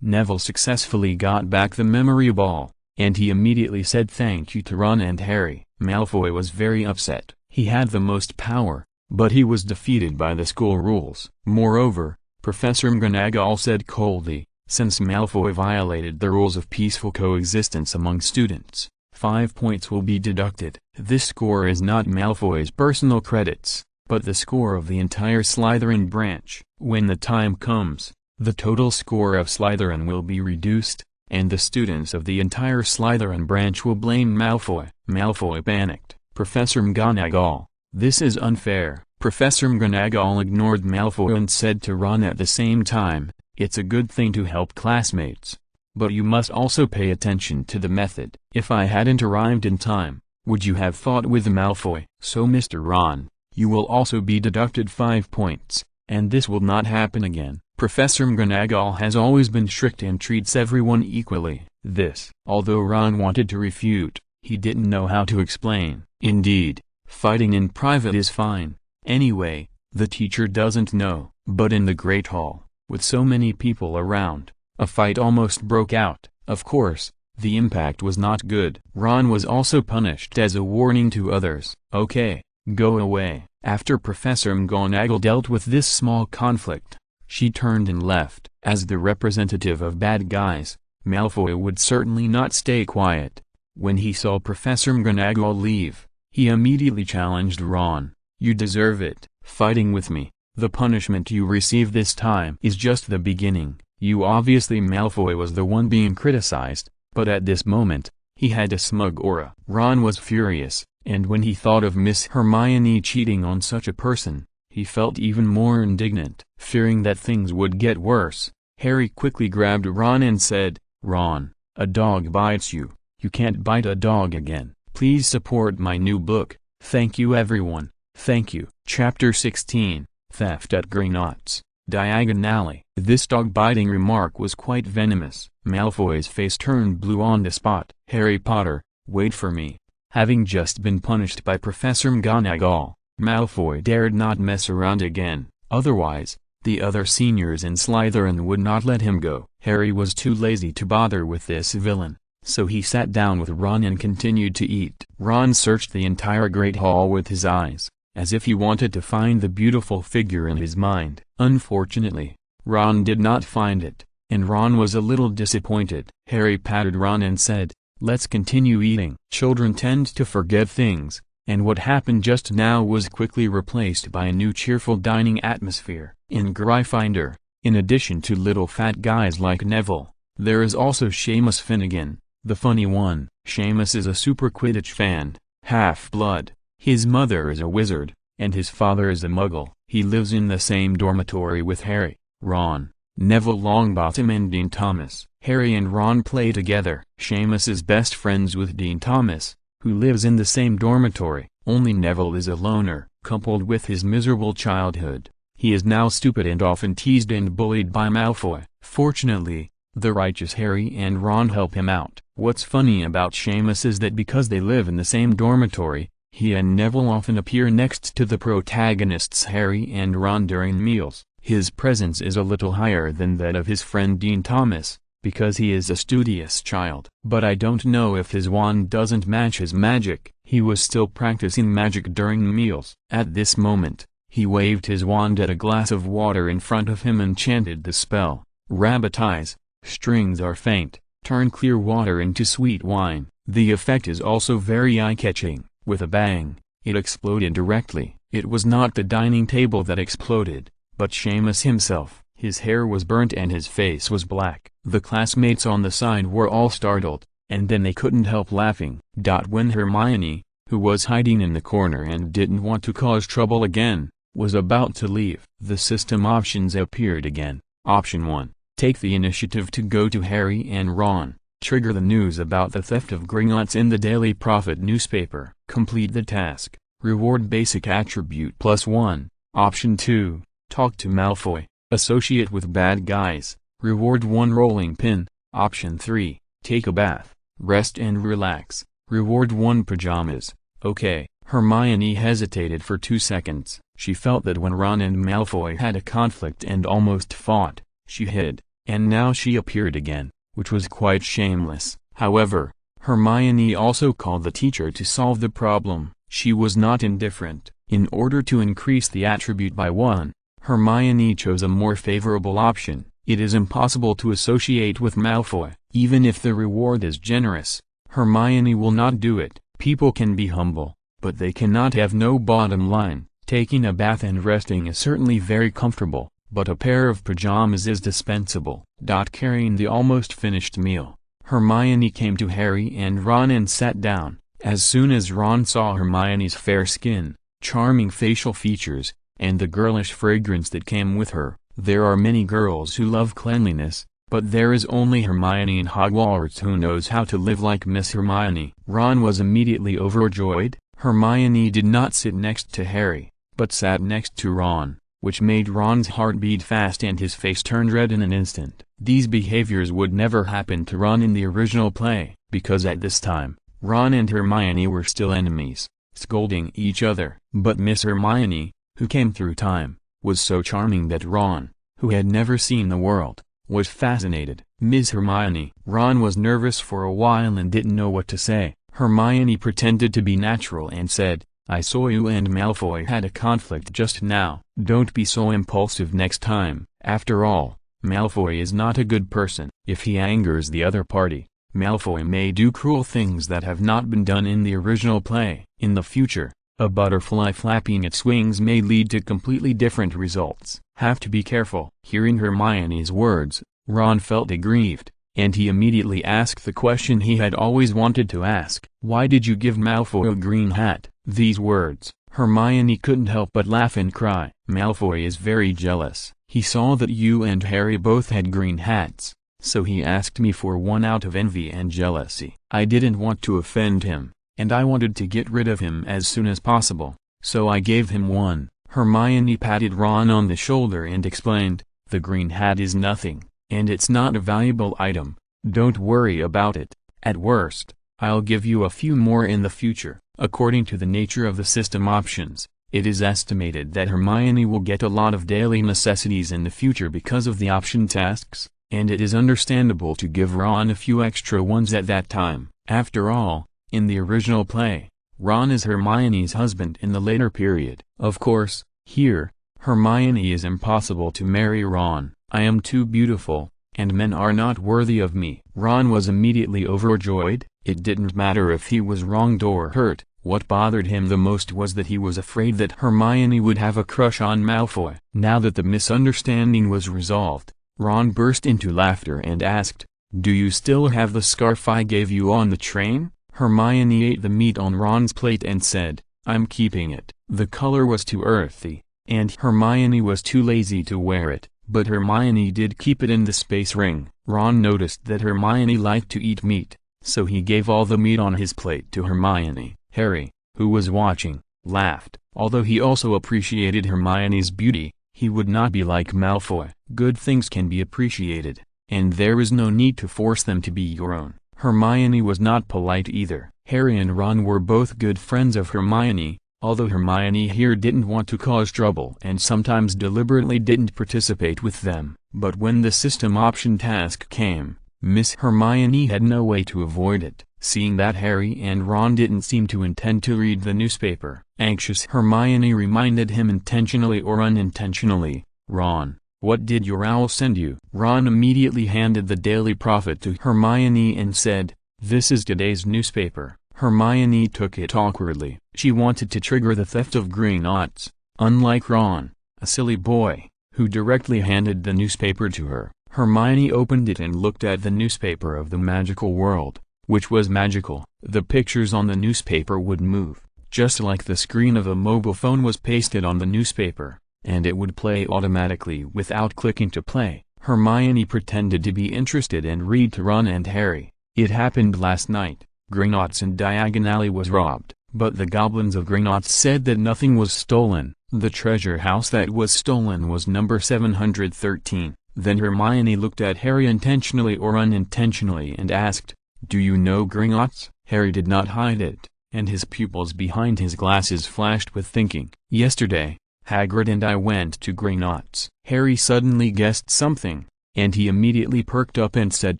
Neville successfully got back the memory ball, and he immediately said thank you to Ron and Harry. Malfoy was very upset. He had the most power, but he was defeated by the school rules. Moreover, Professor McGonagall said coldly, since Malfoy violated the rules of peaceful coexistence among students, 5 points will be deducted. This score is not Malfoy's personal credits, but the score of the entire Slytherin branch. When the time comes, the total score of Slytherin will be reduced, and the students of the entire Slytherin branch will blame Malfoy. Malfoy panicked. Professor McGonagall, this is unfair. Professor McGonagall ignored Malfoy and said to Ron at the same time, it's a good thing to help classmates, but you must also pay attention to the method. If I hadn't arrived in time, would you have fought with Malfoy? So Mr. Ron, you will also be deducted 5 points, and this will not happen again. Professor McGonagall has always been strict and treats everyone equally. This, although Ron wanted to refute, he didn't know how to explain. Indeed, fighting in private is fine. Anyway, the teacher doesn't know. But in the Great Hall, with so many people around, a fight almost broke out. Of course, the impact was not good. Ron was also punished as a warning to others. Okay, go away. After Professor McGonagall dealt with this small conflict, she turned and left. As the representative of bad guys, Malfoy would certainly not stay quiet. When he saw Professor McGonagall leave, he immediately challenged Ron. You deserve it. Fighting with me, the punishment you receive this time is just the beginning. You obviously Malfoy was the one being criticized, but at this moment, he had a smug aura. Ron was furious, and when he thought of Miss Hermione cheating on such a person, he felt even more indignant. Fearing that things would get worse, Harry quickly grabbed Ron and said, Ron, a dog bites you. You can't bite a dog again. Please support my new book. Thank you everyone. Thank you. Chapter 16, Theft at Gringotts, Diagon Alley. This dog-biting remark was quite venomous. Malfoy's face turned blue on the spot. Harry Potter, wait for me. Having just been punished by Professor McGonagall, Malfoy dared not mess around again. Otherwise, the other seniors in Slytherin would not let him go. Harry was too lazy to bother with this villain, so he sat down with Ron and continued to eat. Ron searched the entire Great Hall with his eyes, as if he wanted to find the beautiful figure in his mind. Unfortunately, Ron did not find it, and Ron was a little disappointed. Harry patted Ron and said, let's continue eating. Children tend to forget things, and what happened just now was quickly replaced by a new cheerful dining atmosphere. In Gryffindor, in addition to little fat guys like Neville, there is also Seamus Finnegan, the funny one. Seamus is a super Quidditch fan, half-blood. His mother is a wizard, and his father is a muggle. He lives in the same dormitory with Harry, Ron, Neville Longbottom and Dean Thomas. Harry and Ron play together. Seamus is best friends with Dean Thomas, who lives in the same dormitory. Only Neville is a loner. Coupled with his miserable childhood, He is now stupid and often teased and bullied by Malfoy. Fortunately, the righteous Harry and Ron help him out. What's funny about Seamus is that because they live in the same dormitory, he and Neville often appear next to the protagonists Harry and Ron during meals. His presence is a little higher than that of his friend Dean Thomas, because he is a studious child. But I don't know if his wand doesn't match his magic. He was still practicing magic during meals. At this moment, he waved his wand at a glass of water in front of him and chanted the spell, "Rabbit eyes, strings are faint, turn clear water into sweet wine." The effect is also very eye-catching. With a bang, it exploded directly. It was not the dining table that exploded, but Seamus himself. His hair was burnt and his face was black. The classmates on the side were all startled, and then they couldn't help laughing. When Hermione, who was hiding in the corner and didn't want to cause trouble again, was about to leave, the system options appeared again. Option 1. Take the initiative to go to Harry and Ron. Trigger the news about the theft of Gringotts in the Daily Prophet newspaper. Complete the task. Reward basic attribute +1. Option 2. Talk to Malfoy. Associate with bad guys. Reward 1 rolling pin. Option 3. Take a bath. Rest and relax. Reward 1 pajamas. Okay. Hermione hesitated for 2 seconds. She felt that when Ron and Malfoy had a conflict and almost fought, she hid, and now she appeared again, which was quite shameless. However, Hermione also called the teacher to solve the problem. She was not indifferent. In order to increase the attribute by 1, Hermione chose a more favorable option. It is impossible to associate with Malfoy. Even if the reward is generous, Hermione will not do it. People can be humble, but they cannot have no bottom line. Taking a bath and resting is certainly very comfortable, but a pair of pajamas is dispensable. Carrying the almost finished meal, Hermione came to Harry and Ron and sat down. As soon as Ron saw Hermione's fair skin, charming facial features, and the girlish fragrance that came with her, there are many girls who love cleanliness, but there is only Hermione in Hogwarts who knows how to live like Miss Hermione. Ron was immediately overjoyed. Hermione did not sit next to Harry, but sat next to Ron, which made Ron's heart beat fast and his face turned red in an instant. These behaviors would never happen to Ron in the original play, because at this time, Ron and Hermione were still enemies, scolding each other. But Miss Hermione, who came through time, was so charming that Ron, who had never seen the world, was fascinated. Miss Hermione. Ron was nervous for a while and didn't know what to say. Hermione pretended to be natural and said, "I saw you and Malfoy had a conflict just now. Don't be so impulsive next time. After all, Malfoy is not a good person. If he angers the other party, Malfoy may do cruel things that have not been done in the original play. In the future, a butterfly flapping its wings may lead to completely different results. Have to be careful." Hearing Hermione's words, Ron felt aggrieved, and he immediately asked the question he had always wanted to ask. "Why did you give Malfoy a green hat?" These words, Hermione couldn't help but laugh and cry. "Malfoy is very jealous. He saw that you and Harry both had green hats, so he asked me for one out of envy and jealousy. I didn't want to offend him, and I wanted to get rid of him as soon as possible, so I gave him one." Hermione patted Ron on the shoulder and explained, "The green hat is nothing, and it's not a valuable item. Don't worry about it. At worst, I'll give you a few more in the future." According to the nature of the system options, it is estimated that Hermione will get a lot of daily necessities in the future because of the option tasks, and it is understandable to give Ron a few extra ones at that time. After all, in the original play, Ron is Hermione's husband in the later period. Of course, here, Hermione is impossible to marry Ron. "I am too beautiful, and men are not worthy of me." Ron was immediately overjoyed. It didn't matter if he was wronged or hurt. What bothered him the most was that he was afraid that Hermione would have a crush on Malfoy. Now that the misunderstanding was resolved, Ron burst into laughter and asked, "Do you still have the scarf I gave you on the train?" Hermione ate the meat on Ron's plate and said, "I'm keeping it." The color was too earthy, and Hermione was too lazy to wear it, but Hermione did keep it in the space ring. Ron noticed that Hermione liked to eat meat, so he gave all the meat on his plate to Hermione. Harry, who was watching, laughed. Although he also appreciated Hermione's beauty, He would not be like Malfoy. Good things can be appreciated, and there is no need to force them to be your own. Hermione was not polite either. Harry and Ron were both good friends of Hermione, although Hermione here didn't want to cause trouble and sometimes deliberately didn't participate with them. But when the system option task came, Miss Hermione had no way to avoid it. Seeing that Harry and Ron didn't seem to intend to read the newspaper, anxious Hermione reminded him intentionally or unintentionally, "Ron, what did your owl send you?" Ron immediately handed the Daily Prophet to Hermione and said, "This is today's newspaper." Hermione took it awkwardly. She wanted to trigger the theft of Greenots, unlike Ron, a silly boy, who directly handed the newspaper to her. Hermione opened it and looked at the newspaper of the magical world, which was magical. The pictures on the newspaper would move, just like the screen of a mobile phone was pasted on the newspaper, and it would play automatically without clicking to play. Hermione pretended to be interested and read to Ron and Harry. "It happened last night. Greenots and Diagon Alley was robbed, but the goblins of Greenots said that nothing was stolen. The treasure house that was stolen was number 713. Then Hermione looked at Harry intentionally or unintentionally and asked, "Do you know Greenots?" Harry did not hide it, and his pupils behind his glasses flashed with thinking. "Yesterday, Hagrid and I went to Greenots." Harry suddenly guessed something, and he immediately perked up and said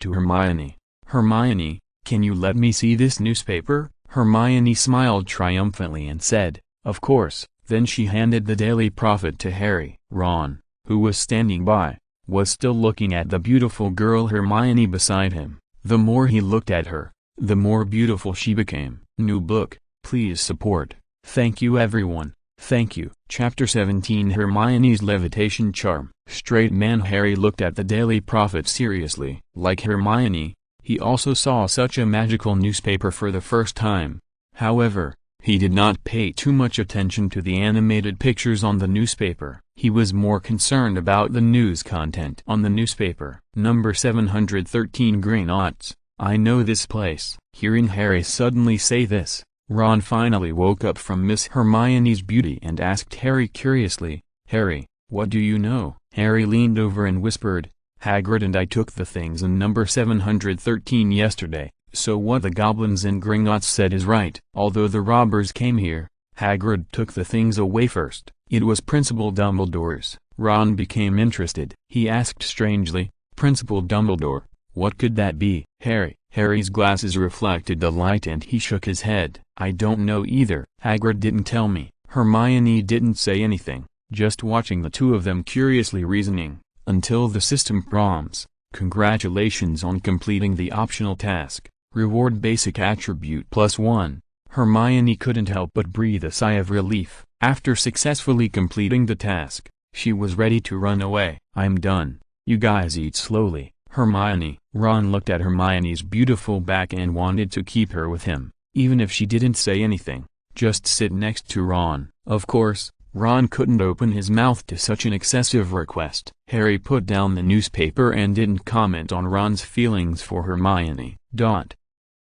to Hermione, "Hermione, can you let me see this newspaper?" Hermione smiled triumphantly and said, "Of course." Then she handed the Daily Prophet to Harry. Ron, who was standing by, was still looking at the beautiful girl Hermione beside him. The more he looked at her, the more beautiful she became. New book, please support. Thank you everyone, thank you. Chapter 17 Hermione's Levitation Charm. Straight man Harry looked at the Daily Prophet seriously. Like Hermione, he also saw such a magical newspaper for the first time. However, he did not pay too much attention to the animated pictures on the newspaper. He was more concerned about the news content on the newspaper. Number 713 Greenots, I know this place. Hearing Harry suddenly say this, Ron finally woke up from Miss Hermione's beauty and asked Harry curiously, "Harry, what do you know?" Harry leaned over and whispered, "Hagrid and I took the things in number 713 yesterday. So what the goblins in Gringotts said is right. Although the robbers came here, Hagrid took the things away first. It was Principal Dumbledore's." Ron became interested. He asked strangely, "Principal Dumbledore, what could that be?" Harry's glasses reflected the light and he shook his head. "I don't know either. Hagrid didn't tell me." Hermione didn't say anything, just watching the two of them curiously reasoning, until the system prompts, "Congratulations on completing the optional task. Reward basic attribute +1. Hermione couldn't help but breathe a sigh of relief. After successfully completing the task, she was ready to run away. "I'm done. You guys eat slowly." Hermione. Ron looked at Hermione's beautiful back and wanted to keep her with him, even if she didn't say anything, just sit next to Ron. Of course, Ron couldn't open his mouth to such an excessive request. Harry put down the newspaper and didn't comment on Ron's feelings for Hermione.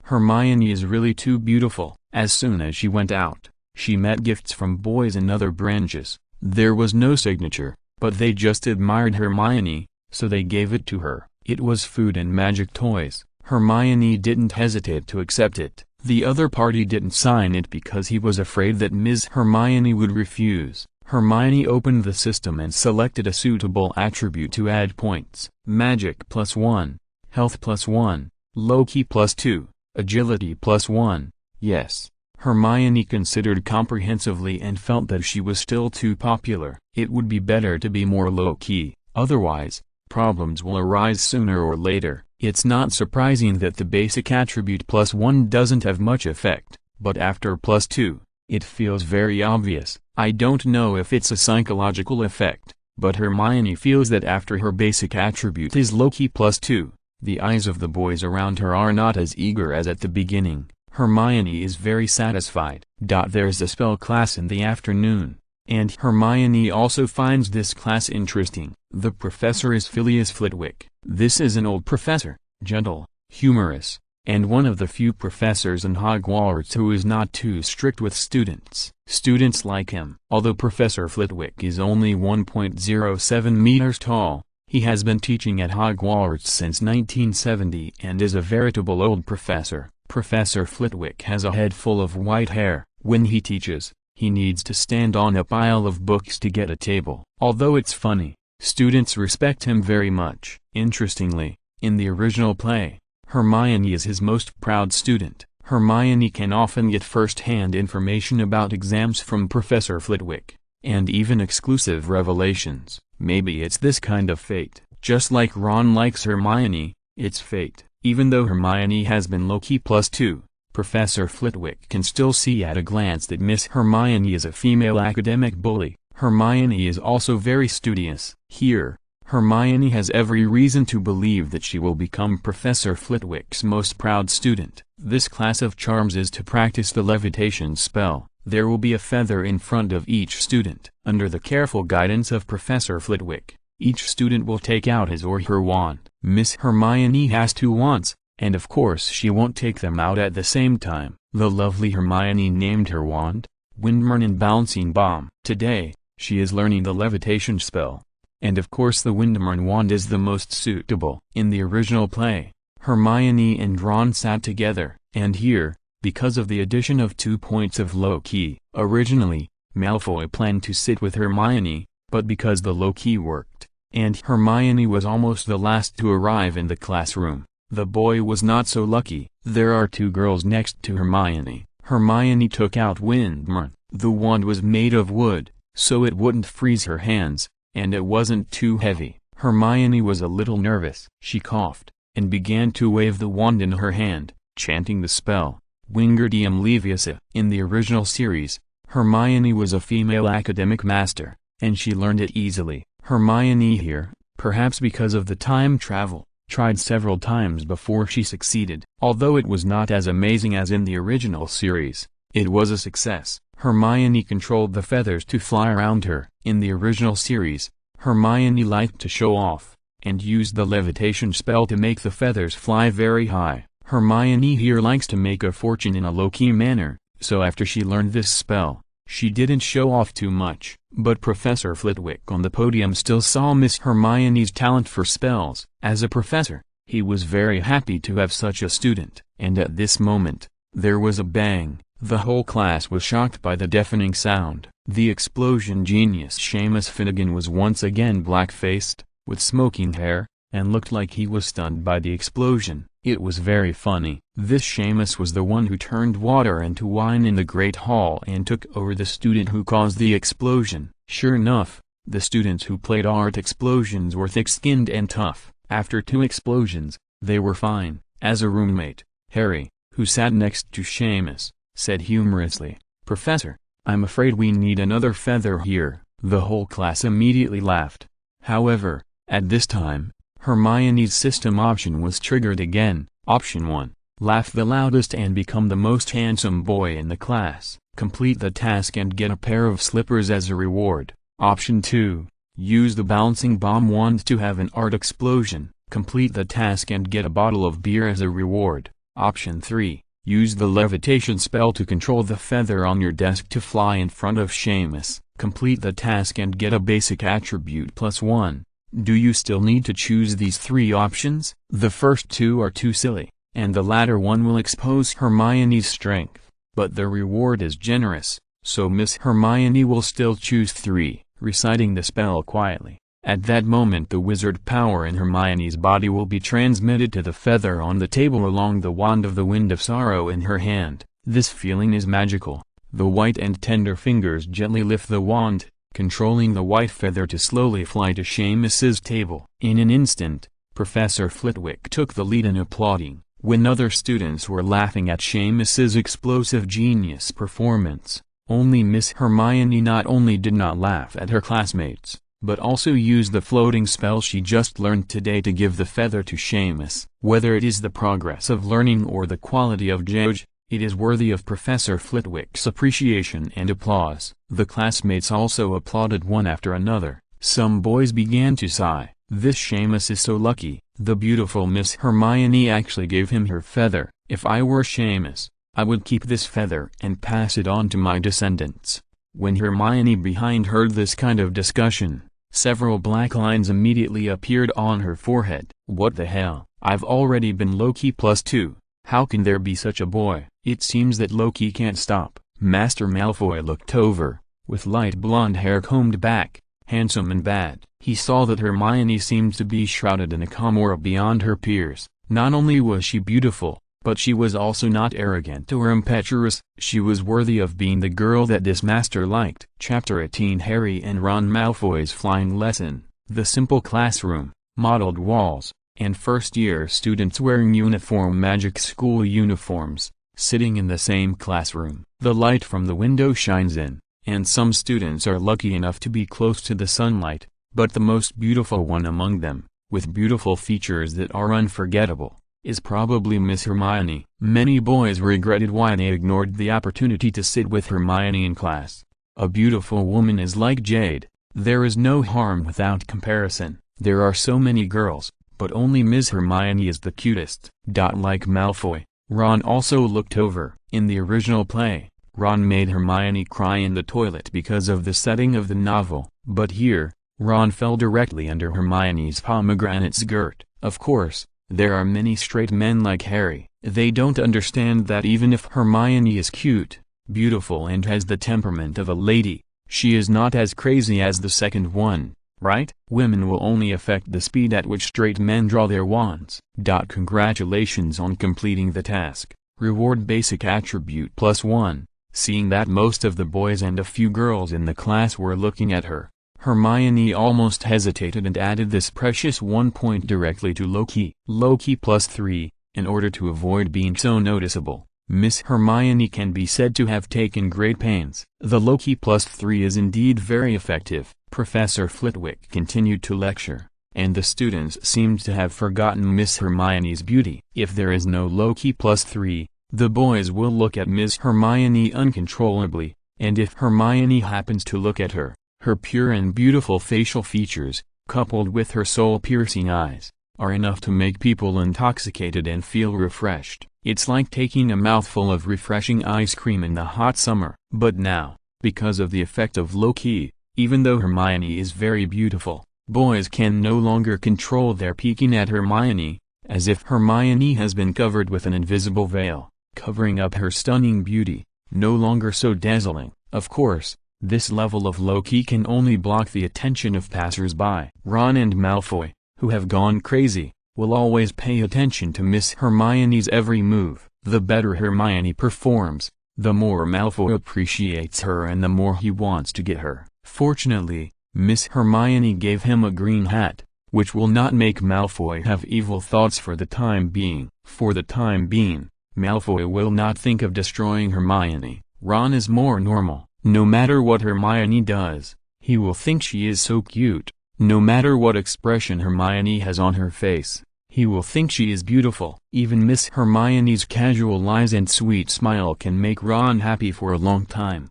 Hermione is really too beautiful. As soon as she went out, she met gifts from boys in other branches. There was no signature, but they just admired Hermione, so they gave it to her. It was food and magic toys. Hermione didn't hesitate to accept it. The other party didn't sign it because he was afraid that Ms. Hermione would refuse. Hermione opened the system and selected a suitable attribute to add points. Magic +1, Health +1, Low-key +2. Agility +1, yes. Hermione considered comprehensively and felt that she was still too popular. It would be better to be more low-key, otherwise, problems will arise sooner or later. It's not surprising that the basic attribute +1 doesn't have much effect, but after +2, it feels very obvious. I don't know if it's a psychological effect, but Hermione feels that after her basic attribute is low-key +2, the eyes of the boys around her are not as eager as at the beginning. Hermione is very satisfied. There's a spell class in the afternoon, and Hermione also finds this class interesting. The professor is Phileas Flitwick. This is an old professor, gentle, humorous, and one of the few professors in Hogwarts who is not too strict with students. Students like him. Although Professor Flitwick is only 1.07 meters tall, he has been teaching at Hogwarts since 1970 and is a veritable old professor. Professor Flitwick has a head full of white hair. When he teaches, he needs to stand on a pile of books to get a table. Although it's funny, students respect him very much. Interestingly, in the original play, Hermione is his most proud student. Hermione can often get first-hand information about exams from Professor Flitwick, and even exclusive revelations. Maybe it's this kind of fate. Just like Ron likes Hermione, it's fate. Even though Hermione has been low-key +2, Professor Flitwick can still see at a glance that Miss Hermione is a female academic bully. Hermione is also very studious. Here, Hermione has every reason to believe that she will become Professor Flitwick's most proud student. This class of charms is to practice the levitation spell. There will be a feather in front of each student. Under the careful guidance of Professor Flitwick, each student will take out his or her wand. Miss Hermione has 2 wands, and of course she won't take them out at the same time. The lovely Hermione named her wand Windmurn and Bouncing Bomb. Today, she is learning the levitation spell, and of course the Windmurn wand is the most suitable. In the original play, Hermione and Ron sat together, and here, because of the addition of 2 points of low-key. Originally, Malfoy planned to sit with Hermione, but because the low-key worked, and Hermione was almost the last to arrive in the classroom, the boy was not so lucky. There are 2 girls next to Hermione. Hermione took out Windmurn. The wand was made of wood, so it wouldn't freeze her hands, and it wasn't too heavy. Hermione was a little nervous. She coughed, and began to wave the wand in her hand, chanting the spell, Wingardium Leviosa. In the original series, Hermione was a female academic master, and she learned it easily. Hermione here, perhaps because of the time travel, tried several times before she succeeded. Although it was not as amazing as in the original series, it was a success. Hermione controlled the feathers to fly around her. In the original series, Hermione liked to show off, and used the levitation spell to make the feathers fly very high. Hermione here likes to make a fortune in a low-key manner, so after she learned this spell, she didn't show off too much. But Professor Flitwick on the podium still saw Miss Hermione's talent for spells. As a professor, he was very happy to have such a student. And at this moment, there was a bang. The whole class was shocked by the deafening sound. The explosion genius Seamus Finnegan was once again black-faced, with smoking hair, and looked like he was stunned by the explosion. It was very funny. This Seamus was the one who turned water into wine in the Great Hall and took over the student who caused the explosion. Sure enough, the students who played art explosions were thick-skinned and tough. After 2 explosions, they were fine. As a roommate, Harry, who sat next to Seamus, said humorously, "Professor, I'm afraid we need another feather here." The whole class immediately laughed. However, at this time, Hermione's system option was triggered again. Option 1. Laugh the loudest and become the most handsome boy in the class. Complete the task and get a pair of slippers as a reward. Option 2. Use the bouncing bomb wand to have an art explosion. Complete the task and get a bottle of beer as a reward. Option 3. Use the levitation spell to control the feather on your desk to fly in front of Seamus. Complete the task and get a basic attribute +1. Do you still need to choose these 3 options? The first 2 are too silly, and the latter one will expose Hermione's strength, but the reward is generous, so Miss Hermione will still choose 3, reciting the spell quietly. At that moment the wizard power in Hermione's body will be transmitted to the feather on the table along the wand of the Wind of Sorrow in her hand. This feeling is magical. The white and tender fingers gently lift the wand, controlling the white feather to slowly fly to Seamus's table. In an instant, Professor Flitwick took the lead in applauding. When other students were laughing at Seamus's explosive genius performance, only Miss Hermione not only did not laugh at her classmates, but also used the floating spell she just learned today to give the feather to Seamus. Whether it is the progress of learning or the quality of judge, it is worthy of Professor Flitwick's appreciation and applause. The classmates also applauded one after another. Some boys began to sigh. This Seamus is so lucky. The beautiful Miss Hermione actually gave him her feather. If I were Seamus, I would keep this feather and pass it on to my descendants." When Hermione behind heard this kind of discussion, several black lines immediately appeared on her forehead. "What the hell? I've already been Loki +2. How can there be such a boy?" It seems that Loki can't stop. Master Malfoy looked over, with light blonde hair combed back, handsome and bad. He saw that Hermione seemed to be shrouded in a calm aura beyond her peers. Not only was she beautiful, but she was also not arrogant or impetuous. She was worthy of being the girl that this master liked. Chapter 18 Harry and Ron Malfoy's Flying Lesson. The simple classroom, modeled walls, and first-year students wearing uniform magic school uniforms, sitting in the same classroom. The light from the window shines in, and some students are lucky enough to be close to the sunlight, but the most beautiful one among them, with beautiful features that are unforgettable, is probably Miss Hermione. Many boys regretted why they ignored the opportunity to sit with Hermione in class. A beautiful woman is like jade. There is no harm without comparison. There are so many girls, but only Miss Hermione is the cutest. Like Malfoy, Ron also looked over. In the original play, Ron made Hermione cry in the toilet because of the setting of the novel, but here, Ron fell directly under Hermione's pomegranate skirt. Of course, there are many straight men like Harry. They don't understand that even if Hermione is cute, beautiful and has the temperament of a lady, she is not as crazy as the second one, right? Women will only affect the speed at which straight men draw their wands. Congratulations on completing the task. Reward basic attribute +1. Seeing that most of the boys and a few girls in the class were looking at her, Hermione almost hesitated and added this precious 1 point directly to Loki. Loki +3. In order to avoid being so noticeable, Miss Hermione can be said to have taken great pains. The Loki +3 is indeed very effective. Professor Flitwick continued to lecture, and the students seemed to have forgotten Miss Hermione's beauty. If there is no Loki +3, the boys will look at Miss Hermione uncontrollably, and if Hermione happens to look at her, her pure and beautiful facial features, coupled with her soul-piercing eyes, are enough to make people intoxicated and feel refreshed. It's like taking a mouthful of refreshing ice cream in the hot summer. But now, because of the effect of Loki, even though Hermione is very beautiful, boys can no longer control their peeking at Hermione, as if Hermione has been covered with an invisible veil, covering up her stunning beauty, no longer so dazzling. Of course, this level of Loki can only block the attention of passers-by. Ron and Malfoy, who have gone crazy, will always pay attention to Miss Hermione's every move. The better Hermione performs, the more Malfoy appreciates her and the more he wants to get her. Fortunately, Miss Hermione gave him a green hat, which will not make Malfoy have evil thoughts for the time being. For the time being, Malfoy will not think of destroying Hermione. Ron is more normal. No matter what Hermione does, he will think she is so cute. No matter what expression Hermione has on her face, he will think she is beautiful. Even Miss Hermione's casual eyes and sweet smile can make Ron happy for a long time.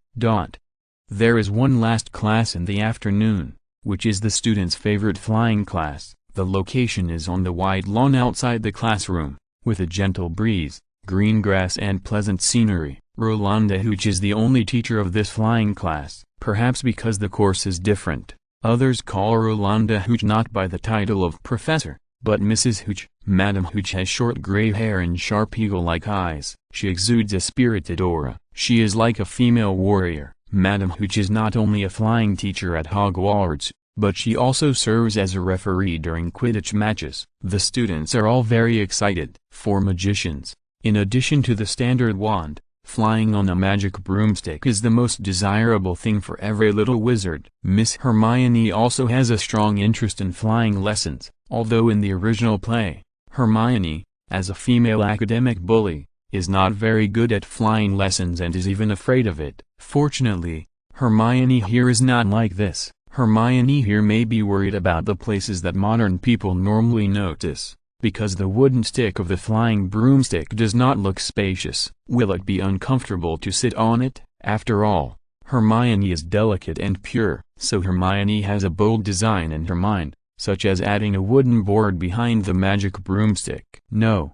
There is one last class in the afternoon, which is the students' favorite flying class. The location is on the wide lawn outside the classroom, with a gentle breeze, green grass and pleasant scenery. Rolanda Hooch is the only teacher of this flying class, perhaps because the course is different. Others call Rolanda Hooch not by the title of professor, but Mrs. Hooch. Madam Hooch has short gray hair and sharp eagle-like eyes. She exudes a spirited aura. She is like a female warrior. Madam Hooch is not only a flying teacher at Hogwarts, but she also serves as a referee during Quidditch matches. The students are all very excited. For magicians, in addition to the standard wand, flying on a magic broomstick is the most desirable thing for every little wizard. Miss Hermione also has a strong interest in flying lessons, although in the original play, Hermione, as a female academic bully, is not very good at flying lessons and is even afraid of it. Fortunately, Hermione here is not like this. Hermione here may be worried about the places that modern people normally notice, because the wooden stick of the flying broomstick does not look spacious. Will it be uncomfortable to sit on it? After all, Hermione is delicate and pure, so Hermione has a bold design in her mind, such as adding a wooden board behind the magic broomstick. No,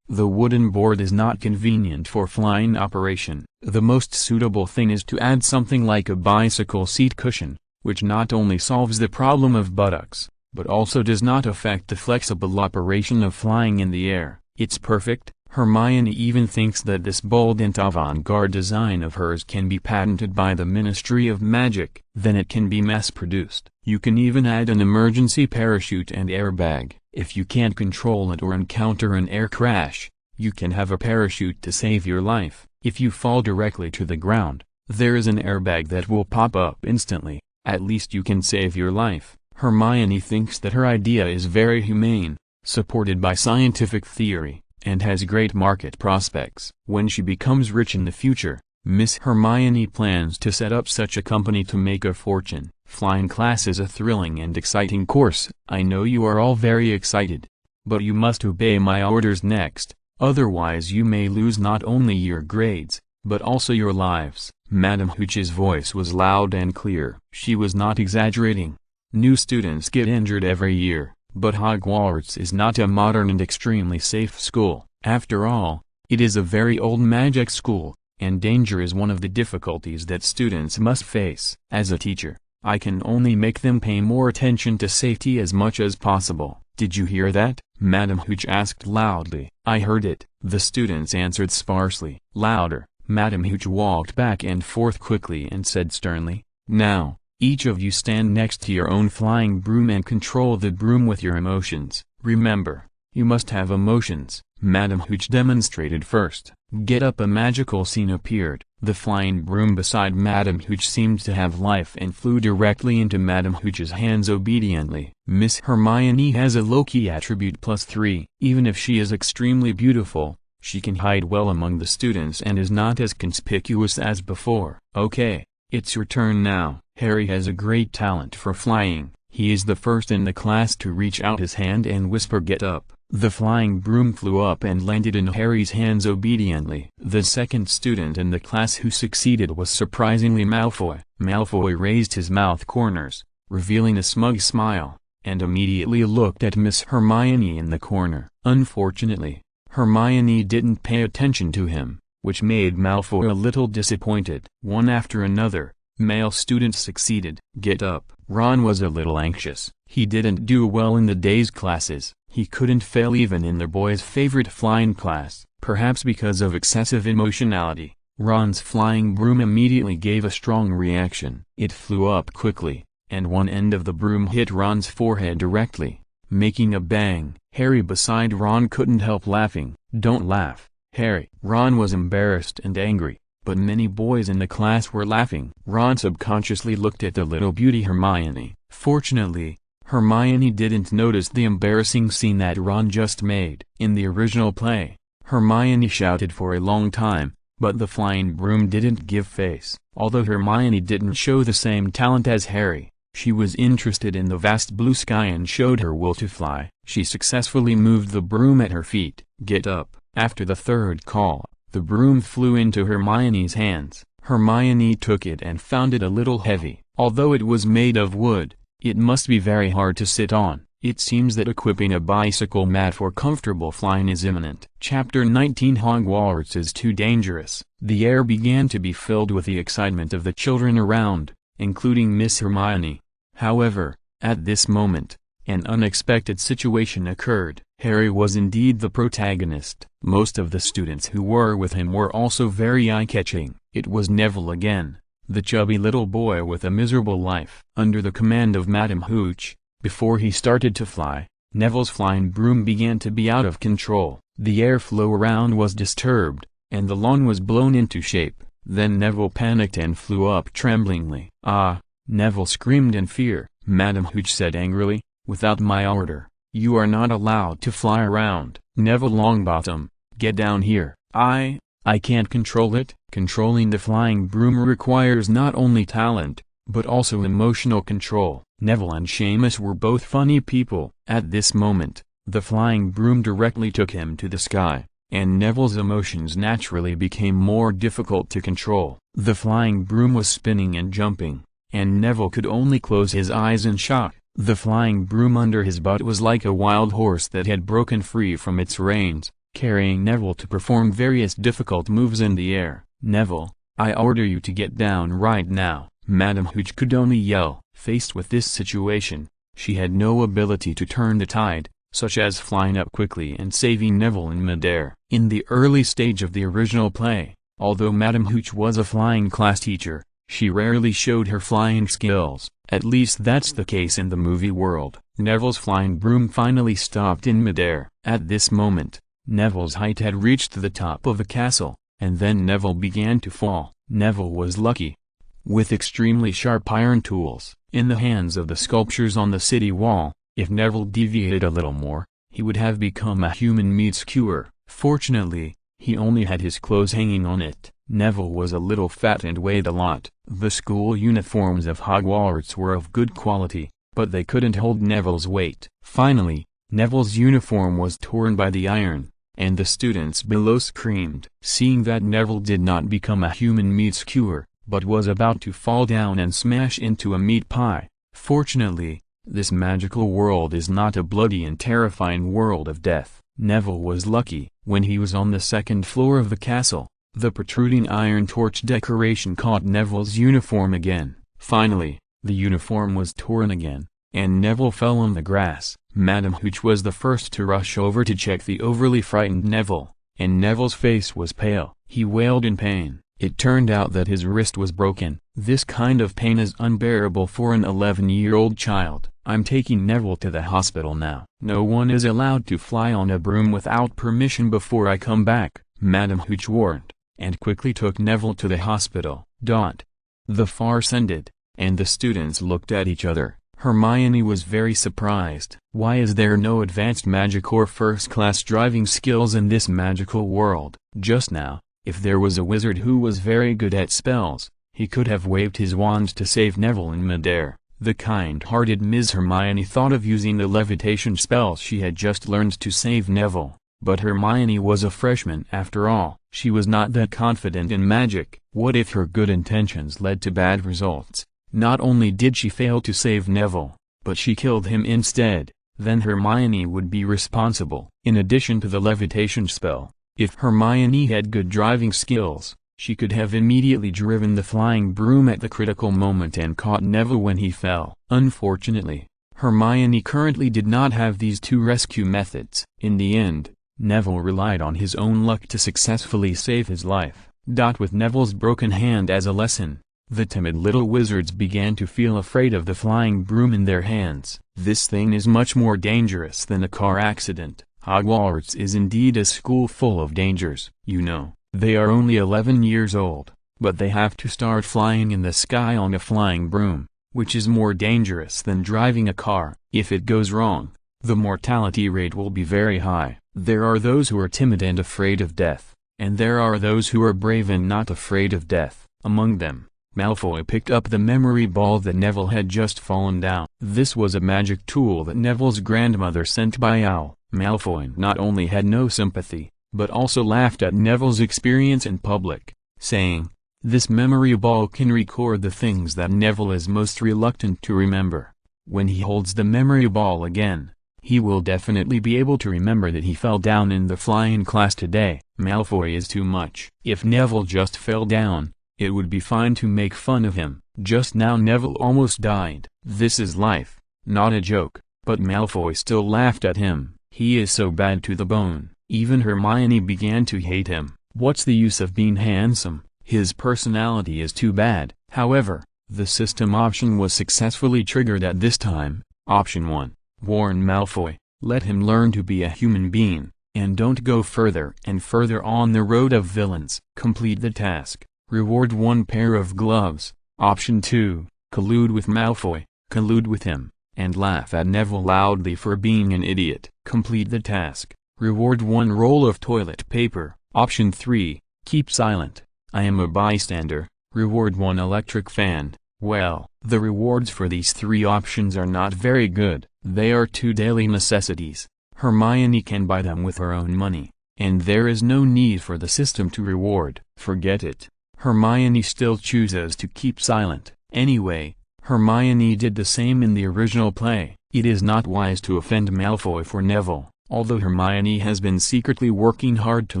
The wooden board is not convenient for flying operation. The most suitable thing is to add something like a bicycle seat cushion, which not only solves the problem of buttocks, but also does not affect the flexible operation of flying in the air. It's perfect. Hermione even thinks that this bold and avant-garde design of hers can be patented by the Ministry of Magic. Then it can be mass-produced. You can even add an emergency parachute and airbag. If you can't control it or encounter an air crash, you can have a parachute to save your life. If you fall directly to the ground, there is an airbag that will pop up instantly. At least you can save your life. Hermione thinks that her idea is very humane, supported by scientific theory, and has great market prospects. When she becomes rich in the future, Miss Hermione plans to set up such a company to make a fortune. Flying class is a thrilling and exciting course. I know you are all very excited. But you must obey my orders next, otherwise you may lose not only your grades, but also your lives. Madame Hooch's voice was loud and clear. She was not exaggerating. New students get injured every year, but Hogwarts is not a modern and extremely safe school. After all, it is a very old magic school, and danger is one of the difficulties that students must face. As a teacher, I can only make them pay more attention to safety as much as possible. Did you hear that? Madame Hooch asked loudly. I heard it, the students answered sparsely. Louder. Madame Hooch walked back and forth quickly and said sternly, now, each of you stand next to your own flying broom and control the broom with your emotions. Remember, you must have emotions. Madame Hooch demonstrated first. Get up. A magical scene appeared. The flying broom beside Madame Hooch seemed to have life and flew directly into Madame Hooch's hands obediently. Miss Hermione has a low-key attribute +3. Even if she is extremely beautiful, she can hide well among the students and is not as conspicuous as before. Okay, it's your turn now. Harry has a great talent for flying. He is the first in the class to reach out his hand and whisper get up. The flying broom flew up and landed in Harry's hands obediently. The second student in the class who succeeded was surprisingly Malfoy. Malfoy raised his mouth corners, revealing a smug smile, and immediately looked at Miss Hermione in the corner. Unfortunately, Hermione didn't pay attention to him, which made Malfoy a little disappointed. One after another, male students succeeded. Get up. Ron was a little anxious. He didn't do well in the day's classes. He couldn't fail even in the boys' favorite flying class. Perhaps because of excessive emotionality, Ron's flying broom immediately gave a strong reaction. It flew up quickly, and one end of the broom hit Ron's forehead directly, making a bang. Harry beside Ron couldn't help laughing. Don't laugh, Harry. Ron was embarrassed and angry, but many boys in the class were laughing. Ron subconsciously looked at the little beauty Hermione. Fortunately, Hermione didn't notice the embarrassing scene that Ron just made. In the original play, Hermione shouted for a long time, but the flying broom didn't give face. Although Hermione didn't show the same talent as Harry, she was interested in the vast blue sky and showed her will to fly. She successfully moved the broom at her feet. Get up. After the third call, the broom flew into Hermione's hands. Hermione took it and found it a little heavy. Although it was made of wood, it must be very hard to sit on. It seems that equipping a bicycle mat for comfortable flying is imminent. Chapter 19 Hogwarts is too dangerous. The air began to be filled with the excitement of the children around, including Miss Hermione. However, at this moment, an unexpected situation occurred. Harry was indeed the protagonist. Most of the students who were with him were also very eye-catching. It was Neville again, the chubby little boy with a miserable life. Under the command of Madame Hooch, before he started to fly, Neville's flying broom began to be out of control. The airflow around was disturbed, and the lawn was blown into shape. Then Neville panicked and flew up tremblingly. Ah! Neville screamed in fear. Madame Hooch said angrily, without my order, you are not allowed to fly around. Neville Longbottom, get down here. I can't control it. Controlling the flying broom requires not only talent, but also emotional control. Neville and Seamus were both funny people. At this moment, the flying broom directly took him to the sky, and Neville's emotions naturally became more difficult to control. The flying broom was spinning and jumping, and Neville could only close his eyes in shock. The flying broom under his butt was like a wild horse that had broken free from its reins, carrying Neville to perform various difficult moves in the air. "Neville, I order you to get down right now," Madame Hooch could only yell. Faced with this situation, she had no ability to turn the tide, such as flying up quickly and saving Neville in midair. In the early stage of the original play, although Madame Hooch was a flying class teacher, she rarely showed her flying skills. At least that's the case in the movie world. Neville's flying broom finally stopped in midair. At this moment, Neville's height had reached the top of the castle, and then Neville began to fall. Neville was lucky. With extremely sharp iron tools in the hands of the sculptures on the city wall, if Neville deviated a little more, he would have become a human meat skewer. Fortunately, he only had his clothes hanging on it. Neville was a little fat and weighed a lot. The school uniforms of Hogwarts were of good quality, but they couldn't hold Neville's weight. Finally, Neville's uniform was torn by the iron, and the students below screamed. Seeing that Neville did not become a human meat skewer, but was about to fall down and smash into a meat pie. Fortunately, this magical world is not a bloody and terrifying world of death. Neville was lucky. When he was on the second floor of the castle, the protruding iron torch decoration caught Neville's uniform again. Finally, the uniform was torn again, and Neville fell on the grass. Madame Hooch was the first to rush over to check the overly frightened Neville, and Neville's face was pale. He wailed in pain. It turned out that his wrist was broken. This kind of pain is unbearable for an 11-year-old child. "I'm taking Neville to the hospital now. No one is allowed to fly on a broom without permission before I come back," Madame Hooch warned, and quickly took Neville to the hospital. The farce ended, and the students looked at each other. Hermione was very surprised. Why is there no advanced magic or first-class driving skills in this magical world? Just now, if there was a wizard who was very good at spells, he could have waved his wand to save Neville in midair. The kind-hearted Ms. Hermione thought of using the levitation spell she had just learned to save Neville, but Hermione was a freshman after all. She was not that confident in magic. What if her good intentions led to bad results? Not only did she fail to save Neville, but she killed him instead. Then Hermione would be responsible. In addition to the levitation spell, if Hermione had good driving skills, she could have immediately driven the flying broom at the critical moment and caught Neville when he fell. Unfortunately, Hermione currently did not have these two rescue methods. In the end, Neville relied on his own luck to successfully save his life. With Neville's broken hand as a lesson, the timid little wizards began to feel afraid of the flying broom in their hands. This thing is much more dangerous than a car accident. Hogwarts is indeed a school full of dangers. You know, they are only 11 years old, but they have to start flying in the sky on a flying broom, which is more dangerous than driving a car. If it goes wrong, the mortality rate will be very high. There are those who are timid and afraid of death, and there are those who are brave and not afraid of death. Among them, Malfoy picked up the memory ball that Neville had just fallen down. This was a magic tool that Neville's grandmother sent by Owl. Malfoy not only had no sympathy, but also laughed at Neville's experience in public, saying, "This memory ball can record the things that Neville is most reluctant to remember. When he holds the memory ball again, he will definitely be able to remember that he fell down in the flying class today." Malfoy is too much. If Neville just fell down, it would be fine to make fun of him. Just now Neville almost died. This is life, not a joke, but Malfoy still laughed at him. He is so bad to the bone. Even Hermione began to hate him. What's the use of being handsome? His personality is too bad. However, the system option was successfully triggered at this time. Option 1. Warn Malfoy, let him learn to be a human being, and don't go further and further on the road of villains. Complete the task. Reward 1 pair of gloves. Option 2. Collude with Malfoy, collude with him, and laugh at Neville loudly for being an idiot. Complete the task. Reward 1 roll of toilet paper. Option 3. Keep silent. I am a bystander. Reward 1 electric fan. Well, the rewards for these three options are not very good. They are 2 daily necessities. Hermione can buy them with her own money, and there is no need for the system to reward. Forget it. Hermione still chooses to keep silent. Anyway, Hermione did the same in the original play. It is not wise to offend Malfoy for Neville. Although Hermione has been secretly working hard to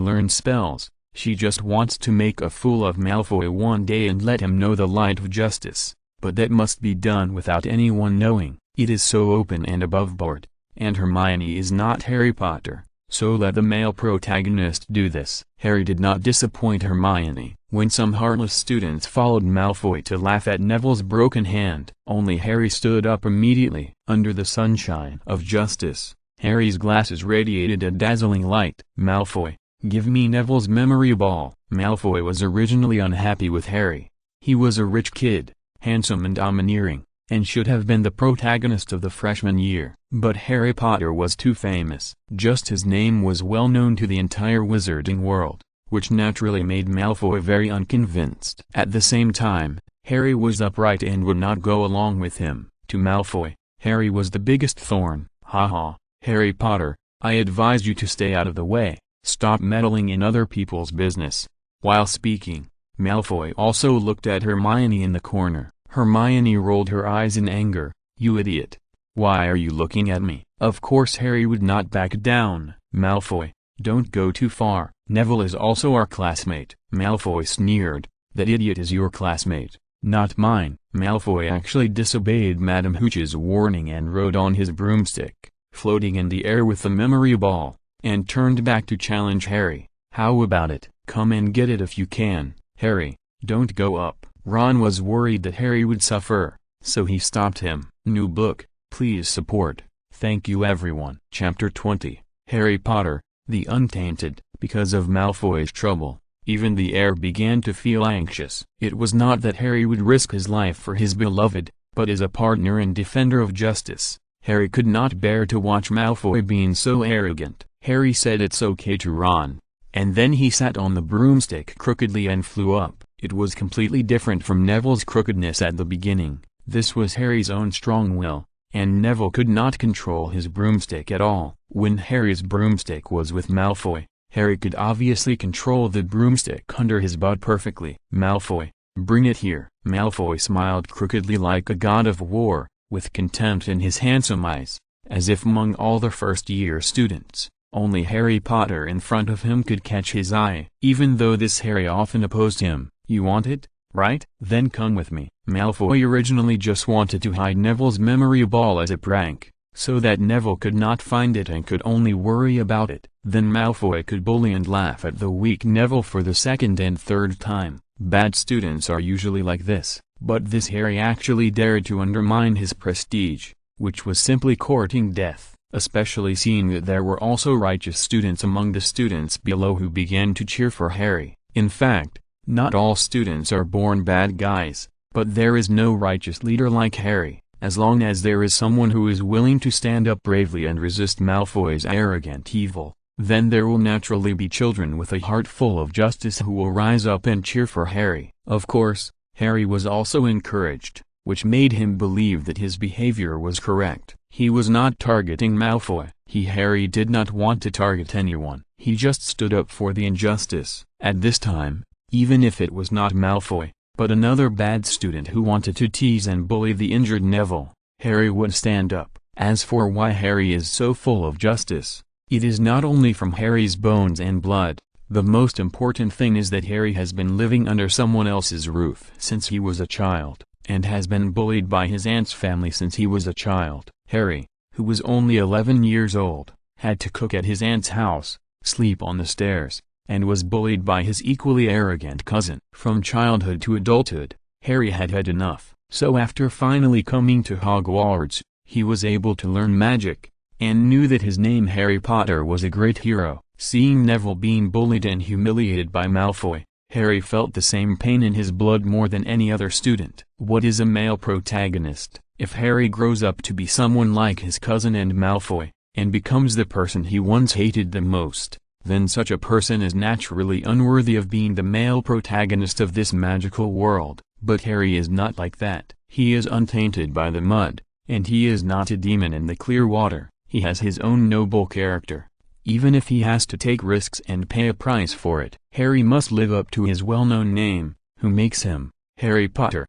learn spells, she just wants to make a fool of Malfoy one day and let him know the light of justice. But that must be done without anyone knowing. It is so open and above board, and Hermione is not Harry Potter, so let the male protagonist do this. Harry did not disappoint Hermione. When some heartless students followed Malfoy to laugh at Neville's broken hand, only Harry stood up immediately. Under the sunshine of justice, Harry's glasses radiated a dazzling light. "Malfoy, give me Neville's memory ball." Malfoy was originally unhappy with Harry. He was a rich kid, handsome and domineering, and should have been the protagonist of the freshman year. But Harry Potter was too famous. Just his name was well known to the entire wizarding world, which naturally made Malfoy very unconvinced. At the same time, Harry was upright and would not go along with him. To Malfoy, Harry was the biggest thorn. "Haha, Harry Potter, I advise you to stay out of the way. Stop meddling in other people's business." While speaking, Malfoy also looked at Hermione in the corner. Hermione rolled her eyes in anger. "You idiot. Why are you looking at me?" Of course Harry would not back down. "Malfoy, don't go too far. Neville is also our classmate." Malfoy sneered. "That idiot is your classmate, not mine." Malfoy actually disobeyed Madame Hooch's warning and rode on his broomstick, floating in the air with the memory ball, and turned back to challenge Harry. "How about it? Come and get it if you can." "Harry, don't go up." Ron was worried that Harry would suffer, so he stopped him. New book, please support. Thank you everyone. Chapter 20, Harry Potter, the Untainted. Because of Malfoy's trouble, even the air began to feel anxious. It was not that Harry would risk his life for his beloved, but as a partner and defender of justice, Harry could not bear to watch Malfoy being so arrogant. Harry said it's okay to Ron, and then he sat on the broomstick crookedly and flew up. It was completely different from Neville's crookedness at the beginning. This was Harry's own strong will, and Neville could not control his broomstick at all. When Harry's broomstick was with Malfoy, Harry could obviously control the broomstick under his butt perfectly. "Malfoy, bring it here." Malfoy smiled crookedly like a god of war, with contempt in his handsome eyes, as if among all the first-year students, only Harry Potter in front of him could catch his eye. Even though this Harry often opposed him. "You want it, right? Then come with me." Malfoy originally just wanted to hide Neville's memory ball as a prank, so that Neville could not find it and could only worry about it. Then Malfoy could bully and laugh at the weak Neville for the second and third time. Bad students are usually like this, but this Harry actually dared to undermine his prestige, which was simply courting death, especially seeing that there were also righteous students among the students below who began to cheer for Harry. In fact, not all students are born bad guys, but there is no righteous leader like Harry. As long as there is someone who is willing to stand up bravely and resist Malfoy's arrogant evil, then there will naturally be children with a heart full of justice who will rise up and cheer for Harry. Of course, Harry was also encouraged, which made him believe that his behavior was correct. He was not targeting Malfoy. Harry did not want to target anyone. He just stood up for the injustice. At this time, even if it was not Malfoy, but another bad student who wanted to tease and bully the injured Neville, Harry would stand up. As for why Harry is so full of justice, it is not only from Harry's bones and blood. The most important thing is that Harry has been living under someone else's roof since he was a child, and has been bullied by his aunt's family since he was a child. Harry, who was only 11 years old, had to cook at his aunt's house, sleep on the stairs, and was bullied by his equally arrogant cousin. From childhood to adulthood, Harry had had enough. So after finally coming to Hogwarts, he was able to learn magic, and knew that his name Harry Potter was a great hero. Seeing Neville being bullied and humiliated by Malfoy, Harry felt the same pain in his blood more than any other student. What is a male protagonist? If Harry grows up to be someone like his cousin and Malfoy, and becomes the person he once hated the most, then such a person is naturally unworthy of being the male protagonist of this magical world. But Harry is not like that. He is untainted by the mud, and he is not a demon in the clear water. He has his own noble character, even if he has to take risks and pay a price for it. Harry must live up to his well-known name, who makes him Harry Potter.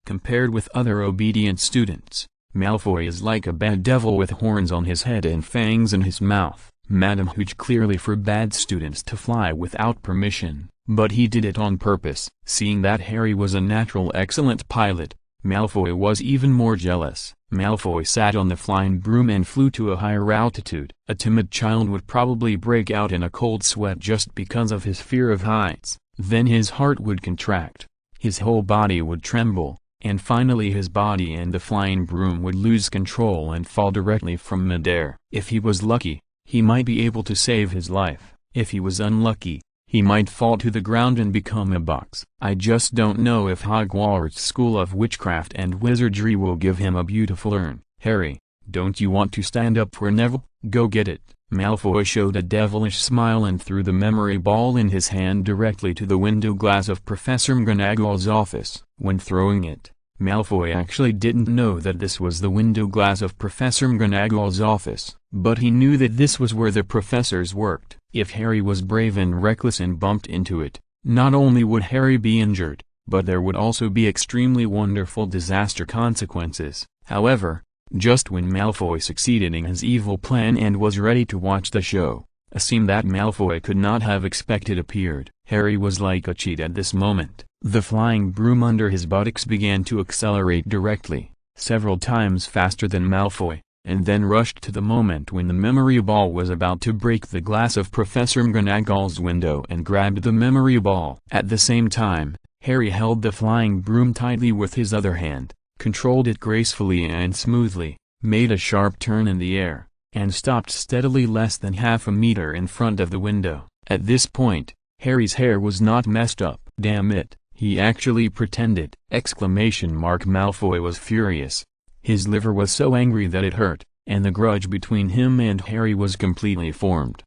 Compared with other obedient students, Malfoy is like a bad devil with horns on his head and fangs in his mouth. Madam Hooch clearly forbade students to fly without permission, but he did it on purpose. Seeing that Harry was a natural excellent pilot, Malfoy was even more jealous. Malfoy sat on the flying broom and flew to a higher altitude. A timid child would probably break out in a cold sweat just because of his fear of heights. Then his heart would contract, his whole body would tremble, and finally his body and the flying broom would lose control and fall directly from midair. If he was lucky, he might be able to save his life. If he was unlucky, he might fall to the ground and become a box. I just don't know if Hogwarts School of Witchcraft and Wizardry will give him a beautiful urn. Harry, don't you want to stand up for Neville? Go get it. Malfoy showed a devilish smile and threw the memory ball in his hand directly to the window glass of Professor McGonagall's office. When throwing it, Malfoy actually didn't know that this was the window glass of Professor McGonagall's office, but he knew that this was where the professors worked. If Harry was brave and reckless and bumped into it, not only would Harry be injured, but there would also be extremely wonderful disaster consequences. However, just when Malfoy succeeded in his evil plan and was ready to watch the show, a scene that Malfoy could not have expected appeared. Harry was like a cheat at this moment. The flying broom under his buttocks began to accelerate directly, several times faster than Malfoy, and then rushed to the moment when the memory ball was about to break the glass of Professor McGonagall's window and grabbed the memory ball. At the same time, Harry held the flying broom tightly with his other hand, controlled it gracefully and smoothly, made a sharp turn in the air, and stopped steadily less than half a meter in front of the window. At this point, Harry's hair was not messed up. Damn it, he actually pretended! Malfoy was furious. His liver was so angry that it hurt, and the grudge between him and Harry was completely formed.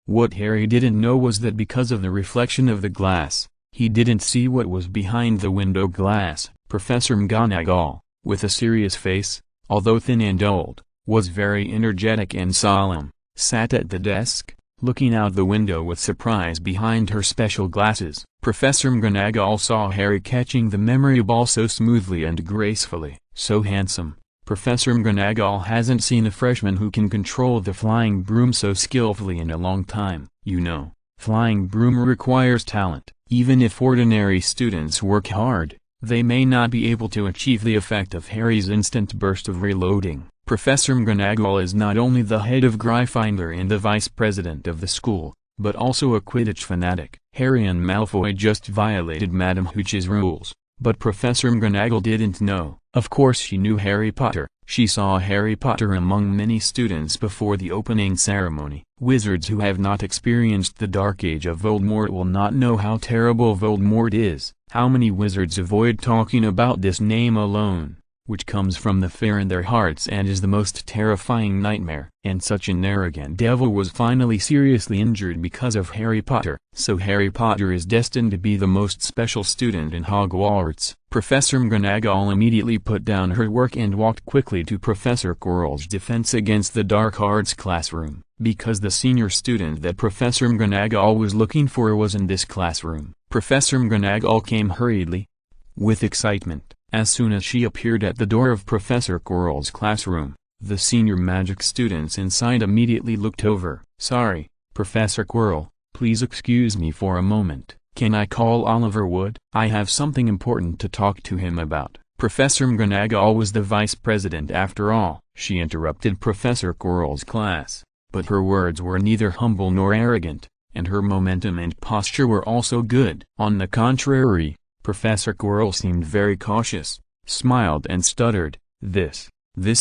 What Harry didn't know was that because of the reflection of the glass, he didn't see what was behind the window glass. Professor McGonagall, with a serious face, although thin and old, was very energetic and solemn, sat at the desk, looking out the window with surprise behind her special glasses. Professor McGonagall saw Harry catching the memory ball so smoothly and gracefully. So handsome. Professor McGonagall hasn't seen a freshman who can control the flying broom so skillfully in a long time. You know, flying broom requires talent. Even if ordinary students work hard, they may not be able to achieve the effect of Harry's instant burst of reloading. Professor McGonagall is not only the head of Gryffindor and the vice president of the school, but also a Quidditch fanatic. Harry and Malfoy just violated Madam Hooch's rules, but Professor McGonagall didn't know. Of course she knew Harry Potter. She saw Harry Potter among many students before the opening ceremony. Wizards who have not experienced the Dark Age of Voldemort will not know how terrible Voldemort is. How many wizards avoid talking about this name alone, which comes from the fear in their hearts and is the most terrifying nightmare. And such an arrogant devil was finally seriously injured because of Harry Potter. So Harry Potter is destined to be the most special student in Hogwarts. Professor McGonagall immediately put down her work and walked quickly to Professor Quirrell's defense against the dark arts classroom, because the senior student that Professor McGonagall was looking for was in this classroom. Professor McGonagall came hurriedly, with excitement. As soon as she appeared at the door of Professor Quirrell's classroom, the senior magic students inside immediately looked over. Sorry, Professor Quirrell, please excuse me for a moment. Can I call Oliver Wood? I have something important to talk to him about. Professor McGonagall was the vice president after all. She interrupted Professor Quirrell's class, but her words were neither humble nor arrogant, and her momentum and posture were also good. On the contrary, Professor Quirrell seemed very cautious, smiled and stuttered. This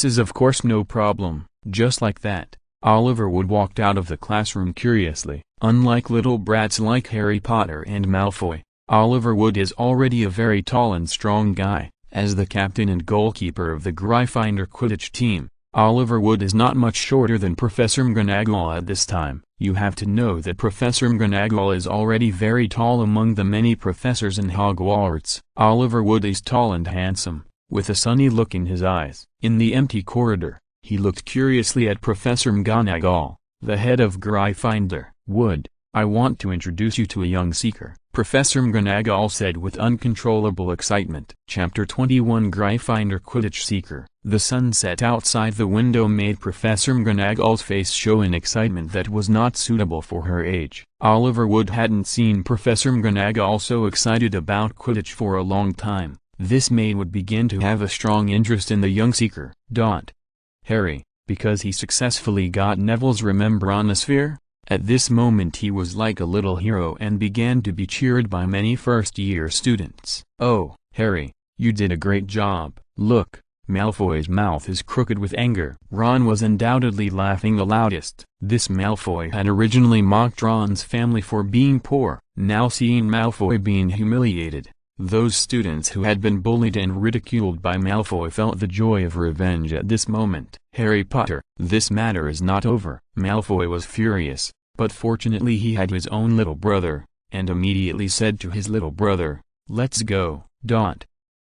is of course no problem. Just like that, Oliver Wood walked out of the classroom curiously. Unlike little brats like Harry Potter and Malfoy, Oliver Wood is already a very tall and strong guy. As the captain and goalkeeper of the Gryffindor Quidditch team, Oliver Wood is not much shorter than Professor McGonagall at this time. You have to know that Professor McGonagall is already very tall among the many professors in Hogwarts. Oliver Wood is tall and handsome, with a sunny look in his eyes. In the empty corridor, he looked curiously at Professor McGonagall, the head of Gryffindor. Wood, I want to introduce you to a young seeker, Professor McGonagall said with uncontrollable excitement. Chapter 21 Gryffindor Quidditch Seeker. The sunset outside the window made Professor McGonagall's face show an excitement that was not suitable for her age. Oliver Wood hadn't seen Professor McGonagall so excited about Quidditch for a long time. This made Wood begin to have a strong interest in the young seeker. Harry, because he successfully got Neville's Remembranosphere? At this moment he was like a little hero and began to be cheered by many first-year students. "Oh, Harry, you did a great job. Look, Malfoy's mouth is crooked with anger." Ron was undoubtedly laughing the loudest. This Malfoy had originally mocked Ron's family for being poor. Now seeing Malfoy being humiliated, those students who had been bullied and ridiculed by Malfoy felt the joy of revenge at this moment. "Harry Potter, this matter is not over." Malfoy was furious, but fortunately he had his own little brother, and immediately said to his little brother, "Let's go."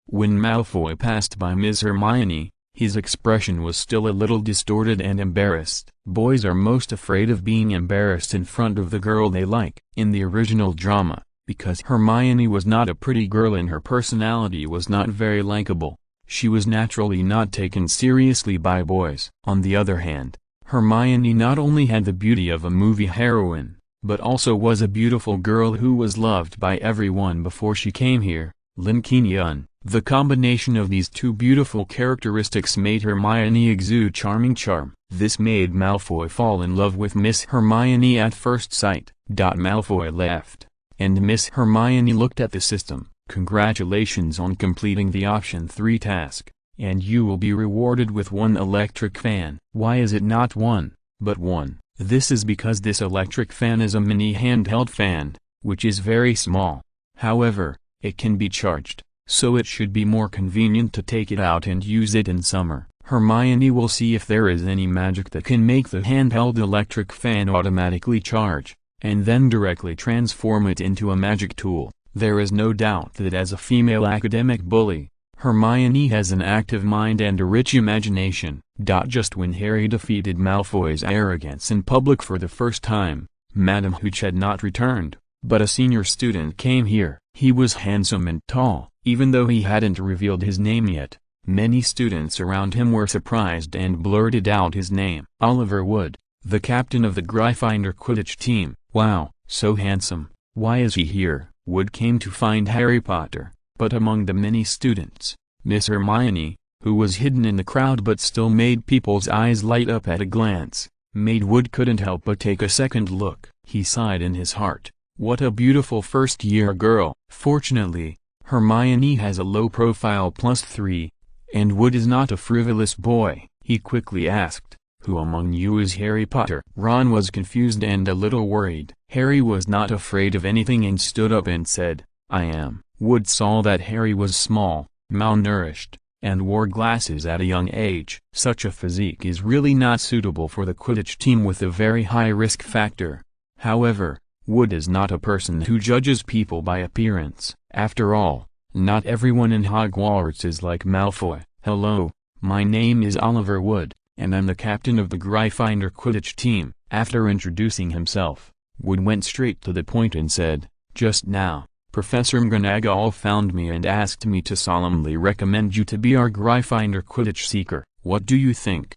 When Malfoy passed by Miss Hermione, his expression was still a little distorted and embarrassed. Boys are most afraid of being embarrassed in front of the girl they like. In the original drama, because Hermione was not a pretty girl and her personality was not very likable, she was naturally not taken seriously by boys. On the other hand, Hermione not only had the beauty of a movie heroine, but also was a beautiful girl who was loved by everyone before she came here. Lin Qingyun. The combination of these two beautiful characteristics made Hermione exude charming charm. This made Malfoy fall in love with Miss Hermione at first sight. Malfoy left, and Miss Hermione looked at the system. "Congratulations on completing the Option 3 task, and you will be rewarded with one electric fan." "Why is it not one, but one?" This is because this electric fan is a mini handheld fan, which is very small. However, it can be charged, so it should be more convenient to take it out and use it in summer. Hermione will see if there is any magic that can make the handheld electric fan automatically charge, and then directly transform it into a magic tool. There is no doubt that as a female academic bully, Hermione has an active mind and a rich imagination. Just when Harry defeated Malfoy's arrogance in public for the first time, Madame Hooch had not returned, but a senior student came here. He was handsome and tall, even though he hadn't revealed his name yet. Many students around him were surprised and blurted out his name. Oliver Wood, the captain of the Gryffindor Quidditch team. "Wow, so handsome. Why is he here?" Wood came to find Harry Potter, but among the many students, Miss Hermione, who was hidden in the crowd but still made people's eyes light up at a glance, made Wood couldn't help but take a second look. He sighed in his heart. What a beautiful first-year girl. Fortunately, Hermione has a low-profile +3, and Wood is not a frivolous boy. He quickly asked, "Who among you is Harry Potter?" Ron was confused and a little worried. Harry was not afraid of anything and stood up and said, "I am." Wood saw that Harry was small, malnourished, and wore glasses at a young age. Such a physique is really not suitable for the Quidditch team with a very high risk factor. However, Wood is not a person who judges people by appearance. After all, not everyone in Hogwarts is like Malfoy. "Hello, my name is Oliver Wood, and I'm the captain of the Gryffindor Quidditch team." After introducing himself, Wood went straight to the point and said, "Just now, Professor McGonagall found me and asked me to solemnly recommend you to be our Gryffindor Quidditch seeker. What do you think?"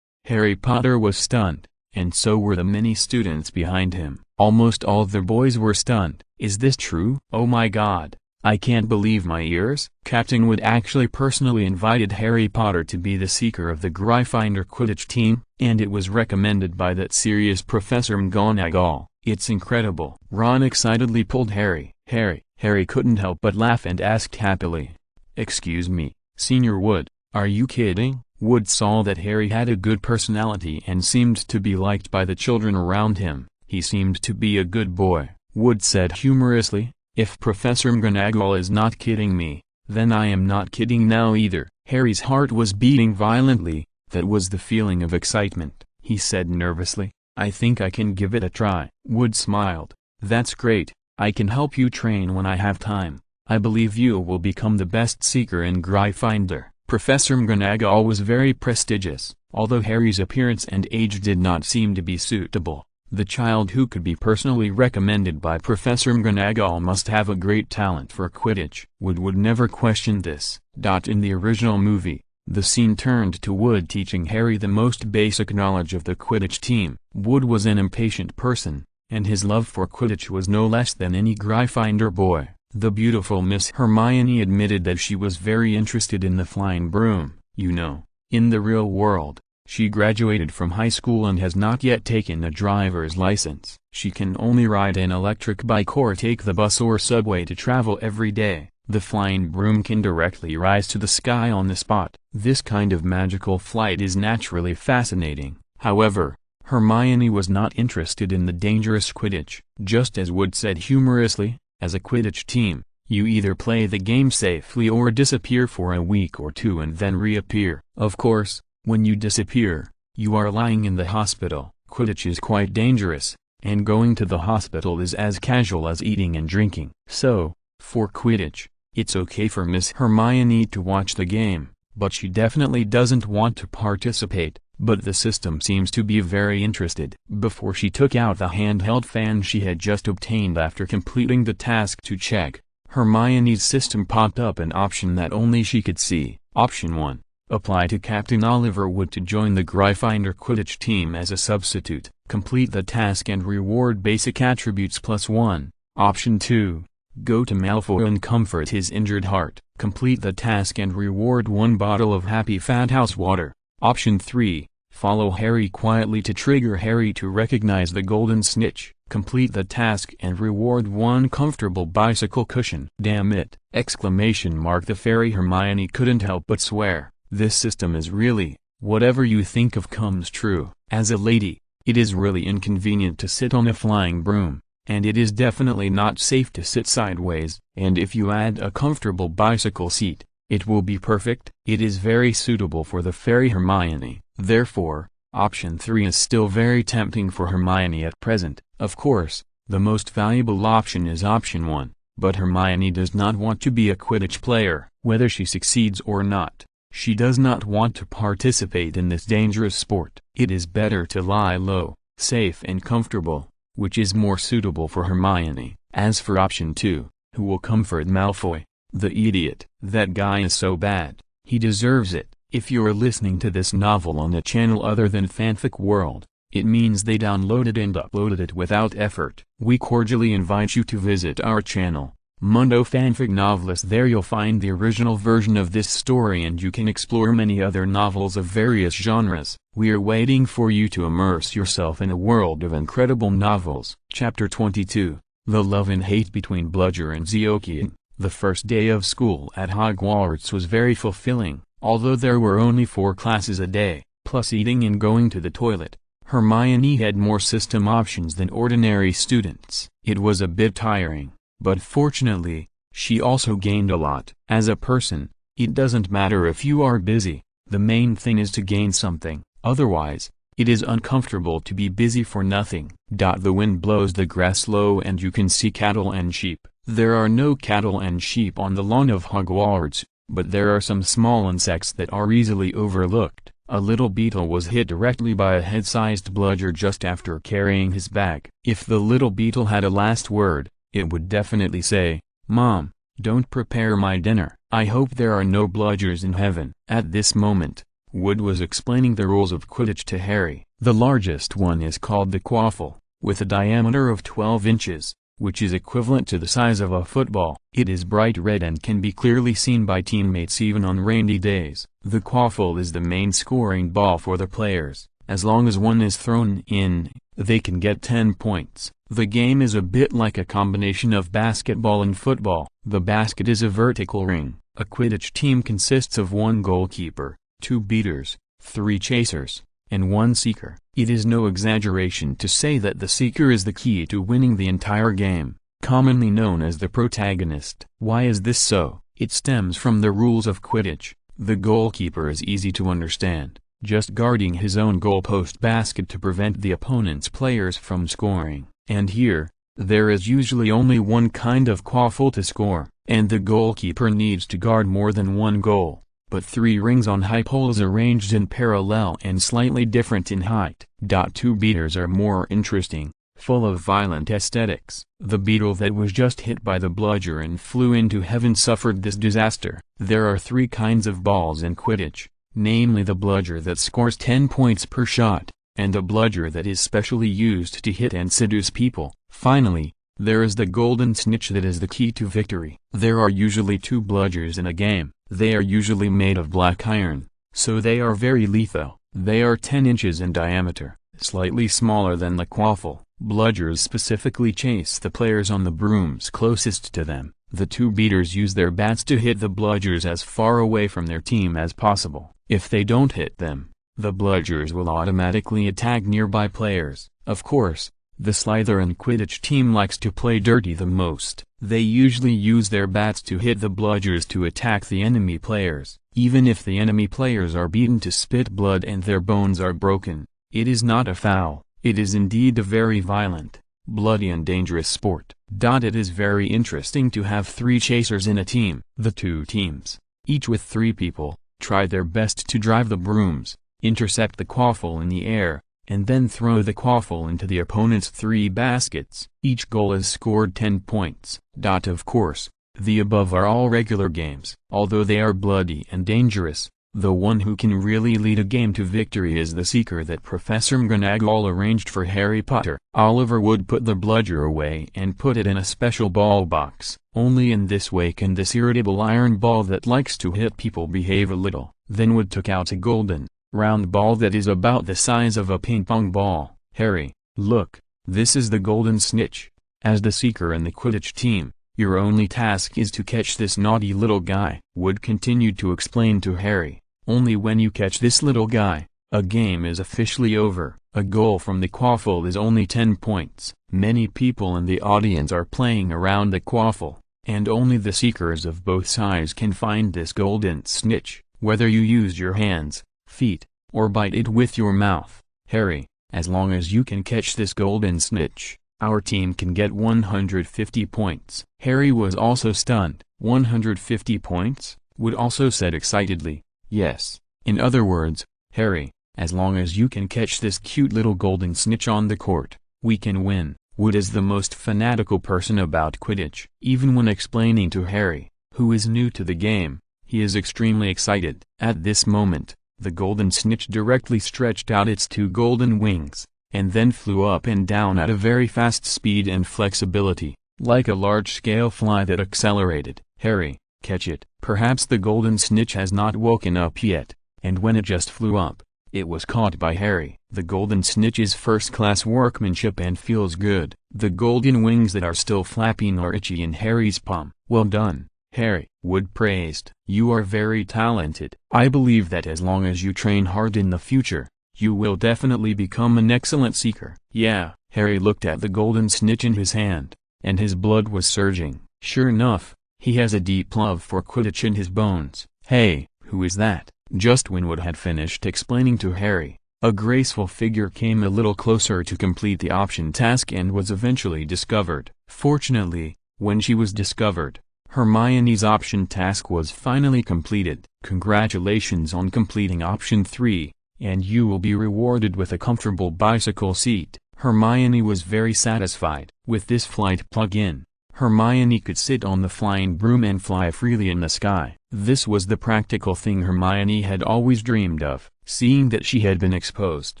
Harry Potter was stunned, and so were the many students behind him. Almost all the boys were stunned. "Is this true? Oh my God, I can't believe my ears." Captain Wood actually personally invited Harry Potter to be the seeker of the Gryffindor Quidditch team, and it was recommended by that serious Professor McGonagall. "It's incredible." Ron excitedly pulled Harry. Harry couldn't help but laugh and asked happily, "Excuse me, Senior Wood, are you kidding?" Wood saw that Harry had a good personality and seemed to be liked by the children around him. "He seemed to be a good boy," Wood said humorously. "If Professor McGonagall is not kidding me, then I am not kidding now either." Harry's heart was beating violently. That was the feeling of excitement. He said nervously, "I think I can give it a try." Wood smiled. "That's great. I can help you train when I have time. I believe you will become the best seeker in Gryffindor." Professor McGonagall was very prestigious. Although Harry's appearance and age did not seem to be suitable, The child who could be personally recommended by Professor McGonagall must have a great talent for Quidditch. Wood never questioned this. In the original movie, the scene turned to Wood teaching Harry the most basic knowledge of the Quidditch team. Wood was an impatient person, and his love for Quidditch was no less than any Gryffindor boy. The beautiful Miss Hermione admitted that she was very interested in the flying broom. You know, in the real world, she graduated from high school and has not yet taken a driver's license. She can only ride an electric bike or take the bus or subway to travel every day. The flying broom can directly rise to the sky on the spot. This kind of magical flight is naturally fascinating. However, Hermione was not interested in the dangerous Quidditch. Just as Wood said humorously, as a Quidditch team, you either play the game safely or disappear for a week or two and then reappear. Of course, when you disappear, you are lying in the hospital. Quidditch is quite dangerous, and going to the hospital is as casual as eating and drinking. So, for Quidditch, it's okay for Miss Hermione to watch the game, but she definitely doesn't want to participate. But the system seems to be very interested. Before she took out the handheld fan she had just obtained after completing the task to check, Hermione's system popped up an option that only she could see. Option 1. Apply to Captain Oliver Wood to join the Gryffindor Quidditch team as a substitute. Complete the task and reward basic attributes +1. Option 2. Go to Malfoy and comfort his injured heart. Complete the task and reward 1 bottle of Happy Fat House water. Option 3. Follow Harry quietly to trigger Harry to recognize the golden snitch. Complete the task and reward 1 comfortable bicycle cushion. Damn it! The fairy Hermione couldn't help but swear. This system is really, whatever you think of comes true. As a lady, it is really inconvenient to sit on a flying broom, and it is definitely not safe to sit sideways. And if you add a comfortable bicycle seat, it will be perfect. It is very suitable for the fairy Hermione. Therefore, option 3 is still very tempting for Hermione at present. Of course, the most valuable option is option 1, but Hermione does not want to be a Quidditch player. Whether she succeeds or not, she does not want to participate in this dangerous sport. It is better to lie low, safe and comfortable, which is more suitable for Hermione. As for option 2, who will comfort Malfoy? The idiot. That guy is so bad, he deserves it. If you're listening to this novel on a channel other than Fanfic World, it means they downloaded and uploaded it without effort. We cordially invite you to visit our channel, Mundo Fanfic Novelist. There you'll find the original version of this story and you can explore many other novels of various genres. We are waiting for you to immerse yourself in a world of incredible novels. Chapter 22, The Love and Hate Between Bludger and Ziokian. The first day of school at Hogwarts was very fulfilling. Although there were only 4 classes a day, plus eating and going to the toilet, Hermione had more system options than ordinary students. It was a bit tiring, but fortunately, she also gained a lot. As a person, it doesn't matter if you are busy, the main thing is to gain something. Otherwise, it is uncomfortable to be busy for nothing. The wind blows the grass low and you can see cattle and sheep. There are no cattle and sheep on the lawn of Hogwarts, but there are some small insects that are easily overlooked. A little beetle was hit directly by a head-sized bludger just after carrying his bag. If the little beetle had a last word, it would definitely say, "Mom, don't prepare my dinner. I hope there are no bludgers in heaven." At this moment, Wood was explaining the rules of Quidditch to Harry. The largest one is called the quaffle, with a diameter of 12 inches. Which is equivalent to the size of a football. It is bright red and can be clearly seen by teammates even on rainy days. The quaffle is the main scoring ball for the players. As long as one is thrown in, they can get 10 points. The game is a bit like a combination of basketball and football. The basket is a vertical ring. A Quidditch team consists of 1 goalkeeper, 2 beaters, 3 chasers, and 1 seeker. It is no exaggeration to say that the seeker is the key to winning the entire game, commonly known as the protagonist. Why is this so? It stems from the rules of Quidditch. The goalkeeper is easy to understand, just guarding his own goalpost basket to prevent the opponent's players from scoring. And here, there is usually only one kind of quaffle to score, and the goalkeeper needs to guard more than 1 goal. but 3 rings on high poles arranged in parallel and slightly different in height. 2 beaters are more interesting, full of violent aesthetics. The beetle that was just hit by the bludger and flew into heaven suffered this disaster. There are 3 kinds of balls in Quidditch, namely the bludger that scores 10 points per shot, and the bludger that is specially used to hit and seduce people. Finally, there is the golden snitch that is the key to victory. There are usually 2 bludgers in a game. They are usually made of black iron, so they are very lethal. They are 10 inches in diameter, slightly smaller than the quaffle. Bludgers specifically chase the players on the brooms closest to them. The 2 beaters use their bats to hit the bludgers as far away from their team as possible. If they don't hit them, the bludgers will automatically attack nearby players. Of course, the Slytherin Quidditch team likes to play dirty the most. They usually use their bats to hit the bludgers to attack the enemy players. Even if the enemy players are beaten to spit blood and their bones are broken, it is not a foul. It is indeed a very violent, bloody and dangerous sport. It is very interesting to have 3 chasers in a team. The 2 teams, each with 3 people, try their best to drive the brooms, intercept the quaffle in the air, and then throw the quaffle into the opponent's 3 baskets. Each goal is scored 10 points. Of course, the above are all regular games. Although they are bloody and dangerous, the one who can really lead a game to victory is the seeker that Professor McGonagall arranged for Harry Potter. Oliver would put the bludger away and put it in a special ball box. Only in this way can this irritable iron ball that likes to hit people behave a little. Then Wood took out a golden, round ball that is about the size of a ping-pong ball. Harry, look, this is the golden snitch. As the seeker in the Quidditch team, your only task is to catch this naughty little guy. Wood continued to explain to Harry, only when you catch this little guy, a game is officially over. A goal from the quaffle is only 10 points. Many people in the audience are playing around the quaffle, and only the seekers of both sides can find this golden snitch, whether you use your hands, feet, or bite it with your mouth. Harry, as long as you can catch this golden snitch, our team can get 150 points. Harry was also stunned. 150 points? Wood also said excitedly, yes. In other words, Harry, as long as you can catch this cute little golden snitch on the court, we can win. Wood is the most fanatical person about Quidditch. Even when explaining to Harry, who is new to the game, he is extremely excited. At this moment, the golden snitch directly stretched out its 2 golden wings, and then flew up and down at a very fast speed and flexibility, like a large-scale fly that accelerated. Harry, catch it. Perhaps the golden snitch has not woken up yet, and when it just flew up, it was caught by Harry. The golden snitch is first-class workmanship and feels good. The golden wings that are still flapping are itchy in Harry's palm. Well done, Harry. Wood praised. You are very talented. I believe that as long as you train hard in the future, you will definitely become an excellent seeker. Yeah. Harry looked at the golden snitch in his hand, and his blood was surging. Sure enough, he has a deep love for Quidditch in his bones. Hey, who is that? Just when Wood had finished explaining to Harry, a graceful figure came a little closer to complete the option task and was eventually discovered. Fortunately, when she was discovered, Hermione's option task was finally completed. Congratulations on completing option 3, and you will be rewarded with a comfortable bicycle seat. Hermione was very satisfied. With this flight plug-in, Hermione could sit on the flying broom and fly freely in the sky. This was the practical thing Hermione had always dreamed of. Seeing that she had been exposed,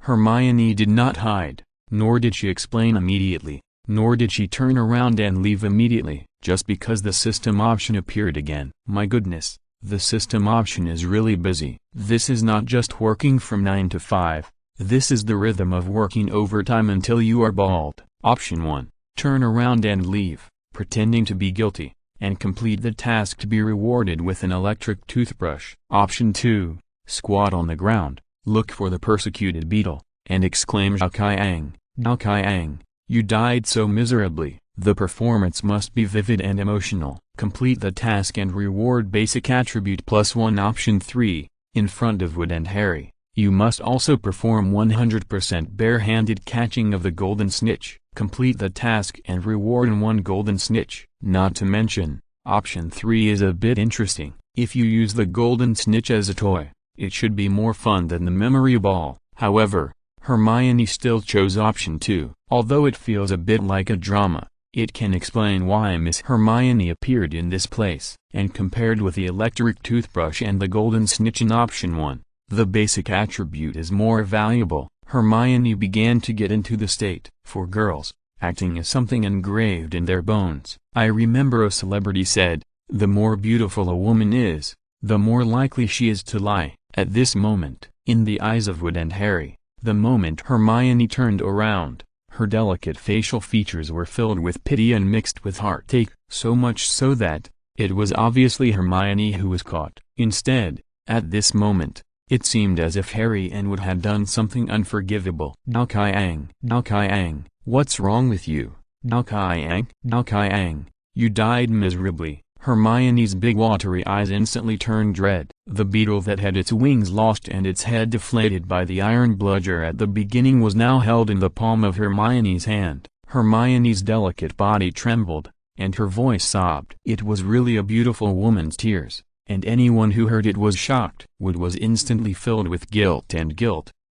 Hermione did not hide, nor did she explain immediately, nor did she turn around and leave immediately, just because the system option appeared again. My goodness, the system option is really busy. This is not just working from 9 to 5, this is the rhythm of working overtime until you are bald. Option 1, turn around and leave, pretending to be guilty, and complete the task to be rewarded with an electric toothbrush. Option 2, squat on the ground, look for the persecuted beetle, and exclaim Zhao Qiang, Zhao Qiang, you died so miserably. The performance must be vivid and emotional. Complete the task and reward basic attribute +1. Option 3, in front of Wood and Harry, you must also perform 100% bare-handed catching of the golden snitch. Complete the task and reward 1 golden snitch. Not to mention, option 3 is a bit interesting. If you use the golden snitch as a toy, it should be more fun than the memory ball. However, Hermione still chose option 2. Although it feels a bit like a drama, it can explain why Miss Hermione appeared in this place. And compared with the electric toothbrush and the golden snitch in option 1, the basic attribute is more valuable. Hermione began to get into the state. For girls, acting is something engraved in their bones. I remember a celebrity said, "The more beautiful a woman is, the more likely she is to lie." At this moment, in the eyes of Wood and Harry, the moment Hermione turned around, her delicate facial features were filled with pity and mixed with heartache, so much so that it was obviously Hermione who was caught. Instead, at this moment, it seemed as if Harry and Wood had done something unforgivable. Dao Qiang, what's wrong with you? Dao Qiang, you died miserably. Hermione's big watery eyes instantly turned red. The beetle that had its wings lost and its head deflated by the iron bludger at the beginning was now held in the palm of Hermione's hand. Hermione's delicate body trembled, and her voice sobbed. It was really a beautiful woman's tears, and anyone who heard it was shocked. Wood was instantly filled with guilt,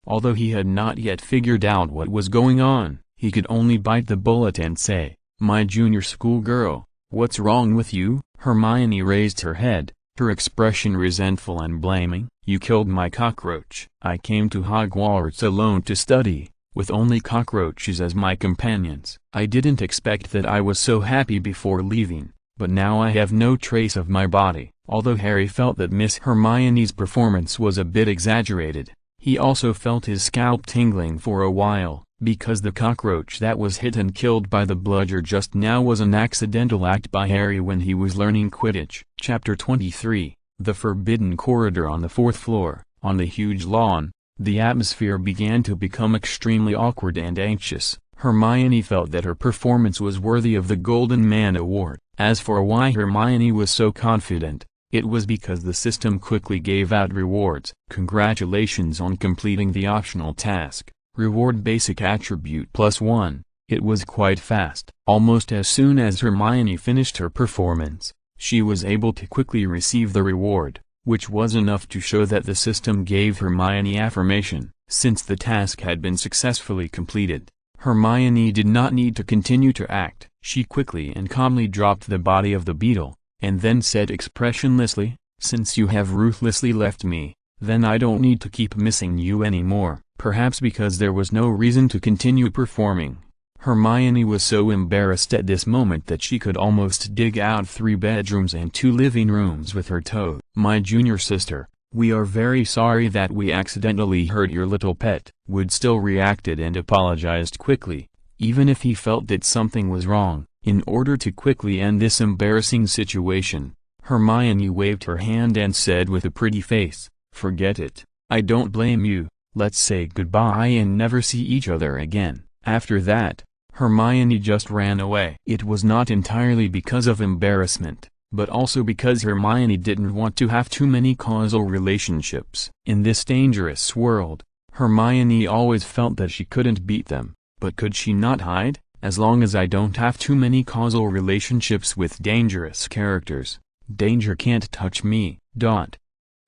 although he had not yet figured out what was going on. He could only bite the bullet and say, "My junior school girl, what's wrong with you?" Hermione raised her head, her expression resentful and blaming. "You killed my cockroach. I came to Hogwarts alone to study, with only cockroaches as my companions. I didn't expect that. I was so happy before leaving, but now I have no trace of my body." Although Harry felt that Miss Hermione's performance was a bit exaggerated, he also felt his scalp tingling for a while, because the cockroach that was hit and killed by the bludger just now was an accidental act by Harry when he was learning Quidditch. Chapter 23, The Forbidden Corridor. On the 4th floor, on the huge lawn, the atmosphere began to become extremely awkward and anxious. Hermione felt that her performance was worthy of the Golden Man Award. As for why Hermione was so confident, it was because the system quickly gave out rewards. Congratulations on completing the optional task. Reward basic attribute +1. It was quite fast. Almost as soon as Hermione finished her performance, she was able to quickly receive the reward, which was enough to show that the system gave Hermione affirmation. Since the task had been successfully completed, Hermione did not need to continue to act. She quickly and calmly dropped the body of the beetle, and then said expressionlessly, "Since you have ruthlessly left me, then I don't need to keep missing you anymore." Perhaps because there was no reason to continue performing, Hermione was so embarrassed at this moment that she could almost dig out 3 bedrooms and 2 living rooms with her toe. "My junior sister, we are very sorry that we accidentally hurt your little pet." Wood still reacted and apologized quickly, even if he felt that something was wrong. In order to quickly end this embarrassing situation, Hermione waved her hand and said with a pretty face, "Forget it. I don't blame you. Let's say goodbye and never see each other again." After that, Hermione just ran away. It was not entirely because of embarrassment, but also because Hermione didn't want to have too many causal relationships. In this dangerous world, Hermione always felt that she couldn't beat them, but could she not hide? As long as I don't have too many causal relationships with dangerous characters, danger can't touch me.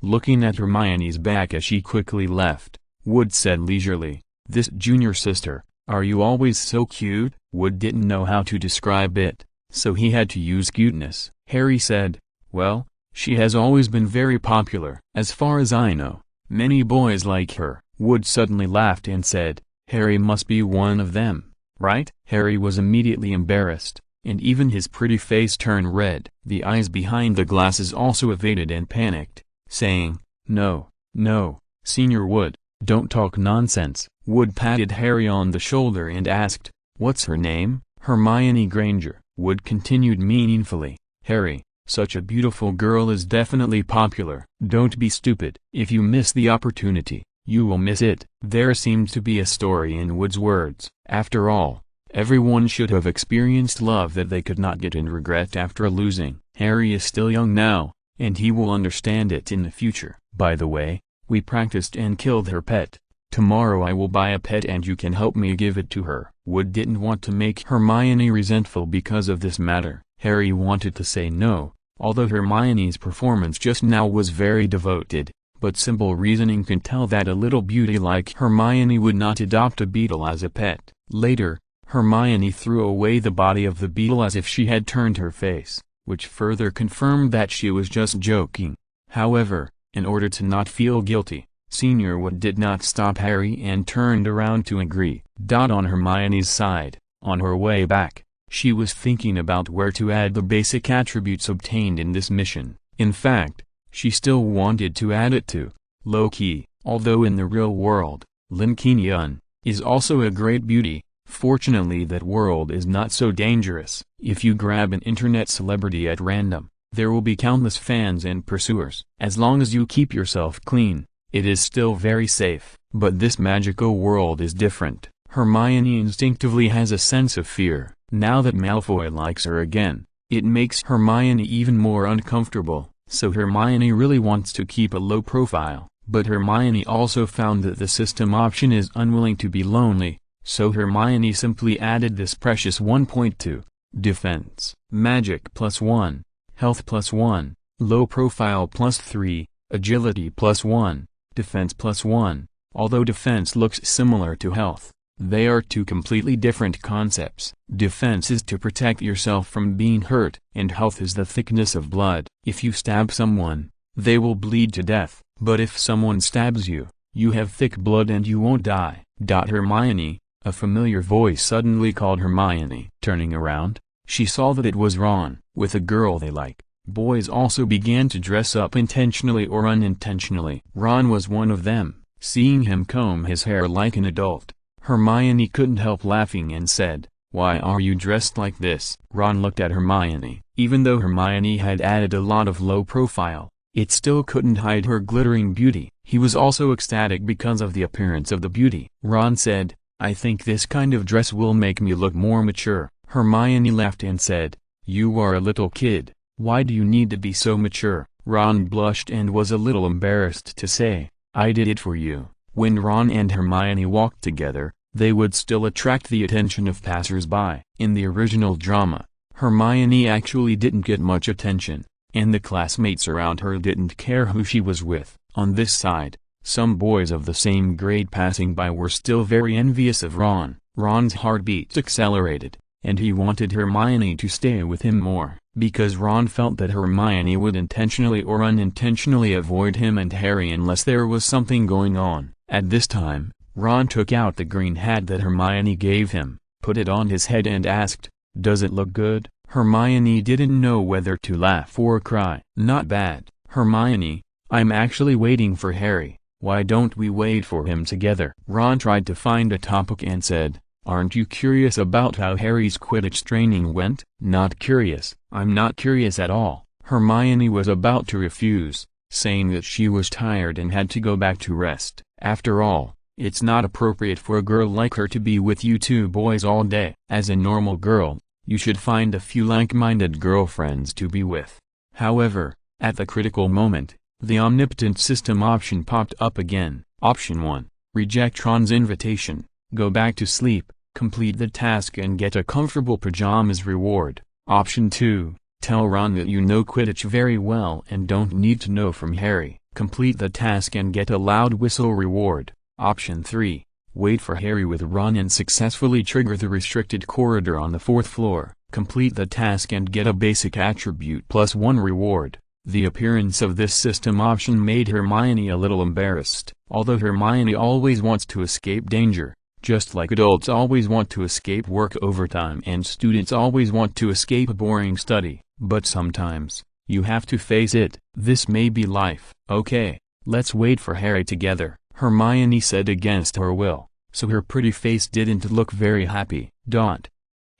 Looking at Hermione's back as she quickly left, Wood said leisurely, "This junior sister, are you always so cute?" Wood didn't know how to describe it, so he had to use cuteness. Harry said, "Well, she has always been very popular. As far as I know, many boys like her." Wood suddenly laughed and said, "Harry must be one of them, right?" Harry was immediately embarrassed, and even his pretty face turned red. The eyes behind the glasses also evaded and panicked, saying, "No, Senior Wood, don't talk nonsense." Wood patted Harry on the shoulder and asked, "What's her name?" "Hermione Granger." Wood continued meaningfully, "Harry, such a beautiful girl is definitely popular. Don't be stupid. If you miss the opportunity, you will miss it." There seemed to be a story in Wood's words. After all, everyone should have experienced love that they could not get and regret after losing. Harry is still young now, and he will understand it in the future. "By the way, we practiced and killed her pet. Tomorrow I will buy a pet and you can help me give it to her." Wood didn't want to make Hermione resentful because of this matter. Harry wanted to say no, Although Hermione's performance just now was very devoted, but simple reasoning can tell that a little beauty like Hermione would not adopt a beetle as a pet. Later, Hermione threw away the body of the beetle as if she had turned her face, which further confirmed that she was just joking. However, in order to not feel guilty, Senior Wood did not stop Harry and turned around to agree. On Hermione's side, on her way back, she was thinking about where to add the basic attributes obtained in this mission. In fact, she still wanted to add it to low-key, although in the real world, Lin Qingyun is also a great beauty. Fortunately, that world is not so dangerous. If you grab an internet celebrity at random, there will be countless fans and pursuers. As long as you keep yourself clean, it is still very safe. But this magical world is different. Hermione instinctively has a sense of fear. Now that Malfoy likes her again, it makes Hermione even more uncomfortable. So Hermione really wants to keep a low profile. But Hermione also found that the system option is unwilling to be lonely. So Hermione simply added this precious 1.2, Defense, Magic +1, Health +1, Low Profile +3, Agility +1, Defense +1. Although defense looks similar to health, they are two completely different concepts. Defense is to protect yourself from being hurt, and health is the thickness of blood. If you stab someone, they will bleed to death, but if someone stabs you, you have thick blood and you won't die. Hermione, a familiar voice suddenly called Hermione. Turning around, she saw that it was Ron, with a girl they like. Boys also began to dress up intentionally or unintentionally. Ron was one of them. Seeing him comb his hair like an adult, Hermione couldn't help laughing and said, "Why are you dressed like this?" Ron looked at Hermione. Even though Hermione had added a lot of low profile, it still couldn't hide her glittering beauty. He was also ecstatic because of the appearance of the beauty. Ron said, "I think this kind of dress will make me look more mature." Hermione laughed and said, "You are a little kid, why do you need to be so mature?" Ron blushed and was a little embarrassed to say, "I did it for you." When Ron and Hermione walked together, they would still attract the attention of passers-by. In the original drama, Hermione actually didn't get much attention, and the classmates around her didn't care who she was with. On this side, some boys of the same grade passing by were still very envious of Ron. Ron's heartbeat accelerated, and he wanted Hermione to stay with him more, because Ron felt that Hermione would intentionally or unintentionally avoid him and Harry unless there was something going on. At this time, Ron took out the green hat that Hermione gave him, put it on his head and asked, "Does it look good?" Hermione didn't know whether to laugh or cry. "Not bad, Hermione, I'm actually waiting for Harry. Why don't we wait for him together?" Ron tried to find a topic and said, "Aren't you curious about how Harry's Quidditch training went?" "Not curious. I'm not curious at all." Hermione was about to refuse, saying that she was tired and had to go back to rest. After all, it's not appropriate for a girl like her to be with you two boys all day. As a normal girl, you should find a few like-minded girlfriends to be with. However, at the critical moment, the omnipotent system option popped up again. Option 1, reject Ron's invitation, go back to sleep, complete the task and get a comfortable pajamas reward. Option 2, tell Ron that you know Quidditch very well and don't need to know from Harry, complete the task and get a loud whistle reward. Option 3, wait for Harry with Ron and successfully trigger the restricted corridor on the 4th floor, complete the task and get a basic attribute +1 reward. The appearance of this system option made Hermione a little embarrassed. Although Hermione always wants to escape danger, just like adults always want to escape work overtime and students always want to escape boring study, but sometimes, you have to face it. This may be life. "Okay, let's wait for Harry together," Hermione said against her will, so her pretty face didn't look very happy.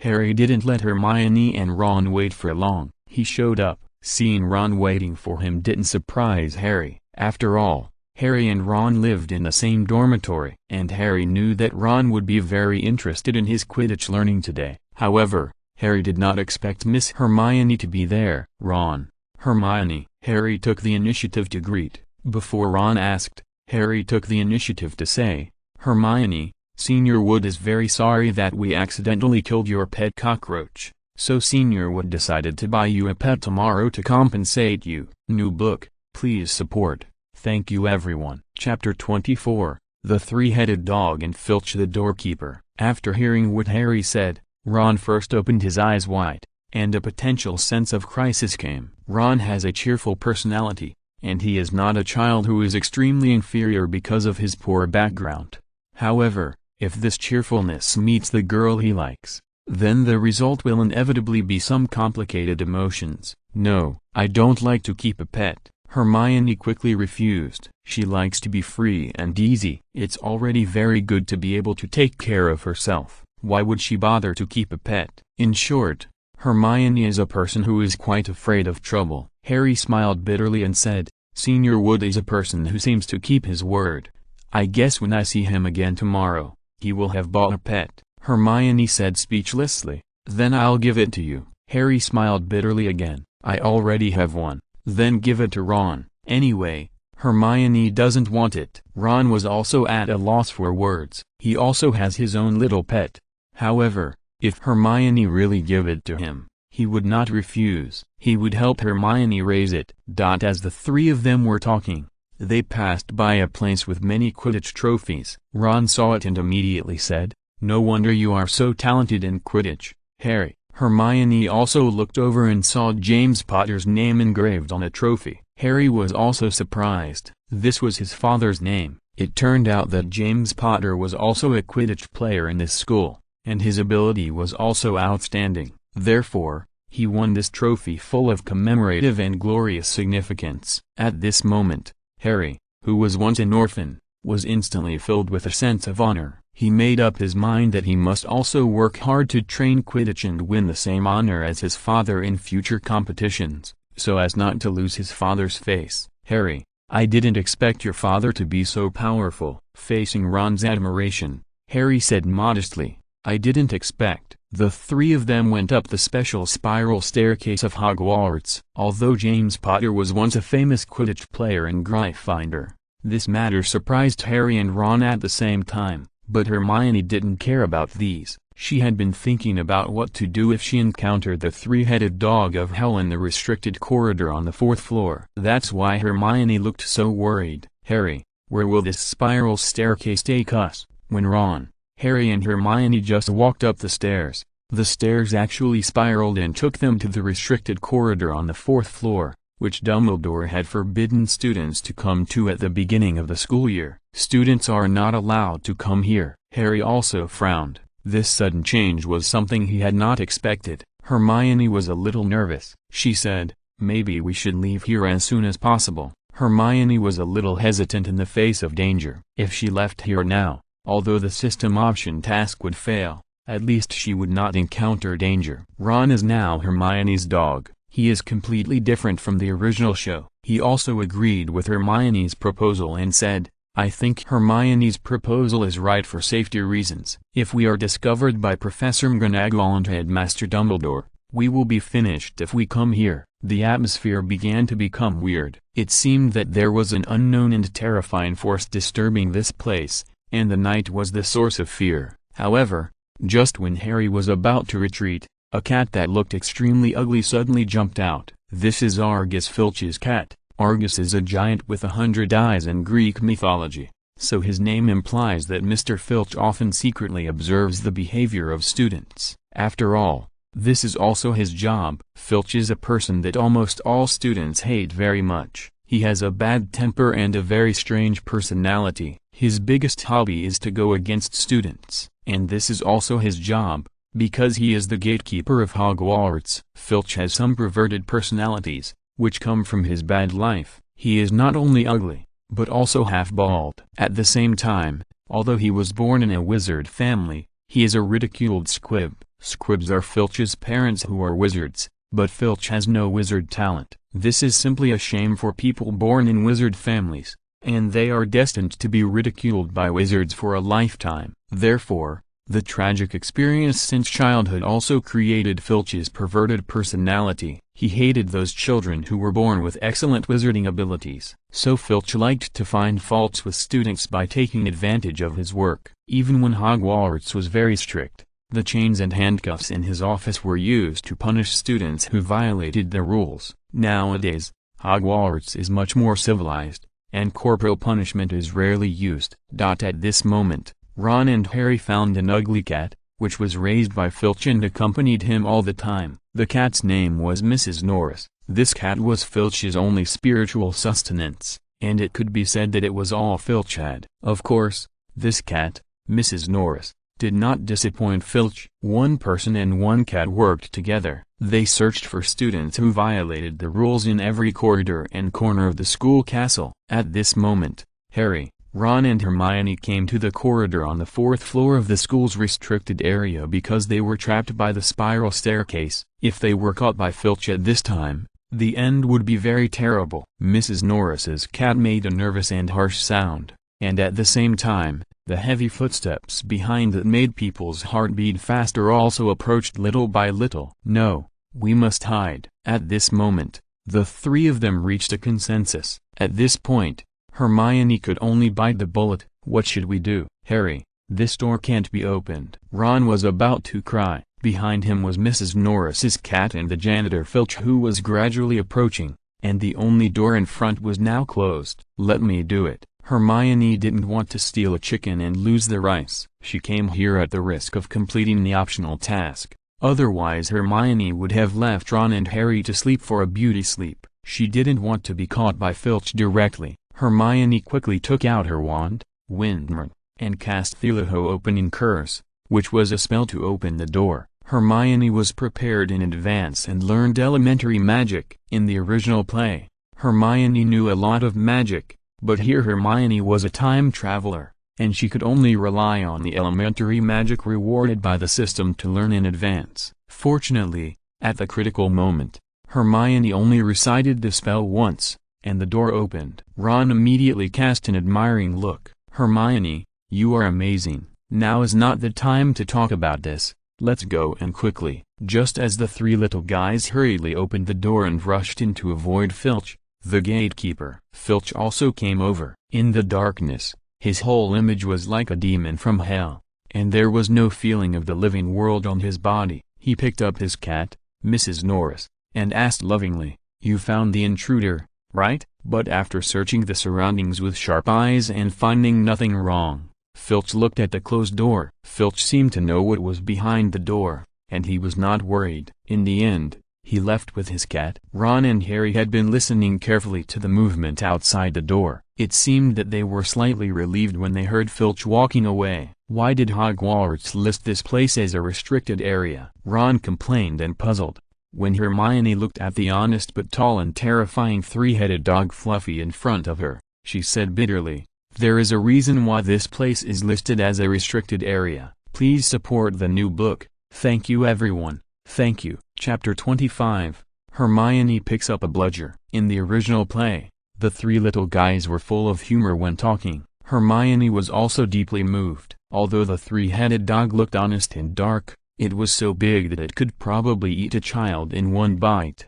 Harry didn't let Hermione and Ron wait for long. He showed up. Seeing Ron waiting for him didn't surprise Harry. After all, Harry and Ron lived in the same dormitory, and Harry knew that Ron would be very interested in his Quidditch learning today. However, Harry did not expect Miss Hermione to be there. "Ron, Hermione." Harry took the initiative to greet. Before Ron asked, Harry took the initiative to say, "Hermione, Senior Wood is very sorry that we accidentally killed your pet cockroach. So Senior Wood decided to buy you a pet tomorrow to compensate you. New book, please support. Thank you everyone. Chapter 24, The Three-Headed Dog and Filch the Doorkeeper. After hearing what Harry said, Ron first opened his eyes wide, and a potential sense of crisis came. Ron has a cheerful personality, and he is not a child who is extremely inferior because of his poor background. However, if this cheerfulness meets the girl he likes, then the result will inevitably be some complicated emotions. No, I don't like to keep a pet, Hermione quickly refused. She likes to be free and easy. It's already very good to be able to take care of herself. Why would she bother to keep a pet? In short, Hermione is a person who is quite afraid of trouble. Harry smiled bitterly and said, Senior Wood is a person who seems to keep his word. I guess when I see him again tomorrow, he will have bought a pet. Hermione said speechlessly. Then I'll give it to you. Harry smiled bitterly again. I already have one. Then give it to Ron. Anyway, Hermione doesn't want it. Ron was also at a loss for words. He also has his own little pet. However, if Hermione really gave it to him, he would not refuse. He would help Hermione raise it. As the three of them were talking, they passed by a place with many Quidditch trophies. Ron saw it and immediately said, No wonder you are so talented in Quidditch, Harry. Hermione also looked over and saw James Potter's name engraved on a trophy. Harry was also surprised. This was his father's name. It turned out that James Potter was also a Quidditch player in this school, and his ability was also outstanding. Therefore, he won this trophy full of commemorative and glorious significance. At this moment, Harry, who was once an orphan, was instantly filled with a sense of honor. He made up his mind that he must also work hard to train Quidditch and win the same honor as his father in future competitions, so as not to lose his father's face. Harry, I didn't expect your father to be so powerful. Facing Ron's admiration, Harry said modestly, I didn't expect. The three of them went up the special spiral staircase of Hogwarts. Although James Potter was once a famous Quidditch player in Gryffindor, this matter surprised Harry and Ron at the same time. But Hermione didn't care about these. She had been thinking about what to do if she encountered the three-headed dog of hell in the restricted corridor on the 4th floor. That's why Hermione looked so worried. Harry, where will this spiral staircase take us? When Ron, Harry and Hermione just walked up the stairs, the stairs actually spiraled and took them to the restricted corridor on the 4th floor, which Dumbledore had forbidden students to come to at the beginning of the school year. Students are not allowed to come here. Harry also frowned. This sudden change was something he had not expected. Hermione was a little nervous. She said, maybe we should leave here as soon as possible. Hermione was a little hesitant in the face of danger. If she left here now, although the system option task would fail, at least she would not encounter danger. Ron is now Hermione's dog. He is completely different from the original show. He also agreed with Hermione's proposal and said, I think Hermione's proposal is right for safety reasons. If we are discovered by Professor McGonagall and Headmaster Dumbledore, we will be finished if we come here. The atmosphere began to become weird. It seemed that there was an unknown and terrifying force disturbing this place, and the night was the source of fear. However, just when Harry was about to retreat, a cat that looked extremely ugly suddenly jumped out. This is Argus Filch's cat. Argus is a giant with 100 eyes in Greek mythology, so his name implies that Mr. Filch often secretly observes the behavior of students. After all, this is also his job. Filch is a person that almost all students hate very much. He has a bad temper and a very strange personality. His biggest hobby is to go against students, and this is also his job, because he is the gatekeeper of Hogwarts. Filch has some perverted personalities, which come from his bad life. He is not only ugly, but also half-bald. At the same time, although he was born in a wizard family, he is a ridiculed squib. Squibs are Filch's parents who are wizards, but Filch has no wizard talent. This is simply a shame for people born in wizard families, and they are destined to be ridiculed by wizards for a lifetime. Therefore, the tragic experience since childhood also created Filch's perverted personality. He hated those children who were born with excellent wizarding abilities. So Filch liked to find faults with students by taking advantage of his work. Even when Hogwarts was very strict, The chains and handcuffs in his office were used to punish students who violated the rules. Nowadays, Hogwarts is much more civilized, and corporal punishment is rarely used. At this moment, Ron and Harry found an ugly cat, which was raised by Filch and accompanied him all the time. The cat's name was Mrs. Norris. This cat was Filch's only spiritual sustenance, and it could be said that it was all Filch had. Of course, this cat, Mrs. Norris, did not disappoint Filch. One person and one cat worked together. They searched for students who violated the rules in every corridor and corner of the school castle. At this moment, Harry, Ron and Hermione came to the corridor on the 4th floor of the school's restricted area because they were trapped by the spiral staircase. If they were caught by Filch at this time, the end would be very terrible. Mrs. Norris's cat made a nervous and harsh sound, and at the same time, the heavy footsteps behind that made people's heart beat faster also approached little by little. "No, we must hide." At this moment, the three of them reached a consensus. At this point, Hermione could only bite the bullet. "What should we do, Harry? This door can't be opened." Ron was about to cry. Behind him was Mrs. Norris's cat and the janitor Filch, who was gradually approaching, and the only door in front was now closed. "Let me do it." Hermione didn't want to steal a chicken and lose the rice. She came here at the risk of completing the optional task. Otherwise Hermione would have left Ron and Harry to sleep for a beauty sleep. She didn't want to be caught by Filch directly. Hermione quickly took out her wand, Windmere, and cast Theliho Opening Curse, which was a spell to open the door. Hermione was prepared in advance and learned elementary magic. In the original play, Hermione knew a lot of magic, but here Hermione was a time traveler, and she could only rely on the elementary magic rewarded by the system to learn in advance. Fortunately, at the critical moment, Hermione only recited the spell once, and the door opened. Ron immediately cast an admiring look. "Hermione, you are amazing. Now is not the time to talk about this. Let's go." And quickly, just as the three little guys hurriedly opened the door and rushed in to avoid Filch, the gatekeeper. Filch also came over. In the darkness, his whole image was like a demon from hell, and there was no feeling of the living world on his body. He picked up his cat, Mrs. Norris, and asked lovingly, "You found the intruder, right?" But after searching the surroundings with sharp eyes and finding nothing wrong, Filch looked at the closed door. Filch seemed to know what was behind the door, and he was not worried. In the end, he left with his cat. Ron and Harry had been listening carefully to the movement outside the door. It seemed that they were slightly relieved when they heard Filch walking away. Why did Hogwarts list this place as a restricted area? Ron complained and puzzled. When Hermione looked at the honest but tall and terrifying three-headed dog Fluffy in front of her, she said bitterly, "There is a reason why this place is listed as a restricted area. Please support the new book. Thank you everyone. Thank you." Chapter 25. Hermione picks up a bludger. In the original play, the three little guys were full of humor when talking. Hermione was also deeply moved. Although the three-headed dog looked honest and dark, it was so big that it could probably eat a child in one bite.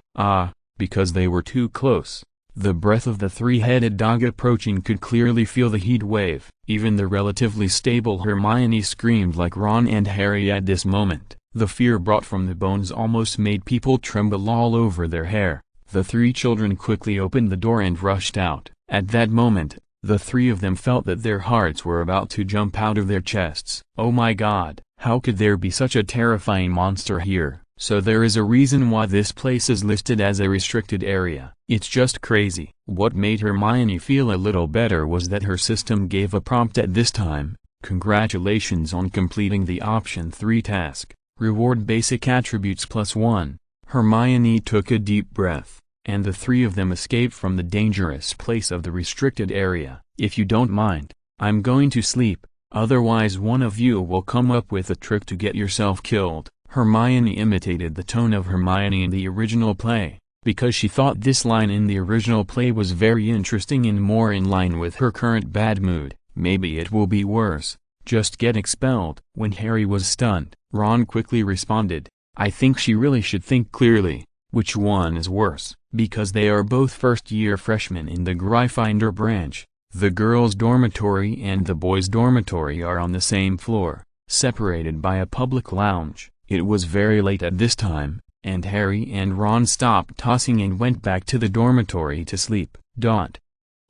Because they were too close. The breath of the three-headed dog approaching could clearly feel the heat wave. Even the relatively stable Hermione screamed like Ron and Harry at this moment. The fear brought from the bones almost made people tremble all over their hair. The three children quickly opened the door and rushed out. At that moment, the three of them felt that their hearts were about to jump out of their chests. Oh my God, how could there be such a terrifying monster here? So there is a reason why this place is listed as a restricted area. It's just crazy. What made Hermione feel a little better was that her system gave a prompt at this time. Congratulations on completing the Option 3 task. Reward basic attributes +1. Hermione took a deep breath, and the three of them escaped from the dangerous place of the restricted area. "If you don't mind, I'm going to sleep, otherwise one of you will come up with a trick to get yourself killed." Hermione imitated the tone of Hermione in the original play, because she thought this line in the original play was very interesting and more in line with her current bad mood. Maybe it will be worse. Just get expelled. When Harry was stunned, Ron quickly responded, "I think she really should think clearly. Which one is worse?" Because they are both first-year freshmen in the Gryffindor branch. The girls' dormitory and the boys' dormitory are on the same floor. separated by a public lounge. It was very late at this time, and Harry and Ron stopped tossing and went back to the dormitory to sleep.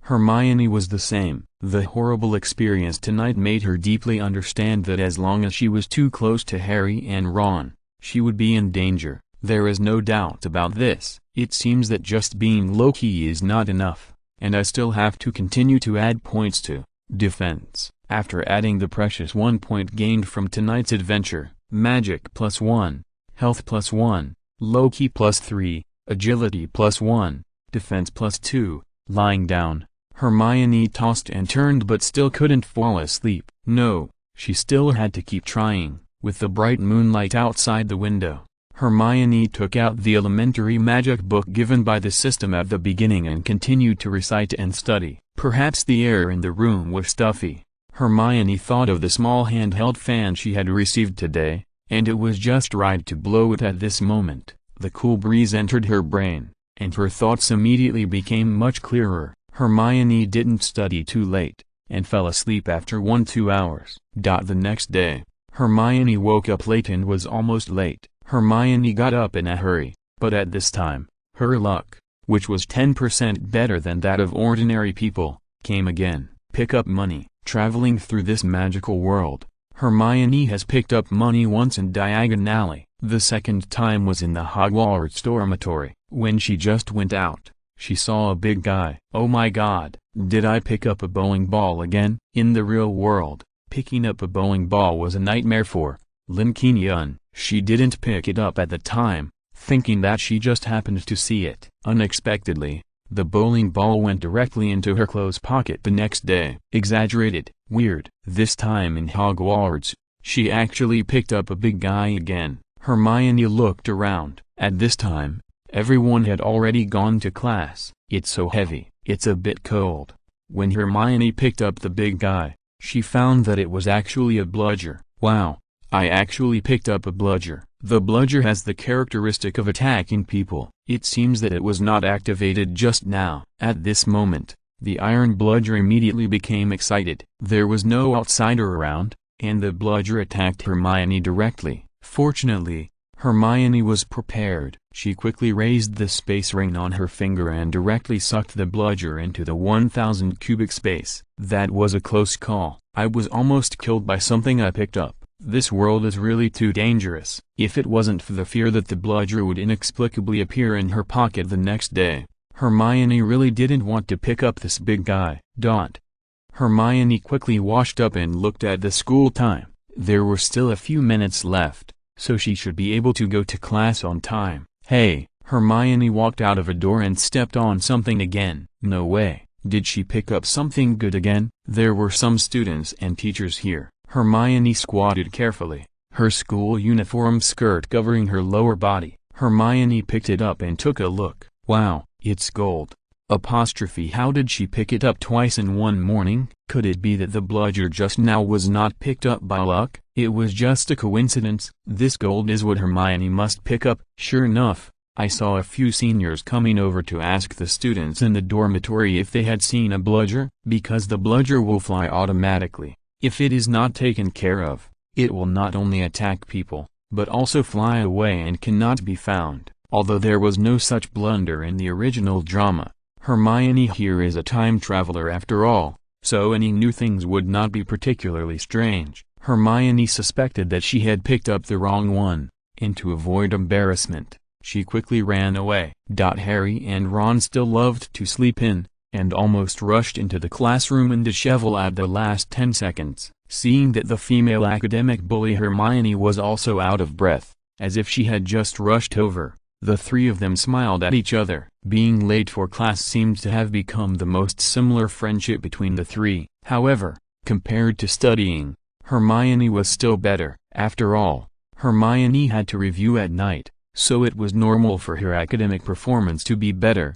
Hermione was the same. The horrible experience tonight made her deeply understand that as long as she was too close to Harry and Ron, she would be in danger. There is no doubt about this. It seems that just being low-key is not enough, and I still have to continue to add points to defense. After adding the precious 1 point gained from tonight's adventure, magic +1, health +1, low-key +3, agility +1, defense +2, lying down, Hermione tossed and turned but still couldn't fall asleep. No, she still had to keep trying. With the bright moonlight outside the window, Hermione took out the elementary magic book given by the system at the beginning and continued to recite and study. Perhaps the air in the room was stuffy. Hermione thought of the small handheld fan she had received today, and it was just right to blow it at this moment. The cool breeze entered her brain, and her thoughts immediately became much clearer. Hermione didn't study too late, and fell asleep after 2 hours. The next day, Hermione woke up late and was almost late. Hermione got up in a hurry, but at this time, her luck, which was 10% better than that of ordinary people, came again. Pick up money. Traveling through this magical world, Hermione has picked up money once in Diagon Alley. The second time was in the Hogwarts dormitory. When she just went out, she saw a big guy. Oh my god, did I pick up a bowling ball again? In the real world, picking up a bowling ball was a nightmare for Lin Qingyun. She didn't pick it up at the time, thinking that she just happened to see it. Unexpectedly, the bowling ball went directly into her clothes pocket the next day. Exaggerated, weird. This time in Hogwarts, she actually picked up a big guy again. Hermione looked around. At this time, everyone had already gone to class. It's so heavy, it's a bit cold. When Hermione picked up the big guy, she found that it was actually a bludger. Wow, I actually picked up a bludger. The bludger has the characteristic of attacking people. It seems that it was not activated just now. At this moment, the iron bludger immediately became excited. There was no outsider around, and the bludger attacked Hermione directly. Fortunately, Hermione was prepared. She quickly raised the space ring on her finger and directly sucked the bludger into the 1000 cubic space. That was a close call. I was almost killed by something I picked up. This world is really too dangerous. If it wasn't for the fear that the bludger would inexplicably appear in her pocket the next day, Hermione really didn't want to pick up this big guy. Hermione quickly washed up and looked at the school time. There were still a few minutes left, so she should be able to go to class on time. Hey, Hermione walked out of a door and stepped on something again. No way, did she pick up something good again? There were some students and teachers here. Hermione squatted carefully, her school uniform skirt covering her lower body. Hermione picked it up and took a look. Wow, it's gold. How did she pick it up twice in one morning? Could it be that the bludger just now was not picked up by luck? It was just a coincidence. This gold is what Hermione must pick up. Sure enough, I saw a few seniors coming over to ask the students in the dormitory if they had seen a bludger, because the bludger will fly automatically. If it is not taken care of, it will not only attack people, but also fly away and cannot be found. Although there was no such blunder in the original drama, Hermione here is a time traveler after all, so any new things would not be particularly strange. Hermione suspected that she had picked up the wrong one, and to avoid embarrassment, she quickly ran away. Harry and Ron still loved to sleep in, and almost rushed into the classroom in dishevel at the last 10 seconds. Seeing that the female academic bully Hermione was also out of breath, as if she had just rushed over, the three of them smiled at each other. Being late for class seemed to have become the most similar friendship between the three. However, compared to studying, Hermione was still better. After all, Hermione had to review at night, so it was normal for her academic performance to be better.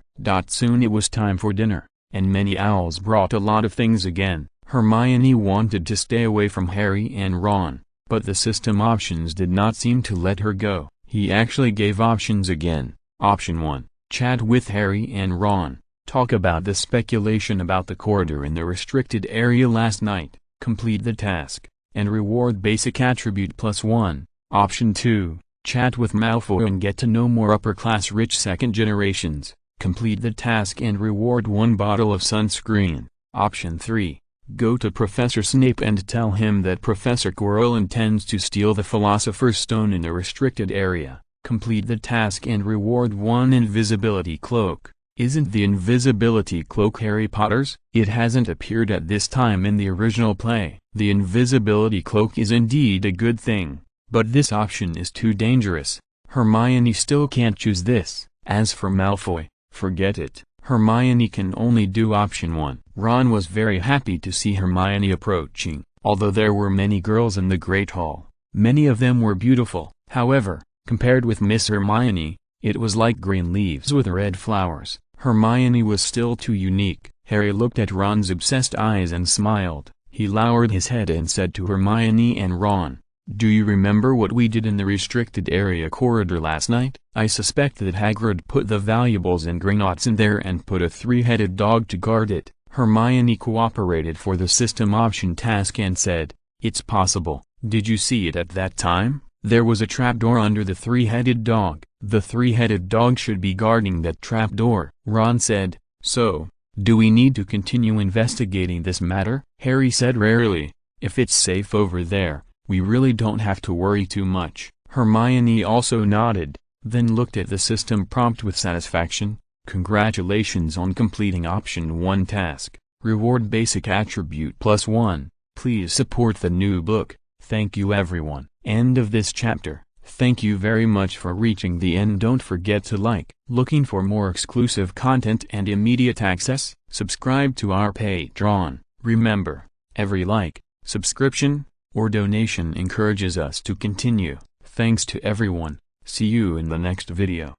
Soon it was time for dinner, and many owls brought a lot of things again. Hermione wanted to stay away from Harry and Ron, but the system options did not seem to let her go. He actually gave options again. Option 1. Chat with Harry and Ron. Talk about the speculation about the corridor in the restricted area last night. Complete the task. and reward basic attribute +1. Option 2. Chat with Malfoy and get to know more upper-class rich second generations. Complete the task and reward 1 bottle of sunscreen. Option 3. Go to Professor Snape and tell him that Professor Quirrell intends to steal the Philosopher's Stone in a restricted area. Complete the task and reward 1 invisibility cloak. Isn't the invisibility cloak Harry Potter's? It hasn't appeared at this time in the original play. The invisibility cloak is indeed a good thing, but this option is too dangerous. Hermione still can't choose this. As for Malfoy, forget it. Hermione can only do option 1. Ron was very happy to see Hermione approaching. Although there were many girls in the Great Hall, many of them were beautiful. However, compared with Miss Hermione, it was like green leaves with red flowers. Hermione was still too unique. Harry looked at Ron's obsessed eyes and smiled. He lowered his head and said to Hermione and Ron, "Do you remember what we did in the restricted area corridor last night? I suspect that Hagrid put the valuables and Gringotts in there and put a 3-headed dog to guard it." Hermione cooperated for the system option task and said, "It's possible. Did you see it at that time? There was a trapdoor under the 3-headed dog. The 3-headed dog should be guarding that trapdoor." Ron said, "So, do we need to continue investigating this matter?" Harry said rarely, "If it's safe over there, we really don't have to worry too much." Hermione also nodded, then looked at the system prompt with satisfaction. "Congratulations on completing option 1 task. Reward basic attribute +1. Please support the new book. Thank you everyone." End of this chapter. Thank you very much for reaching the end. Don't forget to like. Looking for more exclusive content and immediate access? Subscribe to our Patreon. Remember, every like, subscription, or donation encourages us to continue. Thanks to everyone. See you in the next video.